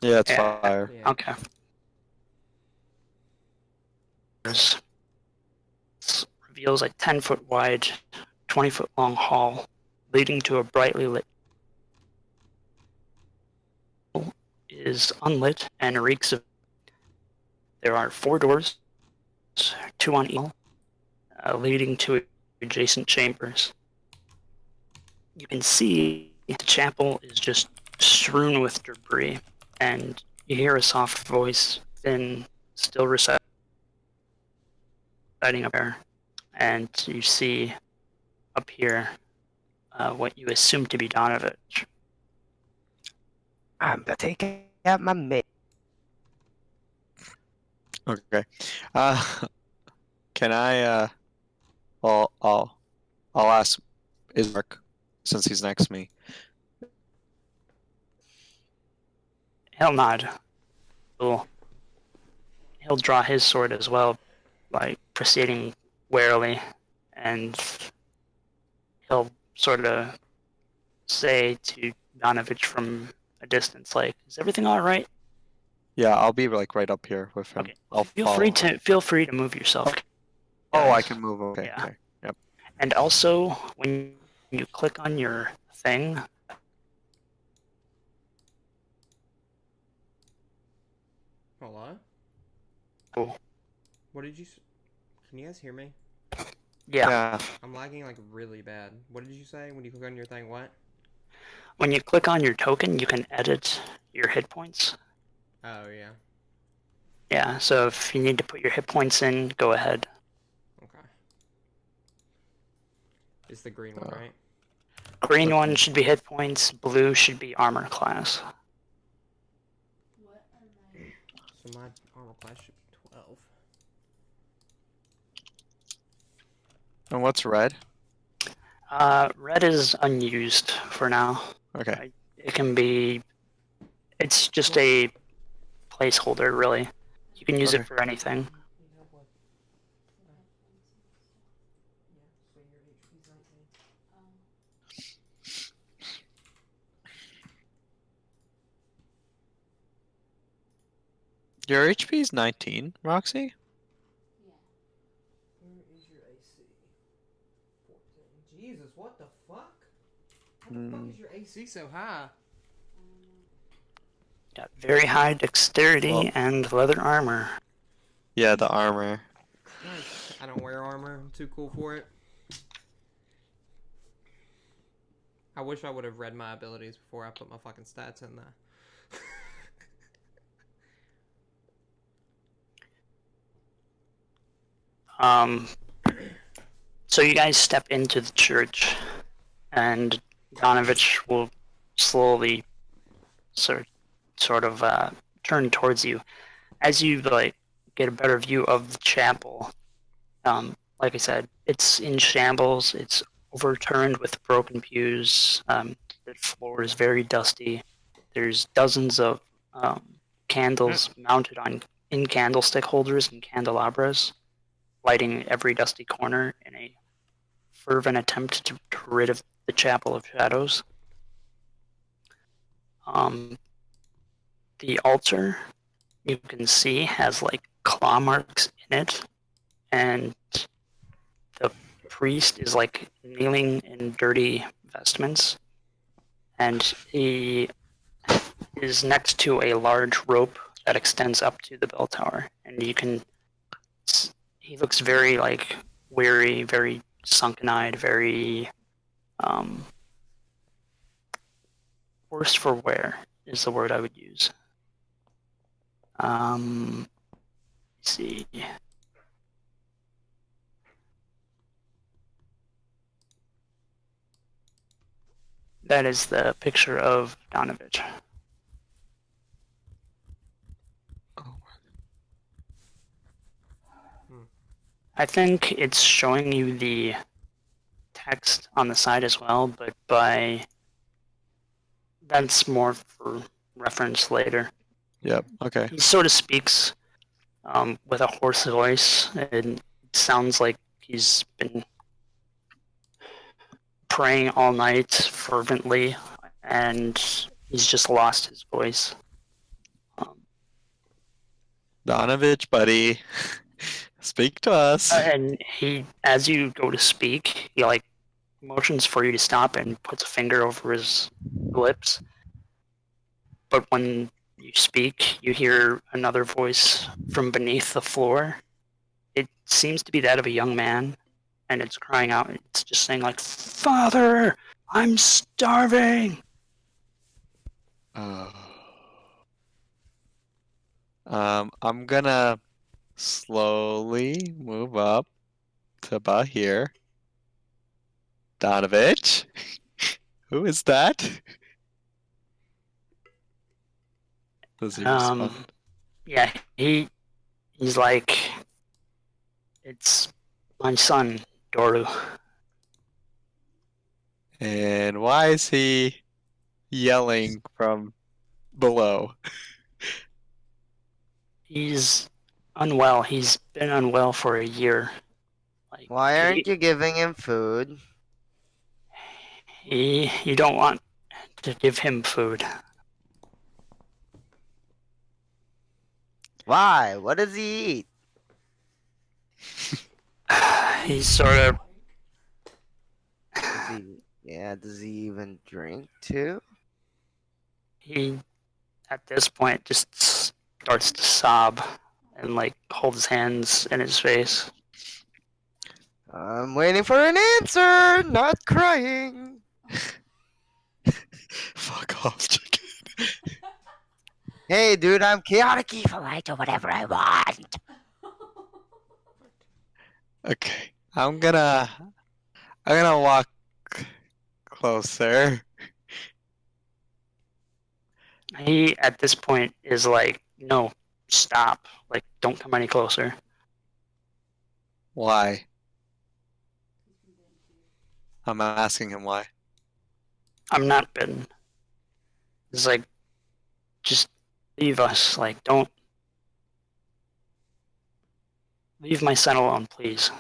Yeah, it's Yeah. fire. Yeah. Okay. It reveals a 10-foot wide, 20-foot long hall leading to a brightly lit. Is unlit and reeks of. There are 4 doors, 2 on each, leading to adjacent chambers. You can see the chapel is just strewn with debris, and you hear a soft voice, then still reciting up there, and you see up here what you assume to be Donovich. I'm taking out my mate. Okay. Can I? I'll ask Ismark since he's next to me. He'll nod. He'll draw his sword as well, like proceeding warily, and he'll sort of say to Donovich from a distance, like, "Is everything all right?" Yeah, I'll be like right up here with him. Okay. I'll Feel free follow. to move yourself. Oh, I guys. can move. Okay. Yeah. Okay. Yep. And also, when you click on your thing, Hello? Oh. What did you... Can you guys hear me? yeah, I'm lagging like really bad. What did you say when you click on your thing? What? when you click on your token, you can edit your hit points. Oh, yeah. Yeah, so if you need to put your hit points in, go ahead. Okay. It's the green one, right? Green one should be hit points, blue should be armor class. What are my... So my armor class should be 12. And what's red? Red is unused for now. Okay. It can be. It's just a placeholder, really. You can use Okay. it for anything. Your HP is 19, Roxy? Where is your AC? 14. Jesus, what the fuck? How the fuck is your AC so high? Got very high dexterity Well- and leather armor. Yeah, the armor. I don't wear armor. I'm too cool for it. I wish I would have read my abilities before I put my fucking stats in there. So you guys step into the church, and Donovich will slowly sort of turn towards you. As you get a better view of the chapel, like I said, it's in shambles. It's overturned with broken pews. The floor is very dusty. There's dozens of candles mounted in candlestick holders and candelabras, lighting every dusty corner in a fervent attempt to rid of the chapel of shadows. The altar, you can see, has claw marks in it, and the priest is kneeling in dirty vestments, and he is next to a large rope that extends up to the bell tower, and he looks very weary, very sunken-eyed, very worse for wear is the word I would use. Let's see. That is the picture of Donovich. I think it's showing you the text on the side as well, but that's more for reference later. Yep. Okay. He sort of speaks with a hoarse voice, and it sounds like he's been praying all night fervently, and he's just lost his voice. Donovich, buddy, speak to us. And he, as you go to speak, he like motions for you to stop and puts a finger over his lips. But when you speak, you hear another voice from beneath the floor. It seems to be that of a young man, and it's crying out. It's just saying like, "Father, I'm starving." I'm gonna slowly move up to about here. Donovich? Who is that? Does he respond? Yeah, he's like, "It's my son, Doru." And why is he yelling from below? He's unwell. He's been unwell for a year. Like, Why aren't you giving him food? you don't want to give him food. Why? What does he eat? He's sort of. Does he even drink too? He, at this point, just starts to sob and like hold his hands in his face. I'm waiting for an answer, not crying. Fuck off, chicken. Hey, dude, I'm chaotic Evil, I do whatever I want. Okay, I'm gonna walk closer. He, at this point, is like, "No, stop. Like, don't come any closer." Why? I'm asking him why. I'm not bitten. It's like, just leave us. Like, don't. Leave my son alone, please.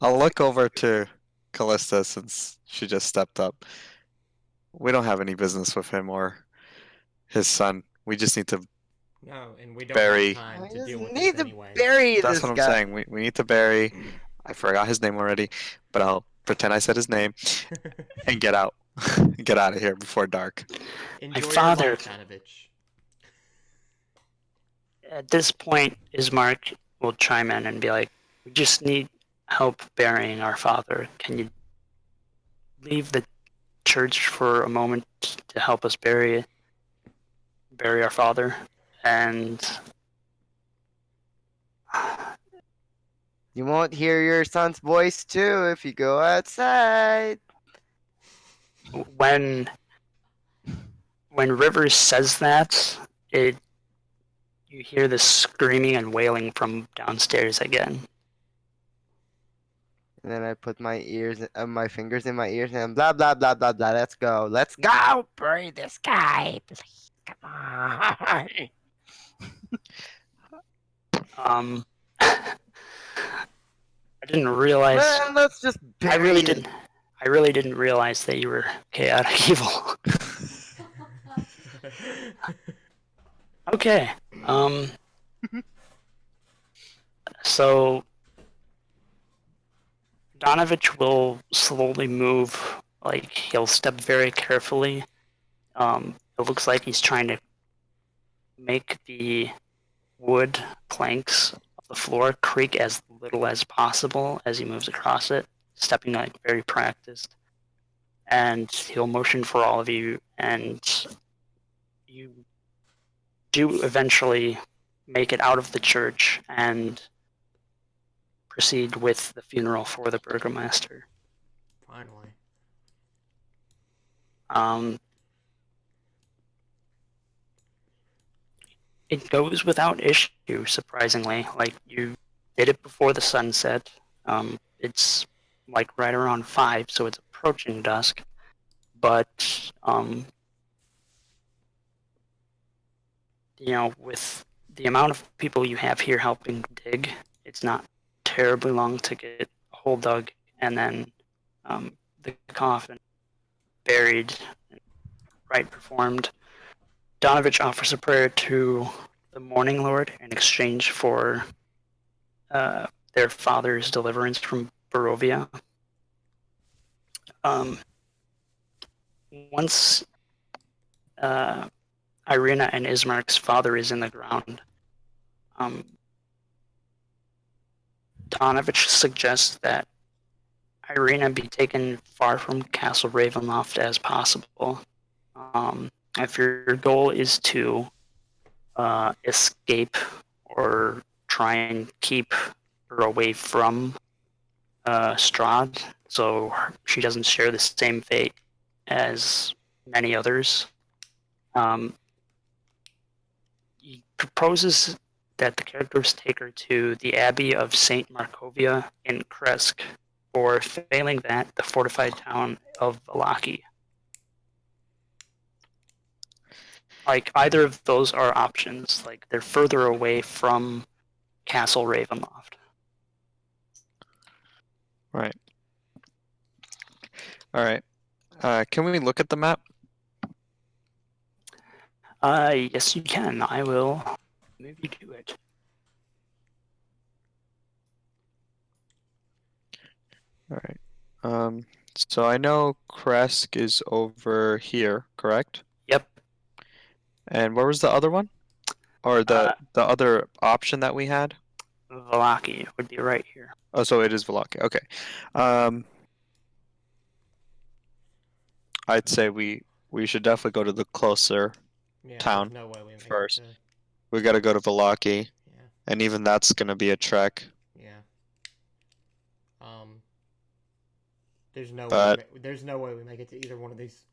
I'll look over to Callista since she just stepped up. We don't have any business with him or his son. We just need to. No, and we don't Bury. have time I to just deal with need this to anyway. bury That's this what I'm guy. saying. We need to bury. I forgot his name already, but I'll pretend I said his name and get out. Get out of here before dark. Enjoy father- your life, Danovich. At this point, Ismark will chime in and be like, "We just need help burying our father. Can you leave the church for a moment to help us bury our father?" And You won't hear your son's voice too if you go outside. when Rivers says that, you hear this screaming and wailing from downstairs again. And then I put my fingers in my ears and blah blah blah blah blah. Let's go. Let's go. Bury this guy, please. Come on. I didn't realize. Well, let's just bury I really it. didn't. I really didn't realize that you were chaotic evil. Okay. So Donovich will slowly move. Like, he'll step very carefully. It looks like he's trying to make the wood planks of the floor creak as little as possible as he moves across it, stepping like very practiced. And he'll motion for all of you, and you do eventually make it out of the church and proceed with the funeral for the burgomaster. Finally. It goes without issue, surprisingly. Like, you did it before the sun set. It's like right around 5, so it's approaching dusk. But, with the amount of people you have here helping dig, it's not terribly long to get a hole dug and then the coffin buried and rite performed. Donovich offers a prayer to the Morning Lord in exchange for their father's deliverance from Barovia. Once Irina and Ismark's father is in the ground, Donovich suggests that Irina be taken far from Castle Ravenloft as possible. If your goal is to escape or try and keep her away from Strahd, so she doesn't share the same fate as many others, he proposes that the characters take her to the Abbey of St. Markovia in Kresk, or failing that, the fortified town of Valaki. Like, either of those are options. Like, they're further away from Castle Ravenloft. Right. All right. Can we look at the map? Yes, you can. I will move you to it. All right. So I know Kresk is over here, correct? Yep. And where was the other one? Or the other option that we had? Valaki would be right here. Oh, so it is Valaki. Okay. I'd say we should definitely go to the closer Yeah, town there's no way we make first. it to... We got to go to Valaki, Yeah, and even that's gonna be a trek. yeah. There's no But- way. There's no way we make it to either one of these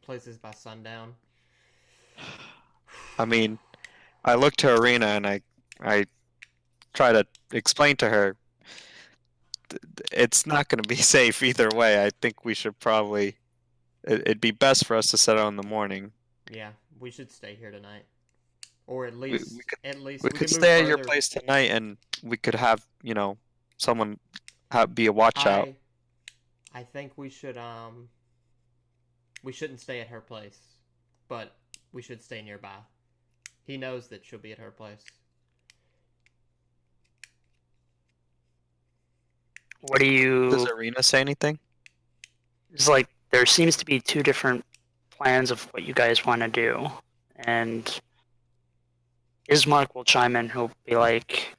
places by sundown. I mean, I look to Arena and I try to explain to her it's not going to be safe either way. I think we should probably it'd be best for us to set out in the morning. Yeah, we should stay here tonight, or at least We can could move stay at your further. place tonight, and we could have someone be a watch out. I think we should we shouldn't stay at her place, but we should stay nearby. He knows that she'll be at her place. What do you... Does Arena say anything? It's like there seems to be two different plans of what you guys want to do, and Ismark will chime in. He'll be like,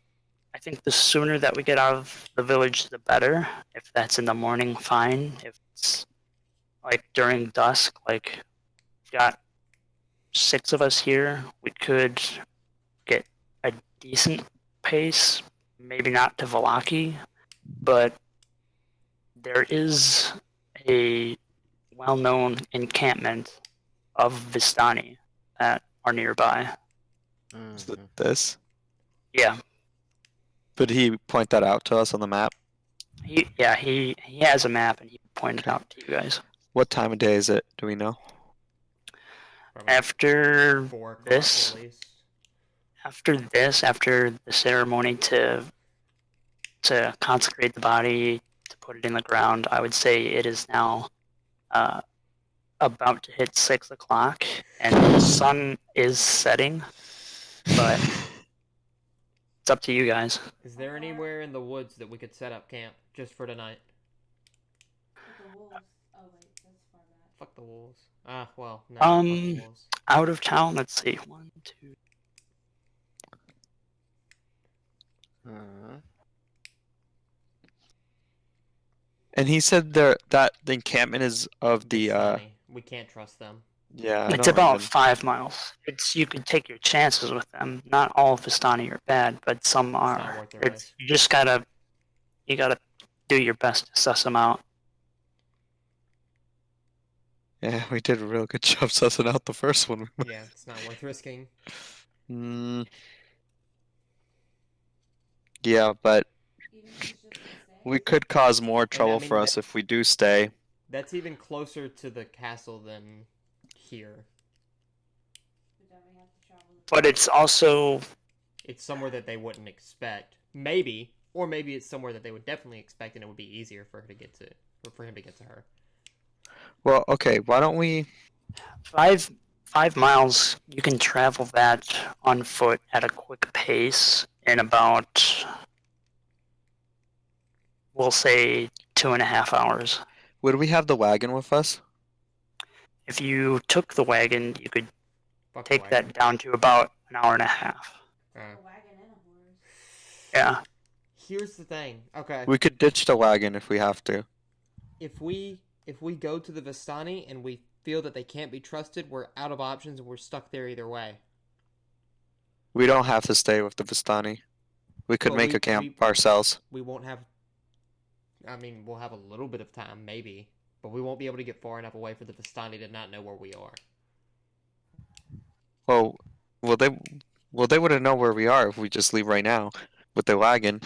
I think the sooner that we get out of the village, the better. If that's in the morning, fine. If it's like during dusk, like we've got 6 of us here, we could get a decent pace. Maybe not to Valaki, but there is a well-known encampment of Vistani that are nearby. Is it this? Yeah. Did he point that out to us on the map? He has a map and he pointed it out to you guys. What time of day is it? Do we know? Probably After 4 o'clock this, at least. after the ceremony to consecrate the body, to put it in the ground, I would say it is now about to hit 6 o'clock, and the sun is setting, but it's up to you guys. Is there anywhere in the woods that we could set up camp just for tonight? The wolves. Oh wait, that's far back. Fuck the wolves. Ah, well, no. Fuck the wolves. Out of town, let's see. 1, 2. And he said there that the encampment is of the Vistani. We can't trust them. yeah. I It's don't about even- 5 miles. You could take your chances with them. Not all of Vistani are bad, but some not are. worth the risk. You just gotta do your best to suss them out. Yeah, we did a real good job sussing out the first one. Yeah, it's not worth risking. Yeah, but Even if it's just to stay. we could cause more trouble mean for us if we do stay. That's even closer to the castle than here. But don't we have to travel the But it's also It's somewhere that they wouldn't expect. Maybe. Or maybe it's somewhere that they would definitely expect and it would be easier for her to get to, or for him to get to her. Well, okay, why don't we? 5 miles, you can travel that on foot at a quick pace in about, we'll say, 2.5 hours. Would we have the wagon with us? If you took the wagon, you could Fuck the take wagon. that down to about an hour and a half. Uh, A wagon and a horse. Yeah. Here's the thing. Okay. We could ditch the wagon if we have to. If we go to the Vistani and we feel that they can't be trusted, we're out of options and we're stuck there either way. We don't have to stay with the Vistani. We could Well, make a camp ourselves. We won't have. I mean, we'll have a little bit of time, maybe, but we won't be able to get far enough away for the Vistani to not know where we are. Well, they wouldn't know where we are if we just leave right now with the wagon,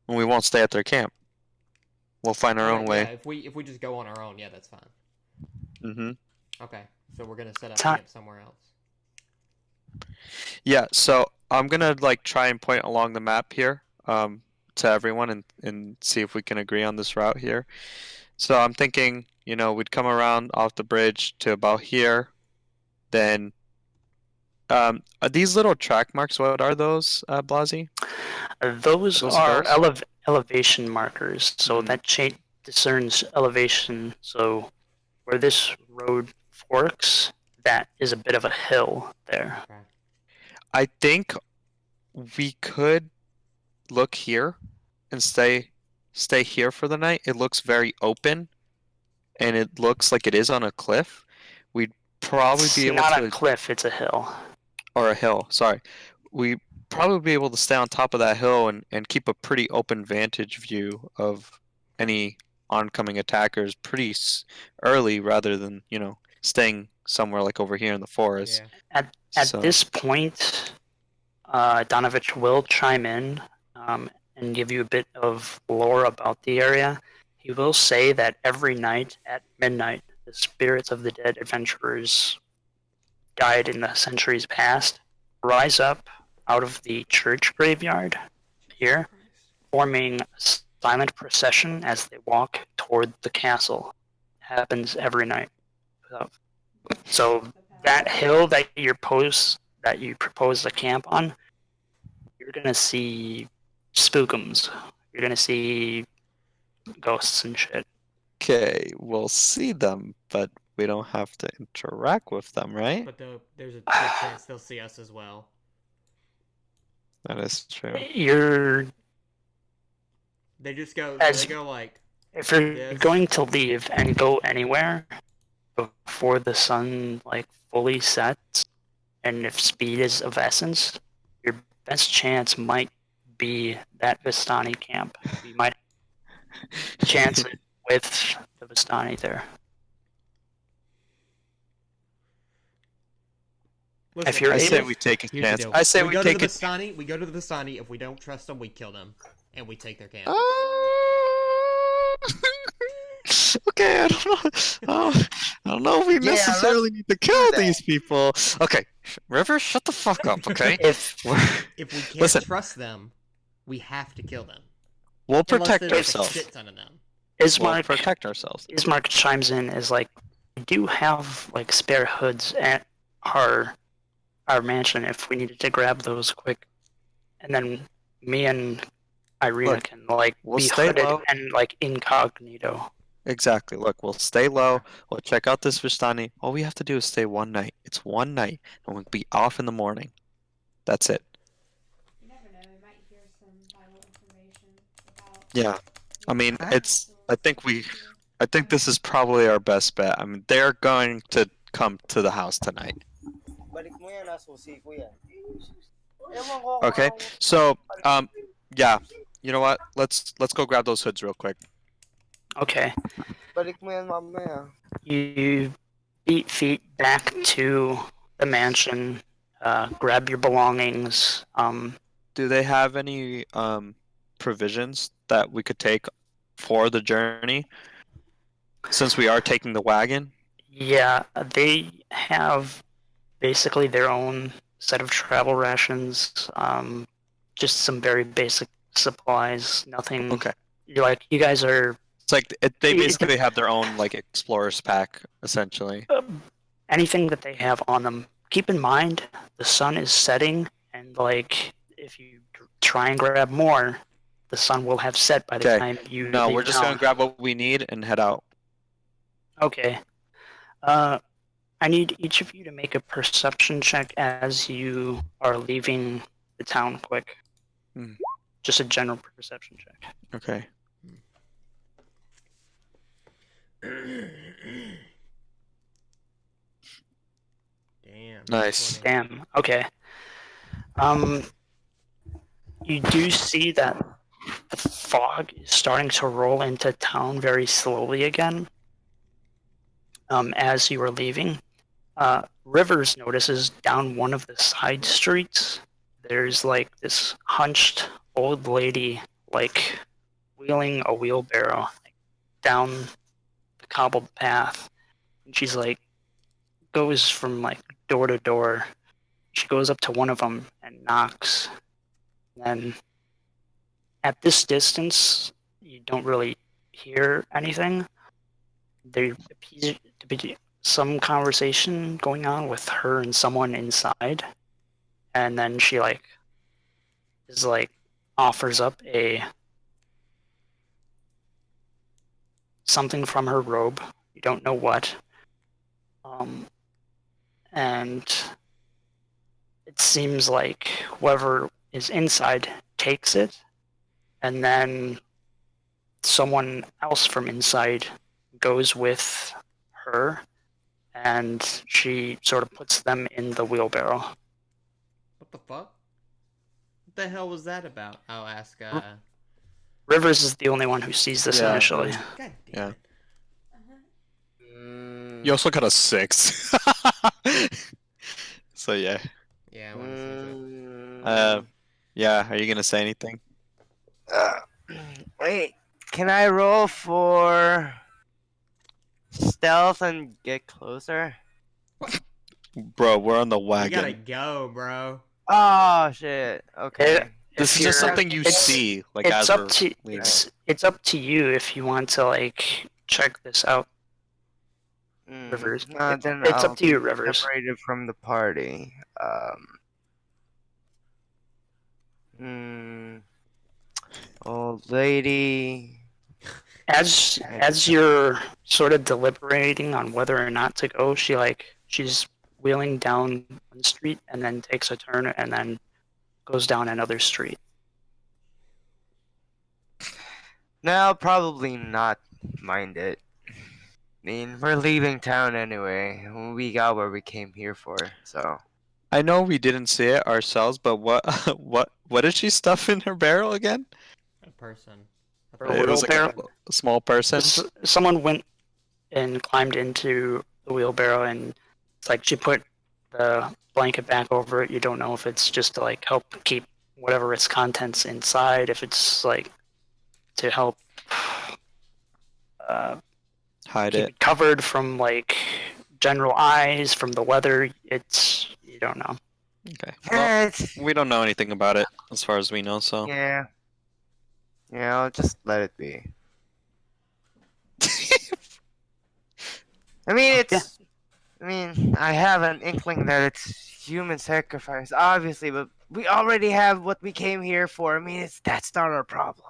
and we won't stay at their camp. We'll find our own Yeah, way. if we just go on our own, yeah, that's fine. Mm-hmm. Okay, so we're gonna set up Time. camp somewhere else. Yeah, so I'm gonna like try and point along the map here, to everyone and see if we can agree on this route here. So I'm thinking, we'd come around off the bridge to about here, then. Are these little track marks? What are those, Blazii? Those Those are stars? elevation markers, so that discerns elevation. So where this road forks, that is a bit of a hill there. Okay. I think we could look here and stay here for the night. It looks very open, and it looks like it is on a cliff. We'd probably It's be able not to, a cliff; it's a hill. or a hill. Sorry, we probably be able to stay on top of that hill and keep a pretty open vantage view of any oncoming attackers pretty early, rather than staying somewhere like over here in the forest. Yeah. At So- this point, Donovich will chime in and give you a bit of lore about the area. He will say that every night at midnight, the spirits of the dead adventurers died in the centuries past rise up out of the church graveyard here, forming a silent procession as they walk toward the castle. Happens every night. So that hill that you propose to camp on, you're gonna see spookums. You're gonna see ghosts and shit. Okay, we'll see them, but we don't have to interact with them, right? But there's a good chance they'll see us as well. That is true. They just go. As- They go like. If you're Yes. going to leave and go anywhere before the sun fully sets, and if speed is of essence, your best chance might be that Vistani camp. You might chance it with the Vistani there. Listen, If you're I able- say we take a Here's the chance. deal. I say we go take to it. the Vistani. We go to the Vistani. If we don't trust them, we kill them, and we take their camp. Okay, I don't know. I don't know if we necessarily need to kill these people. Okay, River, shut the fuck up. Okay, If If we can't Listen. trust them, we have to kill them. we'll Unless protect there's, like, a ourselves. shit ton of them. We'll Ismark protect ourselves. chimes in is we do have spare hoods at our mansion if we needed to grab those quick, and then me and Irina Look, can we'll be stay hooded low. and incognito. Exactly. Look, we'll stay low. We'll check out this Vistani. All we have to do is stay one night. It's one night, and we'll be off in the morning. That's it. You never know, we might hear some vital information about. Yeah. I mean, I think this is probably our best bet. I mean, they're going to come to the house tonight. Okay. So, yeah. You know what? Let's go grab those hoods real quick. Okay. Balik mo yan mamaya. You beat feet back to the mansion, grab your belongings. Do they have any provisions that we could take for the journey? Since we are taking the wagon? Yeah, they have basically their own set of travel rations. Just some very basic supplies. Nothing. Okay. You guys are. It's they basically have their own explorer's pack, essentially. anything that they have on them. Keep in mind, the sun is setting, and like if you try and grab more, the sun will have set by the Okay. time you No, leave we're just gonna town. grab what we need and head out. Okay. I need each of you to make a perception check as you are leaving the town quick. Hmm. Just a general perception check. Okay. Damn. Nice. 20. Damn. Okay. You do see that the fog is starting to roll into town very slowly again. As you are leaving, Rivers notices down one of the side streets, there's like this hunched old lady, like wheeling a wheelbarrow down the cobbled path. And she's like, goes from like door to door. She goes up to one of them and knocks. And at this distance, you don't really hear anything. There appears to be some conversation going on with her and someone inside. And then she like is like offers up a something from her robe. You don't know what. And it seems like whoever is inside takes it, and then someone else from inside goes with her, and she sort of puts them in the wheelbarrow. What the fuck? What the hell was that about? I'll ask. Rivers is the only one who sees this Yeah. initially. God damn Yeah. it. You also got a 6. So yeah. Yeah, I want to see Yeah. Are you gonna say anything? Wait, can I roll for stealth and get closer? Bro, we're on the it. You wagon. gotta go, bro. Oh shit. Okay. This If is just you're- something you it's- see, like It's as up we're to leaving. it's up to you if you want to like check this out, Rivers. Then It's I'll up to you, be Rivers. separated from the party. Old lady. As you're sort of deliberating on whether or not to go, she's wheeling down one street and then takes a turn and then goes down another street. No, I'll probably not mind it. I mean, we're leaving town anyway. We got what we came here for, so. I know we didn't see it ourselves, but what what did she stuff in her barrel again? A person. Her It was like wheelbarrow? a small person. Someone went and climbed into the wheelbarrow, and it's like she put the blanket back over it. You don't know if it's just to like help keep whatever its contents inside, if it's like to help Hide keep it. it covered from like general eyes, from the weather. It's you don't know. Okay. Yeah, Well, it's, we don't know anything about it as far as we know, so. yeah. Yeah, I'll just let it be. I mean, it's. I mean, I have an inkling that it's human sacrifice, obviously, but we already have what we came here for. I mean, that's not our problem.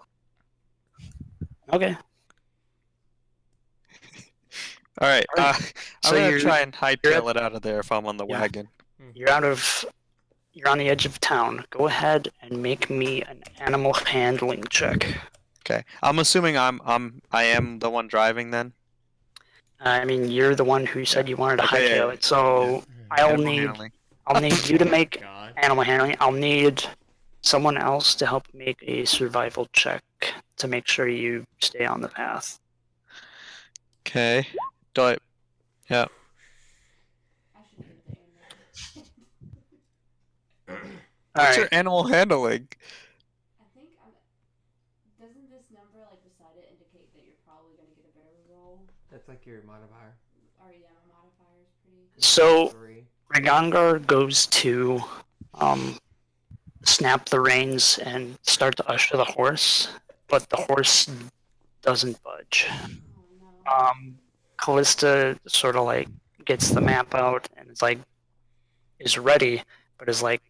Okay. All right. Alright, I'm so gonna you're- try and hightail you're it out of there if I'm on the Yeah. wagon. You're on the edge of town. Go ahead and make me an animal handling check. Okay. I'm assuming I am the one driving then. I mean, you're the one who said you wanted to Okay, hightail yeah. it, so I'll Animal need handling. you to make God. animal handling. I'll need someone else to help make a survival check to make sure you stay on the path. Okay. Do I? Yeah. I should give it to Andrew. All What's right. your animal handling? I think doesn't this number like beside it indicate that you're probably gonna get a better roll? That's like your modifier. Or yeah, my modifier is pretty. So 3. Rigangar goes to snap the reins and start to usher the horse, but the horse doesn't budge. Oh no. Callista sort of like gets the map out and it's like is ready, but is like,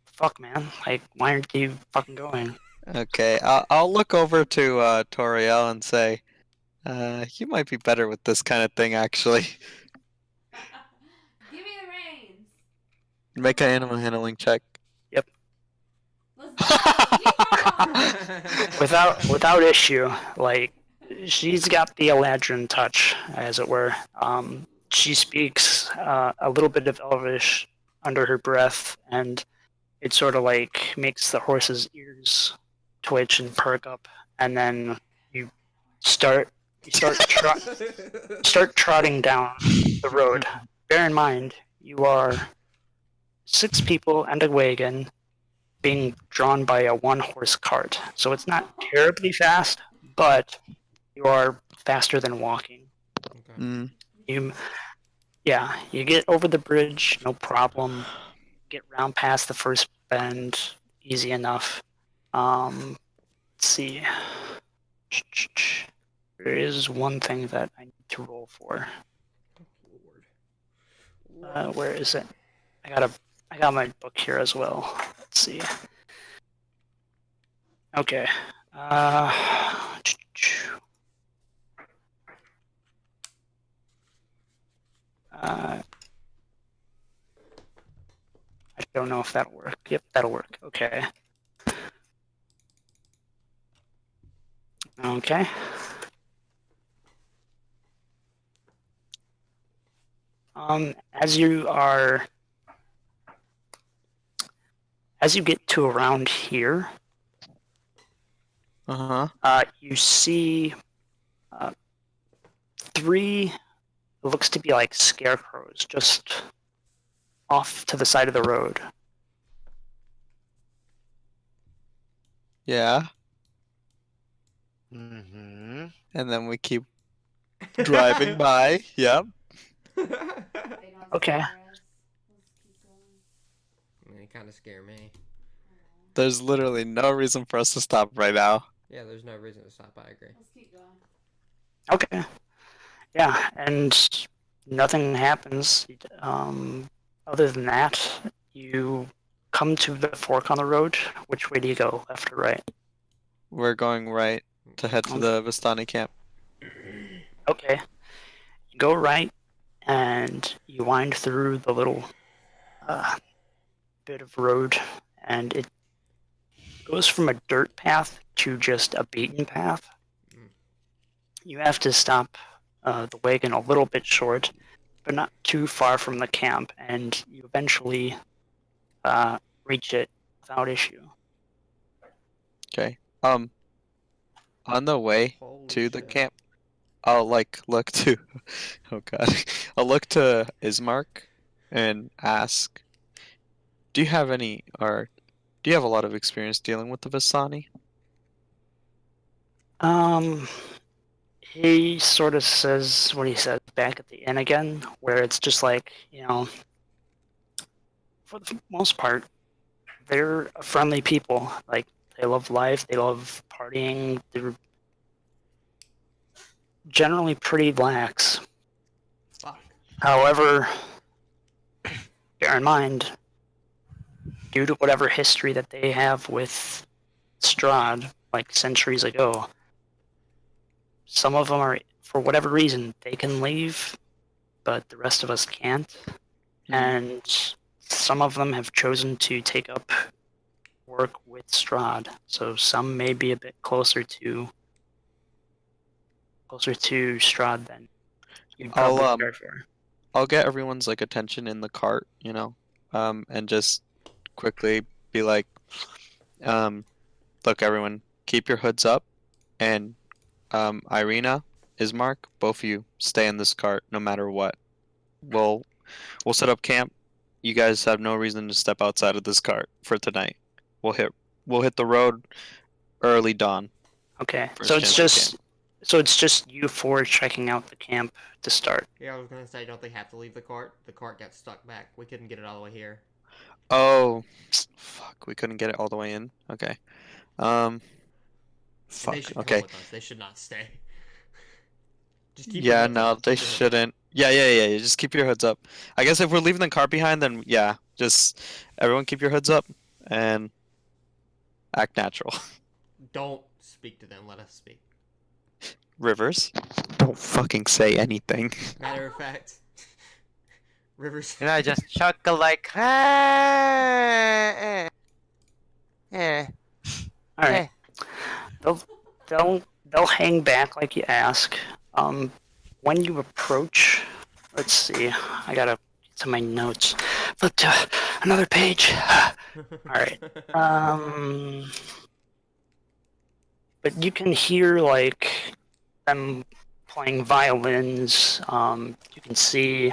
fuck, man, like why aren't you fucking going? Okay, I'll look over to Toriel and say, you might be better with this kind of thing, actually. Give me the reins. Make an animal handling check. Let's go. Keep going. Without issue. Like she's got the Eladrin touch, as it were. She speaks a little bit of Elvish under her breath, and it sort of like makes the horse's ears twitch and perk up, and then you start trotting down the road. Bear in mind, you are 6 people and a wagon being drawn by a 1-horse cart. So it's not terribly fast, but you are faster than walking. Okay. Mm. You get over the bridge, no problem. Get round past the first bend, easy enough. Let's see. There is one thing that I need to roll for. Where is it? I got my book here as well. Let's see. Okay. I don't know if that'll work. Yep, that'll work. Okay. Okay. As you get to around here, you see 3, it looks to be like scarecrows just off to the side of the road. Yeah. Mm-hmm. And then we keep driving by. Yep. Okay. They kind of scare me. There's literally no reason for us to stop right now. Yeah, there's no reason to stop. I agree. Let's keep going. Okay. Yeah, and nothing happens. Other than that, you come to the fork on the road. Which way do you go, left or right? We're going right to head to the Vistani camp. Okay. You go right, and you wind through the little bit of road, and it goes from a dirt path to just a beaten path. You have to stop the wagon a little bit short, but not too far from the camp, and you eventually reach it without issue. Okay. On the way to the camp, I'll look to oh god. I'll look to Ismark and ask, do you have a lot of experience dealing with the Vistani? He sort of says what he says back at the end again, where it's just like, for the most part, they're friendly people. Like, they love life, they love partying, they're generally pretty lax. Fuck. However, bear in mind, due to whatever history that they have with Strahd, like centuries ago, some of them are, for whatever reason, they can leave, but the rest of us can't. And some of them have chosen to take up work with Strahd, so some may be a bit closer to Strahd than you'd probably care for. I'll get everyone's attention in the cart, and just quickly be like, look, everyone, keep your hoods up, and Irina, Ismark, both of you stay in this cart no matter what. We'll set up camp. You guys have no reason to step outside of this cart for tonight. We'll hit the road early dawn. Okay, so it's just you 4 checking out the camp to start. Yeah, I was gonna say, don't they have to leave the cart? The cart got stuck back. We couldn't get it all the way here. Oh, fuck! We couldn't get it all the way in. Okay. Fuck. They should Okay. come with us. They should not stay. Just keep Yeah, your heads no, up. they Keep your heads up. shouldn't. Yeah. Just keep your hoods up. I guess if we're leaving the cart behind, then yeah, just everyone keep your hoods up and act natural. Don't speak to them. Let us speak. Rivers, don't fucking say anything. Matter of fact, Rivers. And I just chuckle like, eh. All right. They'll hang back like you ask. When you approach, let's see. I gotta get to my notes. Flip to another page. All right. But you can hear like them playing violins. You can see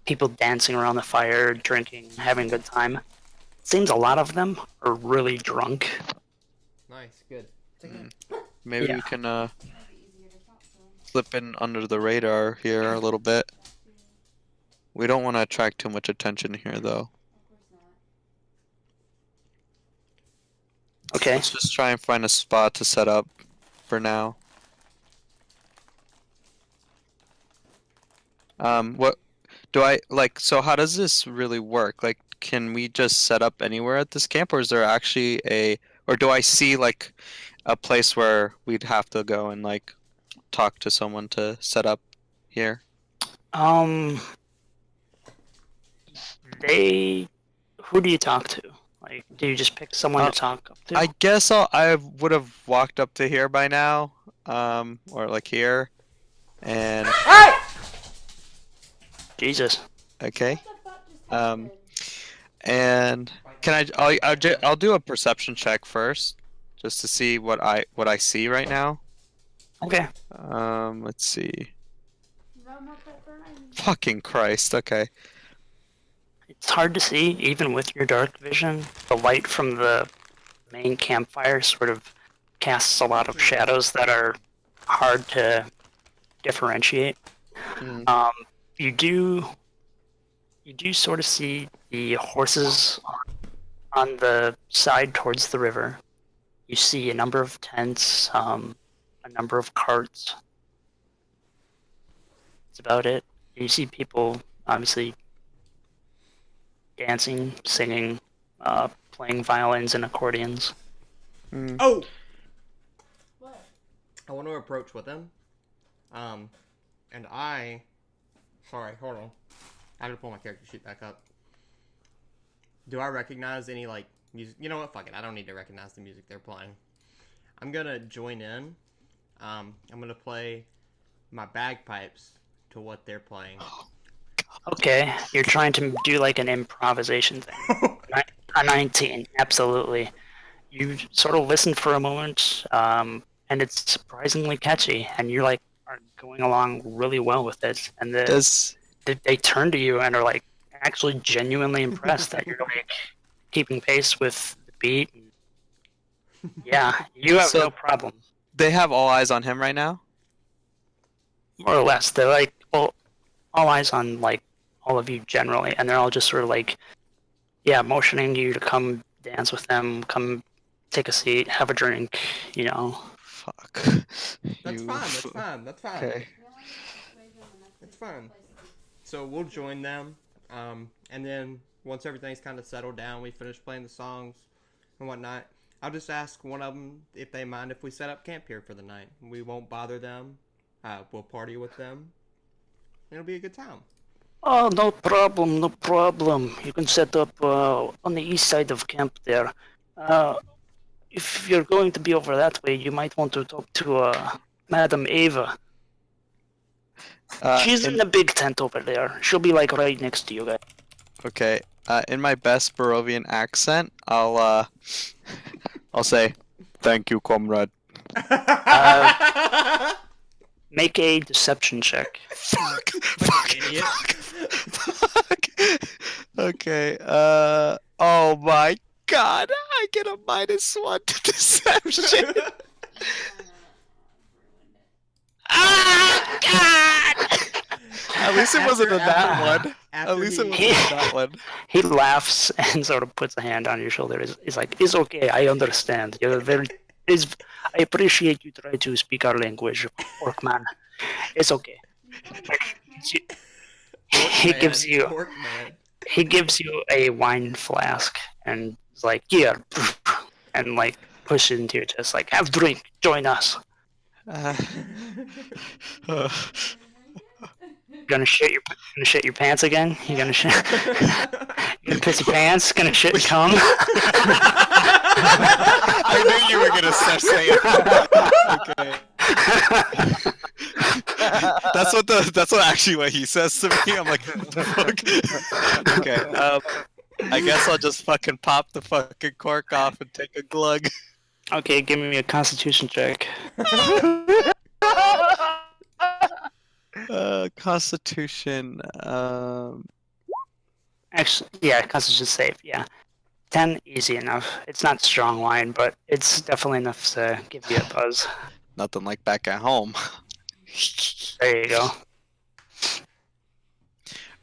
people dancing around the fire, drinking, having a good time. Seems a lot of them are really drunk. Nice, good. Maybe Yeah. we can slip in under the radar here a little bit. We don't want to attract too much attention here, though. Okay. Let's just try and find a spot to set up for now. What do I like? So how does this really work? Like, can we just set up anywhere at this camp, or is there actually or do I see like a place where we'd have to go and like talk to someone to set up here? Who do you talk to? Like, do you just pick someone to talk up to? I guess I would have walked up to here by now, or like here, and Jesus. okay, and can I'll do a perception check first, just to see what I see right now. Okay. Let's see. Fucking Christ. Okay. It's hard to see, even with your dark vision. The light from the main campfire sort of casts a lot of shadows that are hard to differentiate. You do sort of see the horses on the side towards the river. You see a number of tents, a number of carts. That's about it. You see people, obviously, dancing, singing, playing violins and accordions. Oh! What? I want to approach with them. And sorry, hold on. I have to pull my character sheet back up. Do I recognize any, like, music? You know what? Fuck it. I don't need to recognize the music they're playing. I'm gonna join in. I'm gonna play my bagpipes to what they're playing. Okay, you're trying to do like an improvisation thing. A 19, absolutely. You sort of listen for a moment, and it's surprisingly catchy, and you're like are going along really well with it. And they turn to you and are like actually genuinely impressed that you're like keeping pace with the beat. Yeah, you have no problem. They have all eyes on him right now? More or less. They're like, well, all eyes on like all of you generally, and they're all just sort of like, yeah, motioning you to come dance with them, come take a seat, have a drink, you know. Fuck. That's fine. Okay. It's fine. So we'll join them, and then once everything's kind of settled down, we finish playing the songs and whatnot, I'll just ask one of them if they mind if we set up camp here for the night. We won't bother them. We'll party with them. It'll be a good time. Oh, no problem, no problem. You can set up on the east side of camp there. If you're going to be over that way, you might want to talk to Madam Ava. She's in the big tent over there. She'll be like right next to you guys. Okay. In my best Barovian accent, I'll say, "Thank you, comrade." Make a deception check. Fuck. Okay. Oh my God! I get a -1 to deception. Ah, God! At least it wasn't that one. At least it wasn't that one. He laughs and sort of puts a hand on your shoulder. He's like, "It's okay. I understand. You're very. I appreciate you try to speak our language, Orkman. It's okay." he gives you Cork man. he gives you a wine flask and is like, yeah, and like push it into your chest, like, have a drink, join us. Uh, Gonna shit your pants again? You gonna shit? You gonna piss your pants? Gonna shit and cum? I knew you were gonna say it. Okay. That's actually what he says to me. I'm like, what the fuck? Okay. I guess I'll just fucking pop the fucking cork off and take a glug. Okay, give me a Constitution check. Constitution. Actually, yeah, Constitution save. Yeah, 10, easy enough. It's not strong wine, but it's definitely enough to give you a buzz. Nothing like back at home. There you go.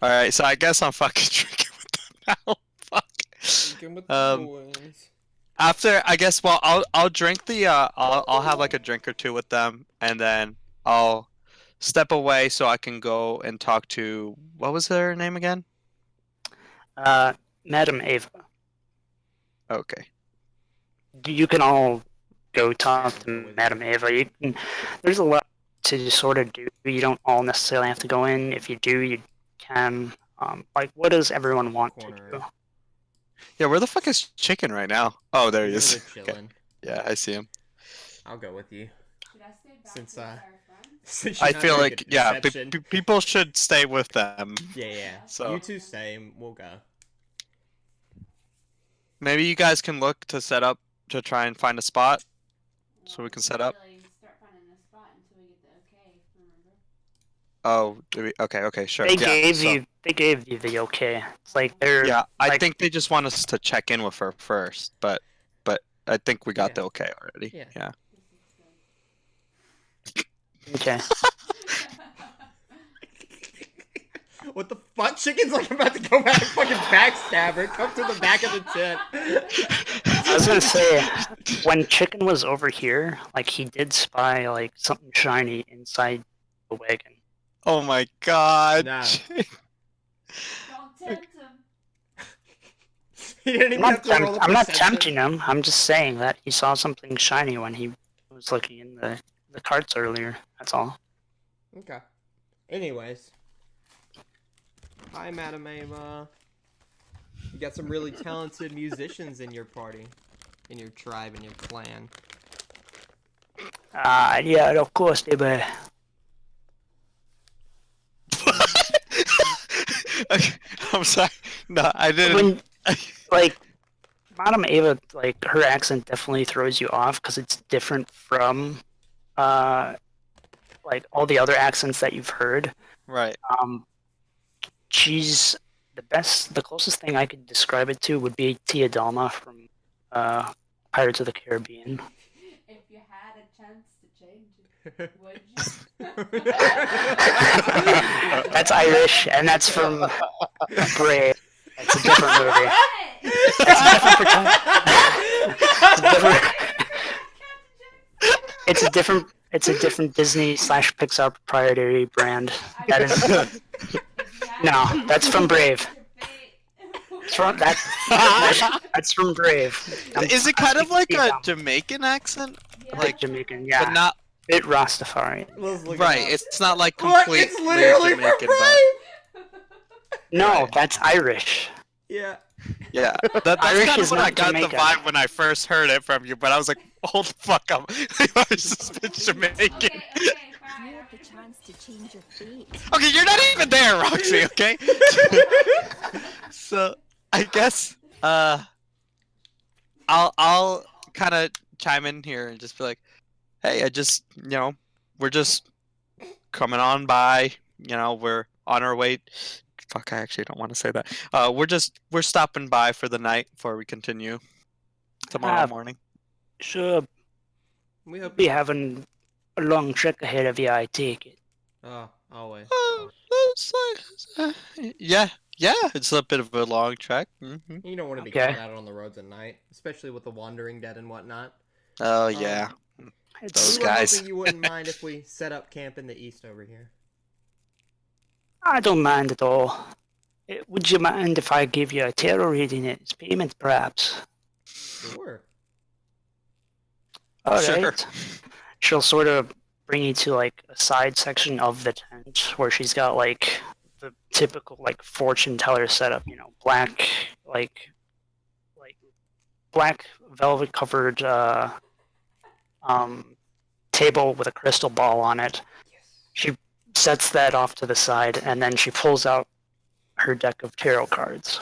All right, so I guess I'm fucking drinking with them now. Fuck. Drinking with the boys. After, I guess, well, I'll drink the I'll have like a drink or two with them, and then I'll step away so I can go and talk to, what was her name again? Madam Ava. Okay. You can all go talk to Madam Ava. You can, there's a lot to sort of do. You don't all necessarily have to go in. If you do, you can. Like, what does everyone want to do? Yeah, where the fuck is Chicken right now? Oh, there he He's is. over there Okay. chilling. Yeah, I see him. I'll go with you. Should I stay back Since, with our friends? Since she's I not feel very like, good at yeah, deception. people should stay with them. Yeah. So- You two stay and we'll go. Maybe you guys can look to set up to try and find a spot so we can set up. Really start finding a spot until we get the okay. Remember? Oh, do we? Okay, sure. They yeah, gave you the okay. It's like they're Yeah, I like, think they just want us to check in with her first, but I think we got Yeah. the okay already. Yeah. Yeah. okay. What the fuck? Chicken's like about to go back and fucking backstab her. Come to the back of the tent. I was gonna say, when Chicken was over here, like he did spy like something shiny inside the wagon. Oh my god. Nah. Don't tempt him. He didn't even have to roll a I'm not perception. tempting him. I'm just saying that he saw something shiny when he was looking in the carts earlier. That's all. Okay. Anyways. Hi, Madam Ava. You got some really talented musicians in your party. In your tribe, in your clan. Yeah, of course they were. Okay, I'm sorry. No, I didn't. When, like, Madam Ava, like, her accent definitely throws you off because it's different from, like, all the other accents that you've heard. Right. She's the closest thing I could describe it to would be Tia Dalma from, Pirates of the Caribbean. If you had a chance to change it, would you? That's Irish, and that's from Brave. It's a different movie. It's a different Disney / Pixar proprietary brand. That is no, that's from Brave. It's from that's from Brave. Is it kind of like a Jamaican accent? Like Jamaican, yeah, But not bit Rastafari. right. It's not like Look, completely it's literally from Jamaican, but Brave! No, that's Irish. Yeah. yeah, that's Irish kind of is what I not got the Jamaican. vibe when I first heard it from you. But I was like, hold the fuck up, it's just been Jamaican. Okay, fine. You have the chance to change your fate. Okay, you're not even there, Roxy. Okay. So I guess I'll kind of chime in here and just be like, hey, we're just coming on by. We're on our way. Fuck, I actually don't want to say that. We're stopping by for the night before we continue tomorrow morning. Sure, We hope be having a long trek ahead of you, I take it. Oh, always. Yeah, it's a bit of a long trek. Mm-hmm. You don't want to be Okay. caught out on the roads at night, especially with the wandering dead and whatnot. Oh yeah, It's, those We were guys. hoping you wouldn't mind if we set up camp in the east over here. I don't mind at all. Would you mind if I give you a tarot reading as payment, perhaps? Sure. All Sure. right. She'll sort of bring you to like a side section of the tent where she's got like the typical like fortune teller setup. You know, like black velvet covered table with a crystal ball on it. She sets that off to the side, and then she pulls out her deck of tarot cards.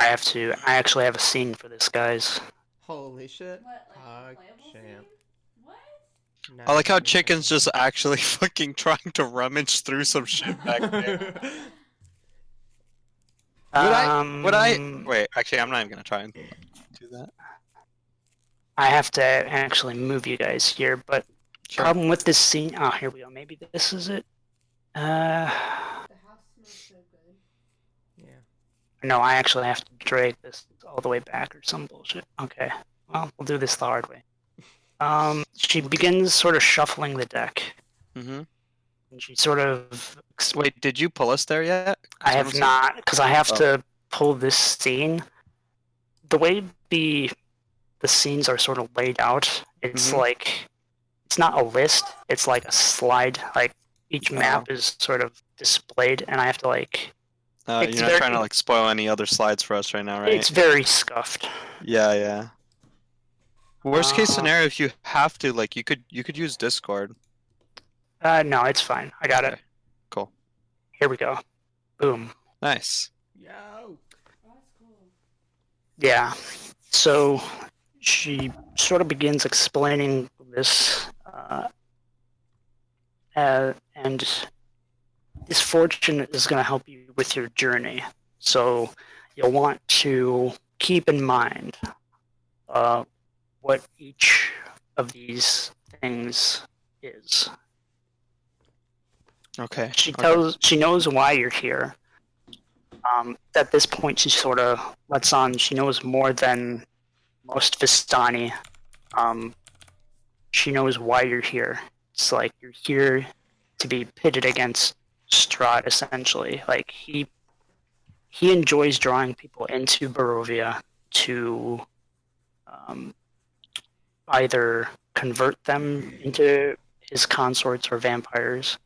I actually have a scene for this, guys. Holy shit. What, like Pog playable champ. scene? What? I like how Chicken's just actually fucking trying to rummage through some shit back there. Would I wait, actually I'm not even gonna try and do that. I have to actually move you guys here, but Sure. problem with this scene. Oh, here we go. Maybe this is it. The house smells so good. Yeah. No, I actually have to drag this all the way back or some bullshit. Okay. Well, we'll do this the hard way. She begins sort of shuffling the deck. Mm-hmm. And she sort of. Wait, did you pull us there yet? I have not, because I have to pull this scene. The way the scenes are sort of laid out, it's like it's not a list. It's like a slide. Like each map is sort of displayed, and I have to like. You're not trying to like spoil any other slides for us right now, right? It's very scuffed. Yeah, yeah. Worst case scenario, if you have to, like, you could use Discord. No, it's fine. I got it. Cool. Here we go. Boom. Nice. Yo. Oh, that's cool. Yeah. So she sort of begins explaining this, and this fortune is going to help you with your journey. So you'll want to keep in mind what each of these things is. Okay. She knows why you're here. At this point, she sort of lets on she knows more than most Vistani. She knows why you're here. It's like you're here to be pitted against Strahd, essentially. Like he enjoys drawing people into Barovia to either convert them into his consorts or vampires,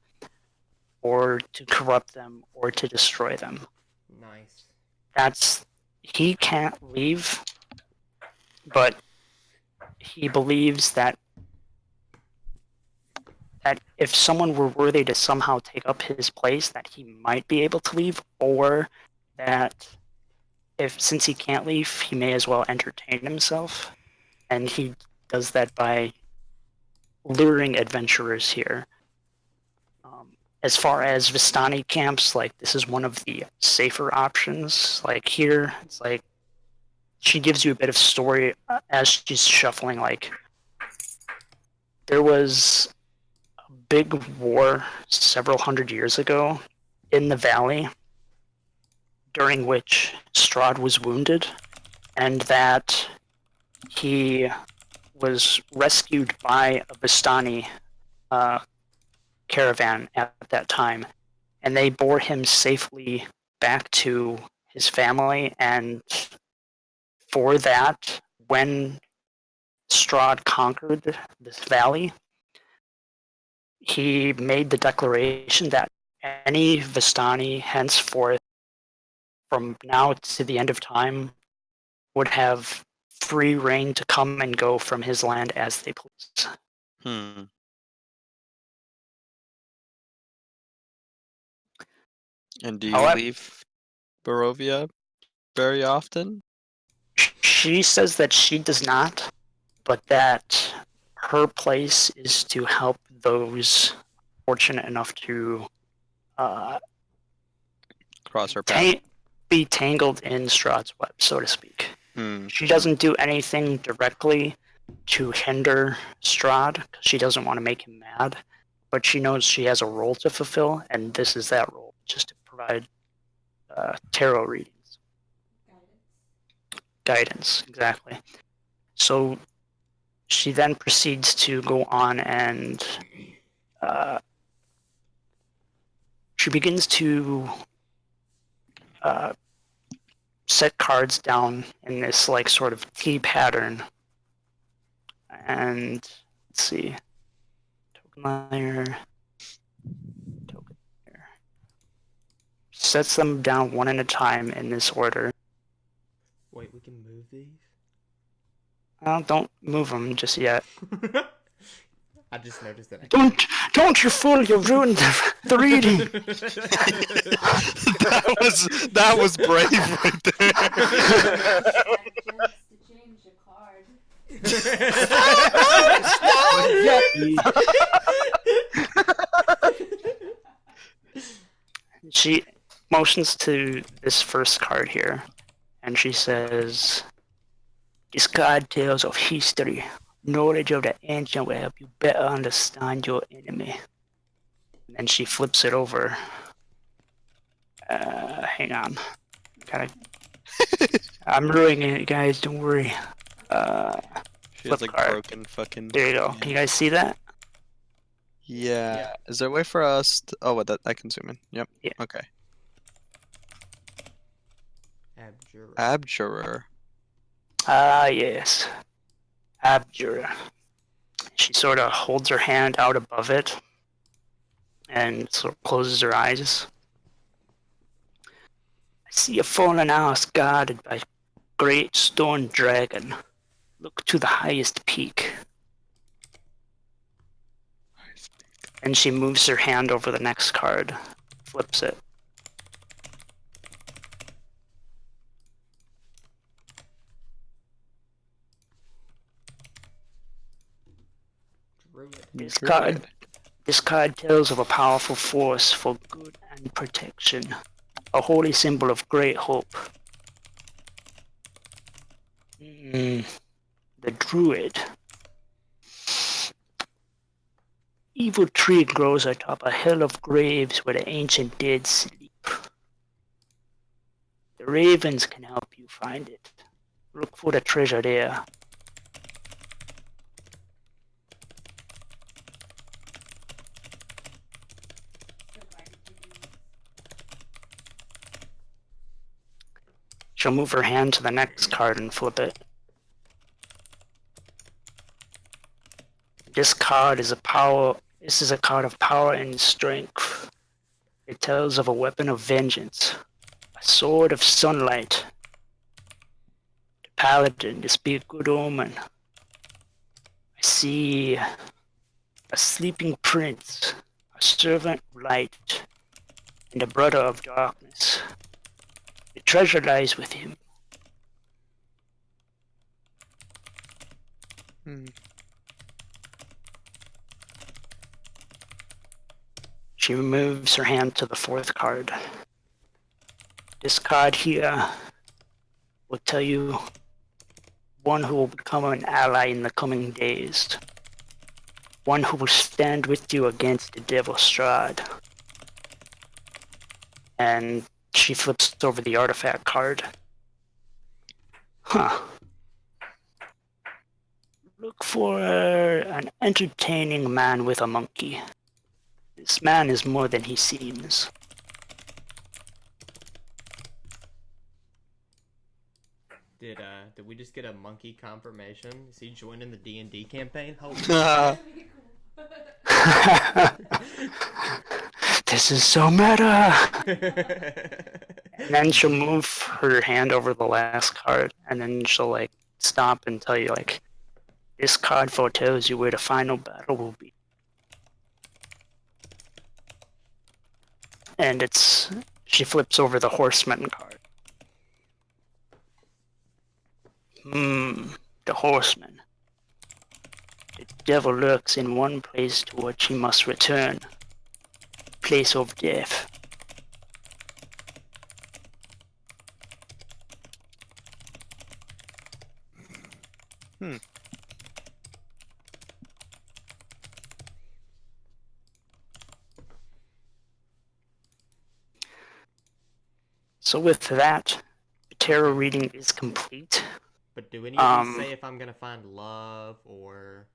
or to corrupt them, or to destroy them. Nice. He can't leave, but he believes that if someone were worthy to somehow take up his place, that he might be able to leave, or that since he can't leave, he may as well entertain himself, and he does that by luring adventurers here. As far as Vistani camps, like this is one of the safer options. Like here, it's like she gives you a bit of story as she's shuffling. Like there was a big war several hundred years ago in the valley, during which Strahd was wounded, and that he was rescued by a Vistani caravan at that time, and they bore him safely back to his family. And for that, when Strahd conquered this valley, he made the declaration that any Vistani henceforth, from now to the end of time, would have free reign to come and go from his land as they please. And do you leave Barovia very often? She says that she does not, but that her place is to help those fortunate enough to cross her path, be tangled in Strahd's web, so to speak. She doesn't do anything directly to hinder Strahd, because she doesn't want to make him mad, but she knows she has a role to fulfill, and this is that role, just to provide tarot readings. Guidance, exactly. So She then proceeds to go on and she begins to set cards down in this like sort of T pattern. And let's see, token layer, token layer. Sets them down one at a time in this order. Wait, we can move these? Don't move them just yet. I just noticed that. Don't you fool! You ruined the reading. that was brave right there. To change a card. She motions to this first card here, and she says, "This card tells of history. Knowledge of the ancient will help you better understand your enemy." And then she flips it over. Hang on. I'm ruining it, guys. Don't worry. She has Flip like card. broken fucking. There you go. Can you guys see that? Yeah. Is there a way for us to... Oh, what, that I can zoom in. Yep. Yeah. Okay. Abjurer. Abjurer. Ah, yes. Abjurer. She sort of holds her hand out above it and sort of closes her eyes. "I see a fallen house guarded by a great stone dragon. Look to the highest peak." And she moves her hand over the next card, flips it. This card tells of a powerful force for good and protection, a holy symbol of great hope. The Druid. Evil tree grows atop a hill of graves where the ancient dead sleep. The ravens can help you find it. Look for the treasure there. She'll move her hand to the next card and flip it. This card is a card of power and strength. It tells of a weapon of vengeance, a sword of sunlight. The paladin, this be a good omen. I see a sleeping prince, a servant of light, and a brother of darkness. The treasure lies with him. She moves her hand to the fourth card. This card here will tell you one who will become an ally in the coming days. One who will stand with you against the Devil Strahd. And she flips over the artifact card. Huh. Look for an entertaining man with a monkey. This man is more than he seems. Did we just get a monkey confirmation? Is he joining the DnD campaign? Holy This is so meta! And then she'll move her hand over the last card, and then she'll like stop and tell you like, this card foretells you where the final battle will be. And she flips over the horseman card. The horseman. The devil lurks in one place to which he must return. Place of death. So with that, the tarot reading is complete. But do any of these Um, say if I'm gonna find love or?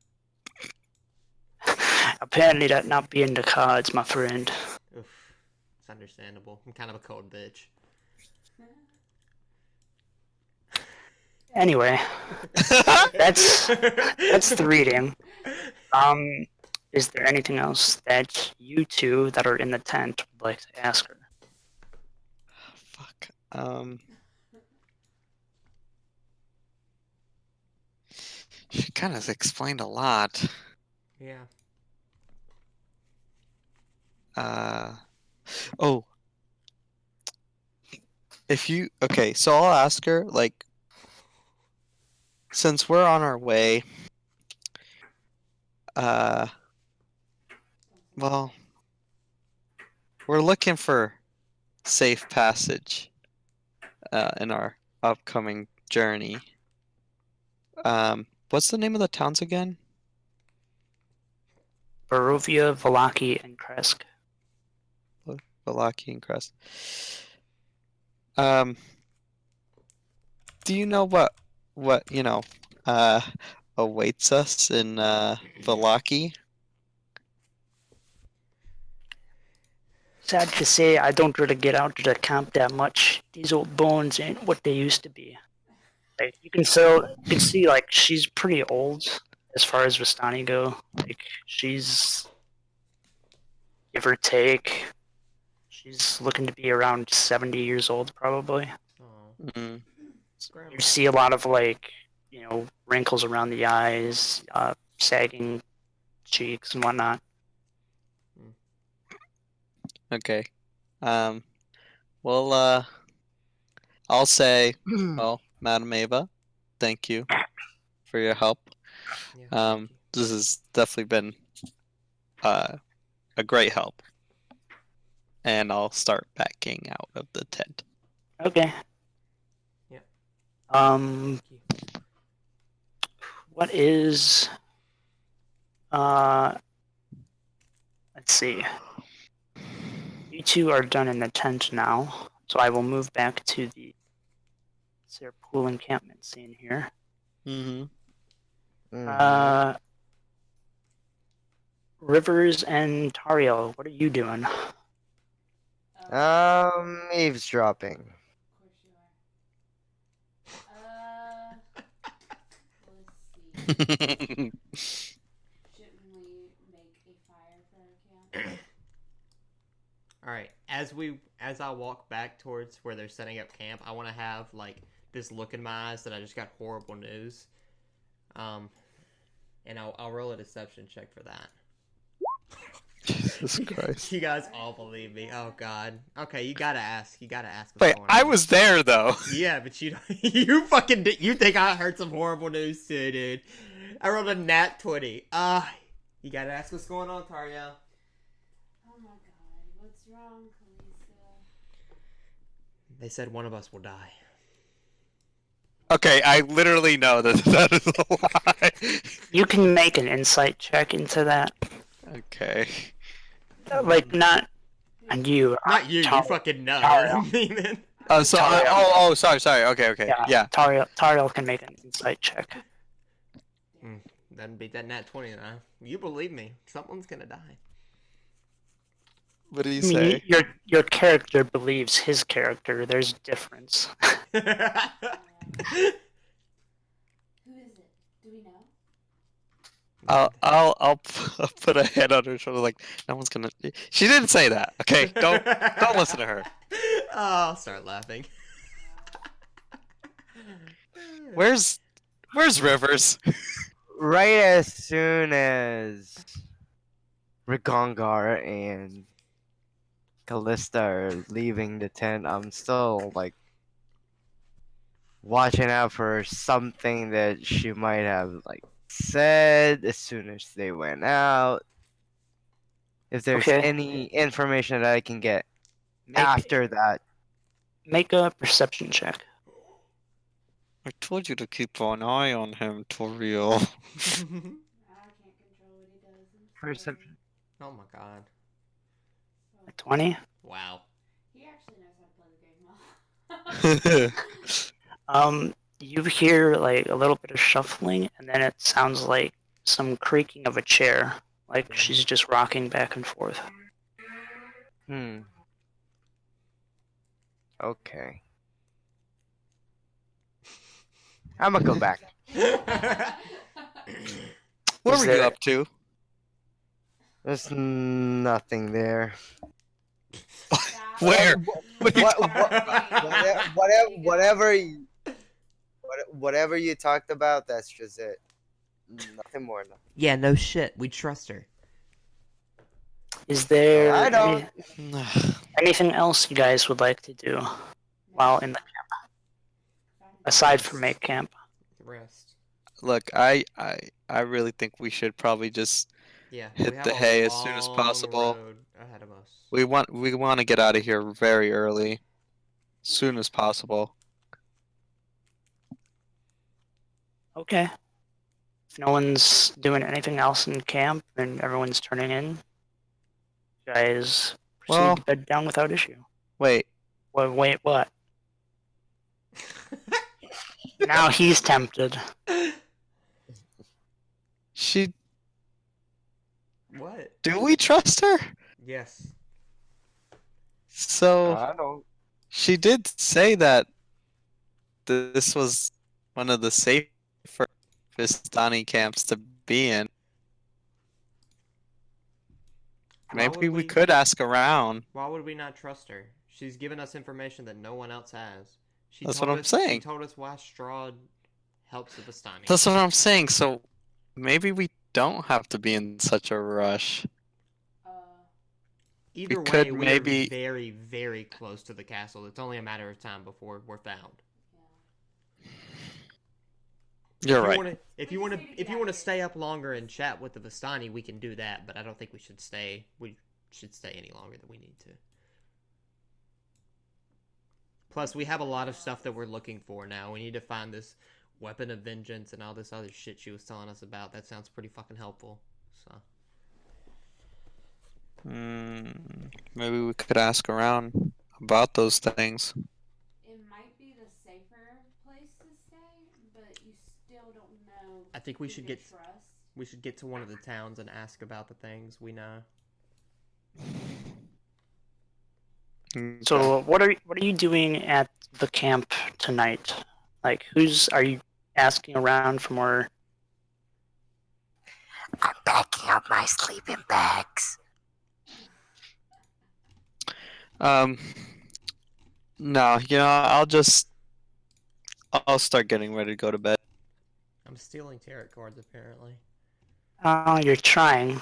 Apparently that not be in the cards, my friend. Oof, it's understandable. I'm kind of a cold bitch. Anyway, that's the reading. Is there anything else that you two that are in the tent would like to ask her? Fuck. She kind of explained a lot. Yeah. Oh. Okay, so I'll ask her, like, since we're on our way, well, we're looking for safe passage, in our upcoming journey. What's the name of the towns again? Barovia, Valaki, and Kresk. Blazii and Crest. Do you know what awaits us in Valaki? Sad to say, I don't really get out to the camp that much. These old bones ain't what they used to be. Like you can see like she's pretty old as far as Vistani go. Like she's give or take, she's looking to be around 70 years old probably. Oh, Mm. You see a lot of like wrinkles around the eyes, sagging cheeks and whatnot. Okay. Well, I'll say, well, Madam Ava, thank you for your help. Yeah, thank you. This has definitely been a great help. And I'll start backing out of the tent. Okay. Yeah. What is let's see. You two are done in the tent now, so I will move back to the pool encampment scene here. Mm-hmm. Rivers and Tariel, what are you doing? Eavesdropping. Let's see. Shouldn't we make a fire for our camp? All right. As I walk back towards where they're setting up camp, I want to have like this look in my eyes that I just got horrible news. And I'll roll a deception check for that. Jesus Christ. You guys all believe me. Oh God. Okay, you gotta ask. You gotta ask. Wait, I was there though. Yeah, but you you fucking you think I heard some horrible news too, dude? I rolled a nat 20. You gotta ask what's going on, Tariel. Oh my God, what's wrong, Kalisa? They said one of us will die. Okay, I literally know that that is a lie. You can make an insight check into that. Okay. Like, not on you. Not you. You Tariel. fucking know. Tariel. Oh, so sorry. Okay. Yeah. Tariel can make an insight check. Doesn't beat that nat 20, though. You believe me. Someone's gonna die. What do you I mean, say? your character believes his character. There's a difference. Who is it? Do we know? I'll put a head on her shoulder like no one's gonna. She didn't say that. Okay, don't listen to her. Oh, I'll start laughing. Where's Rivers? Right as soon as Rigongar and Callista are leaving the tent, I'm still like watching out for something that she might have like said as soon as they went out. If there's Okay. any information that I can get Make- after that. Make a perception check. I told you to keep an eye on him, Toriel. I can't control what he does. Perception. Oh my God. A 20. Wow. He actually knows how to play the game well. you hear like a little bit of shuffling, and then it sounds like some creaking of a chair, like she's just rocking back and forth. Okay. I'm gonna go back. What Is were you there- up to? There's nothing there. Where? Whatever you talked about, that's just it. Nothing more. Nothing. Yeah, no shit. We trust her. Is there I don't. anything else you guys would like to do while in the camp, aside from make camp? Rest. Look, I really think we should probably just Yeah, hit we have the a hay as soon as long possible. road ahead of us. We want to get out of here very early, soon as possible. Okay. If no one's doing anything else in camp and everyone's turning in, you guys proceed Well- to bed down without issue. Wait, Wait, what? Now he's tempted. she. What? Do we trust her? Yes. So I don't. she did say that this was one of the safer Vistani camps to be in. Why Maybe would we could ask around. Why would we not trust her? She's given us information that no one else has. That's what I'm saying. She told us why Strahd helps the Vistani. That's what I'm saying. So maybe we don't have to be in such a rush. Either we way, could we maybe- are very, very close to the castle. It's only a matter of time before we're found. You're right. If you want to stay up longer and chat with the Vistani, we can do that. But I don't think we should stay. We should stay any longer than we need to. Plus, we have a lot of stuff that we're looking for now. We need to find this weapon of vengeance and all this other shit she was telling us about. That sounds pretty fucking helpful. So. Maybe we could ask around about those things. It might be the safer place to stay, but you still don't know. I think we who should to get trust. we should get to one of the towns and ask about the things we know. So what are you doing at the camp tonight? Like, are you asking around for more? I'm packing up my sleeping bags. No, I'll start getting ready to go to bed. I'm stealing tarot cards apparently. Oh, you're trying.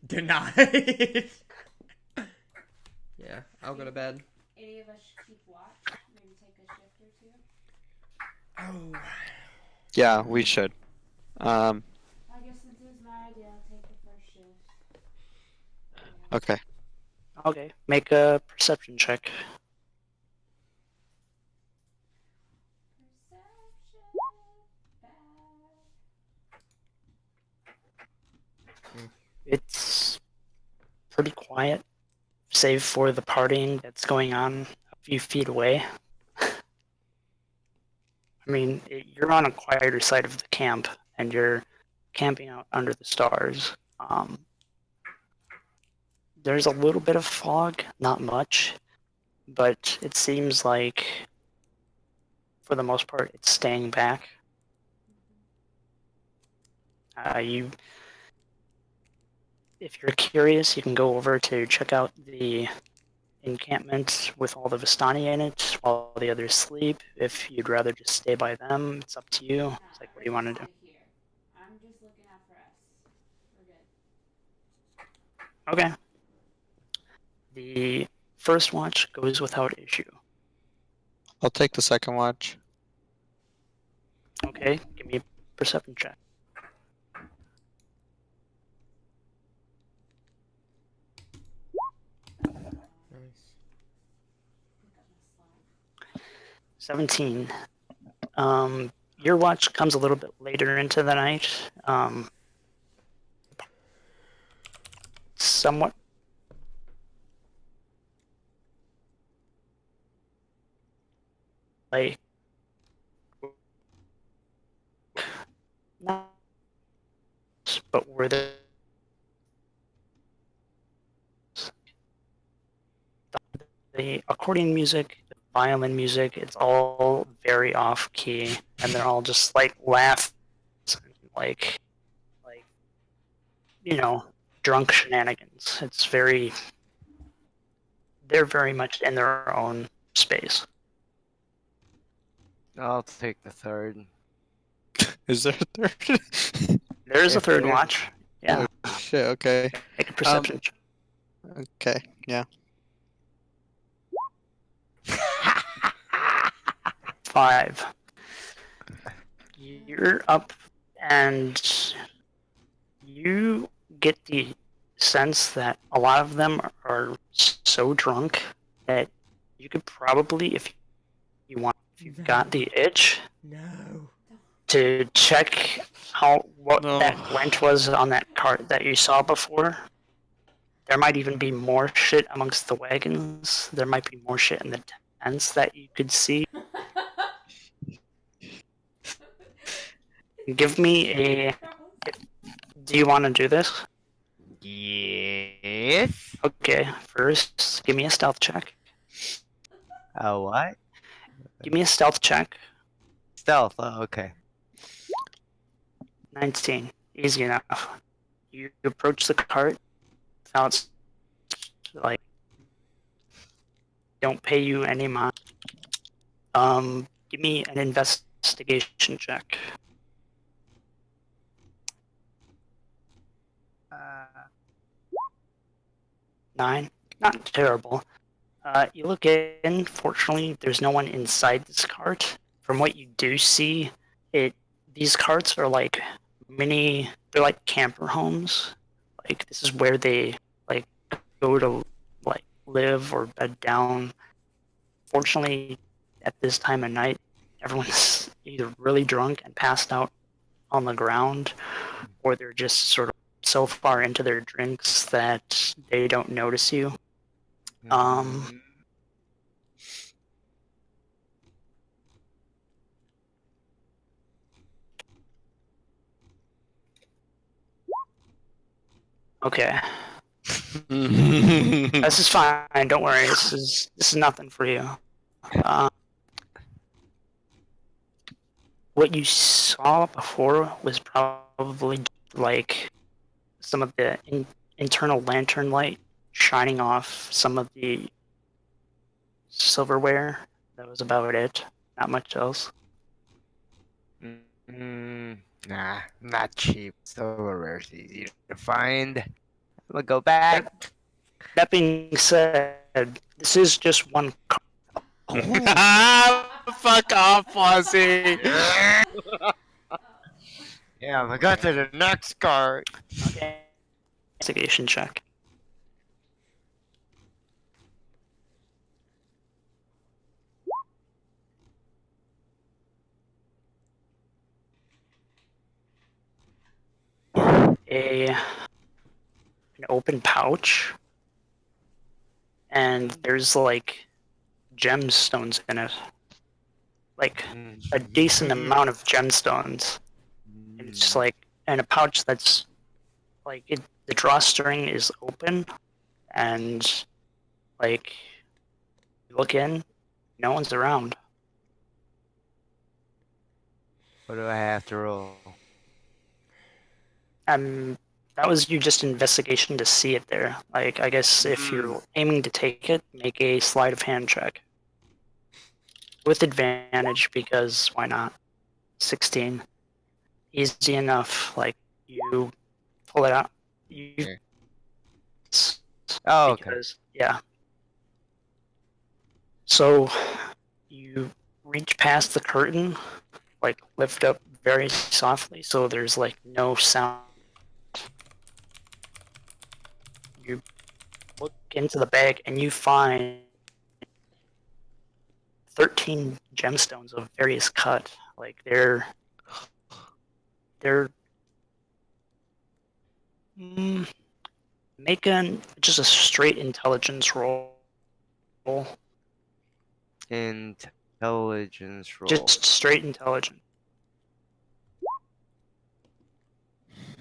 Denied. Yeah, I'll go to bed. Any of us should keep watch. Maybe take a shift or two. Oh. Yeah, we should. I guess since it was my idea, I'll take the first shift. Okay. Okay, make a perception check. It's pretty quiet, save for the partying that's going on a few feet away. I mean, you're on a quieter side of the camp, and you're camping out under the stars. There's a little bit of fog, not much, but it seems like, for the most part, it's staying back. If you're curious, you can go over to check out the encampment with all the Vistani in it while the others sleep. If you'd rather just stay by them, it's up to you. It's like, what do you want to do? Here. I'm just looking out for us. We're good. Okay. The first watch goes without issue. I'll take the second watch. Okay, give me a perception check. Nice. 17. Your watch comes a little bit later into the night. Somewhat. like not, but where the accordion music, the violin music, it's all very off key, and they're all just like laughing, like you know, drunk shenanigans. It's very, they're very much in their own space. I'll take the third. Is there a third? There is a If third there- watch. Yeah, Oh, shit. Okay. make a perception check. Okay. Yeah. 5. You're up, and you get the sense that a lot of them are so drunk that you could probably, if you want, if you've got the itch, No. to check what No. that rent was on that cart that you saw before. There might even be more shit amongst the wagons. There might be more shit in the tents that you could see. Give me a. Do you want to do this? Yes. Okay, first, give me a stealth check. What? Give me a stealth check. Stealth. Oh, okay. 19. Easy enough. You approach the cart. Now it's like don't pay you any mind. Give me an investigation check. 9. Not terrible. You look in. Fortunately, there's no one inside this cart. From what you do see, these carts are like mini. They're like camper homes. Like this is where they like go to like live or bed down. Fortunately, at this time of night, everyone's either really drunk and passed out on the ground, or they're just sort of so far into their drinks that they don't notice you. Okay. This is fine. Don't worry. This is nothing for you. What you saw before was probably like some of the internal lantern light shining off some of the silverware. That was about it. Not much else. Nah, not cheap. Silverware's easy to find. I'm gonna go back. That being said, this is just one car. Fuck off, Blazii. Yeah, I got to the next card. Okay. Investigation check. An open pouch, and there's like gemstones in it, like a decent amount of gemstones. And it's just like in a pouch that's like the drawstring is open, and like you look in, no one's around. What do I have to roll? That was you just investigation to see it there. Like I guess if you're aiming to take it, make a sleight of hand check with advantage because why not? 16, easy enough. Like you pull it out. You. Oh, okay. Because, yeah. So you reach past the curtain, like lift up very softly, so there's like no sound. You look into the bag and you find 13 gemstones of various cut. Like they're making just a straight intelligence roll. And Intelligence roll. Just straight intelligence.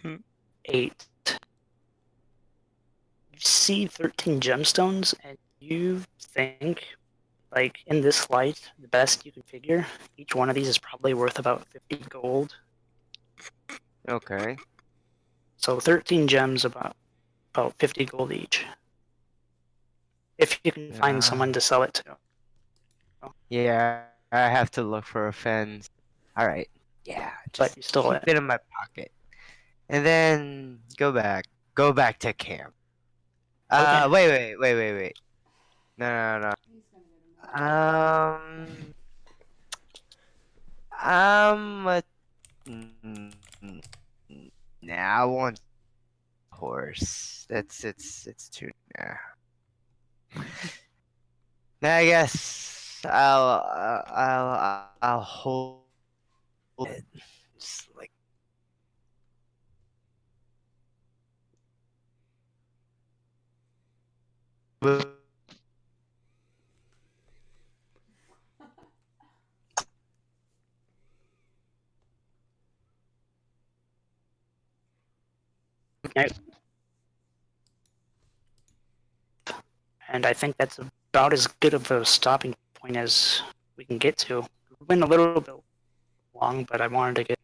Hmm. 8. You see 13 gemstones, and you think, like, in this light, the best you can figure, each one of these is probably worth about 50 gold. Okay. So 13 gems, about 50 gold each. If you can find someone to sell it to. Yeah, I have to look for a fence. Alright. Yeah, But just you still keep it in my pocket. And then go back. Go back to camp. Okay. Wait. No. I'm nah, I want horse. It's too nah. I guess I'll hold it. Just like And I think that's about as good of a stopping point as we can get to. We went a little bit long, but I wanted to get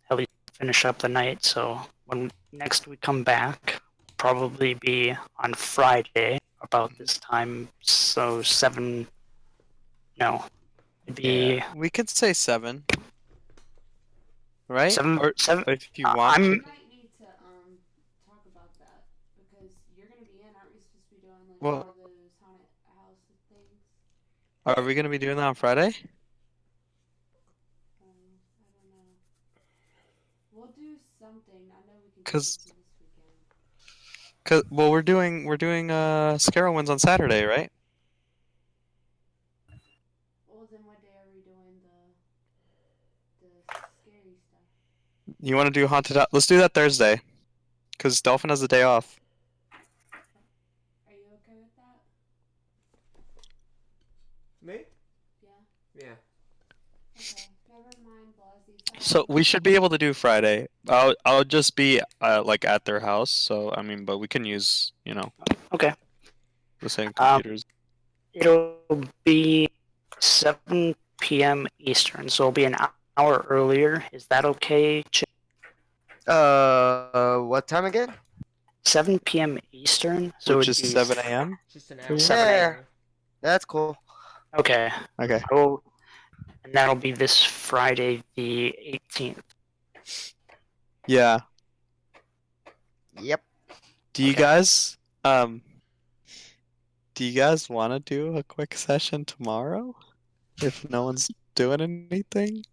at least finish up the night. So when next we come back, probably be on Friday about this time. So 7. No, it'd be We could say 7, right? 7. Or 7. if you want I'm to. We might need to talk about that because you're gonna be in. Aren't we supposed to be doing like Well- all those haunted house things? Are we gonna be doing that on Friday? I don't know. We'll do something. I know we can do 'Cause- something this weekend. Well, we're doing Scarowinds on Saturday, right? Well, then what day are we doing the scary stuff? You want to do haunted house? Let's do that Thursday, because Dolphin has the day off. Are you okay with that? Me? Yeah. Yeah. Okay. Never mind, Blazii. So we should be able to do Friday. I'll just be like at their house. So I mean, but we can use okay. the same computers. It'll be 7 p.m. Eastern, so it'll be an hour earlier. Is that okay? what time again? 7 p.m. Eastern, so Which it'd is be 7 a.m. Just an hour. 7 Yeah, that's cool. Okay. Okay. So, and that'll be this Friday, the 18th. Yeah. Yep. Do you guys want to do a quick session tomorrow? If no one's doing anything?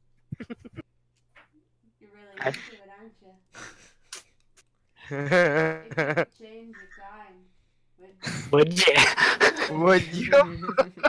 You're really into it, aren't you? If you could change your time, would you? Would you? Would you?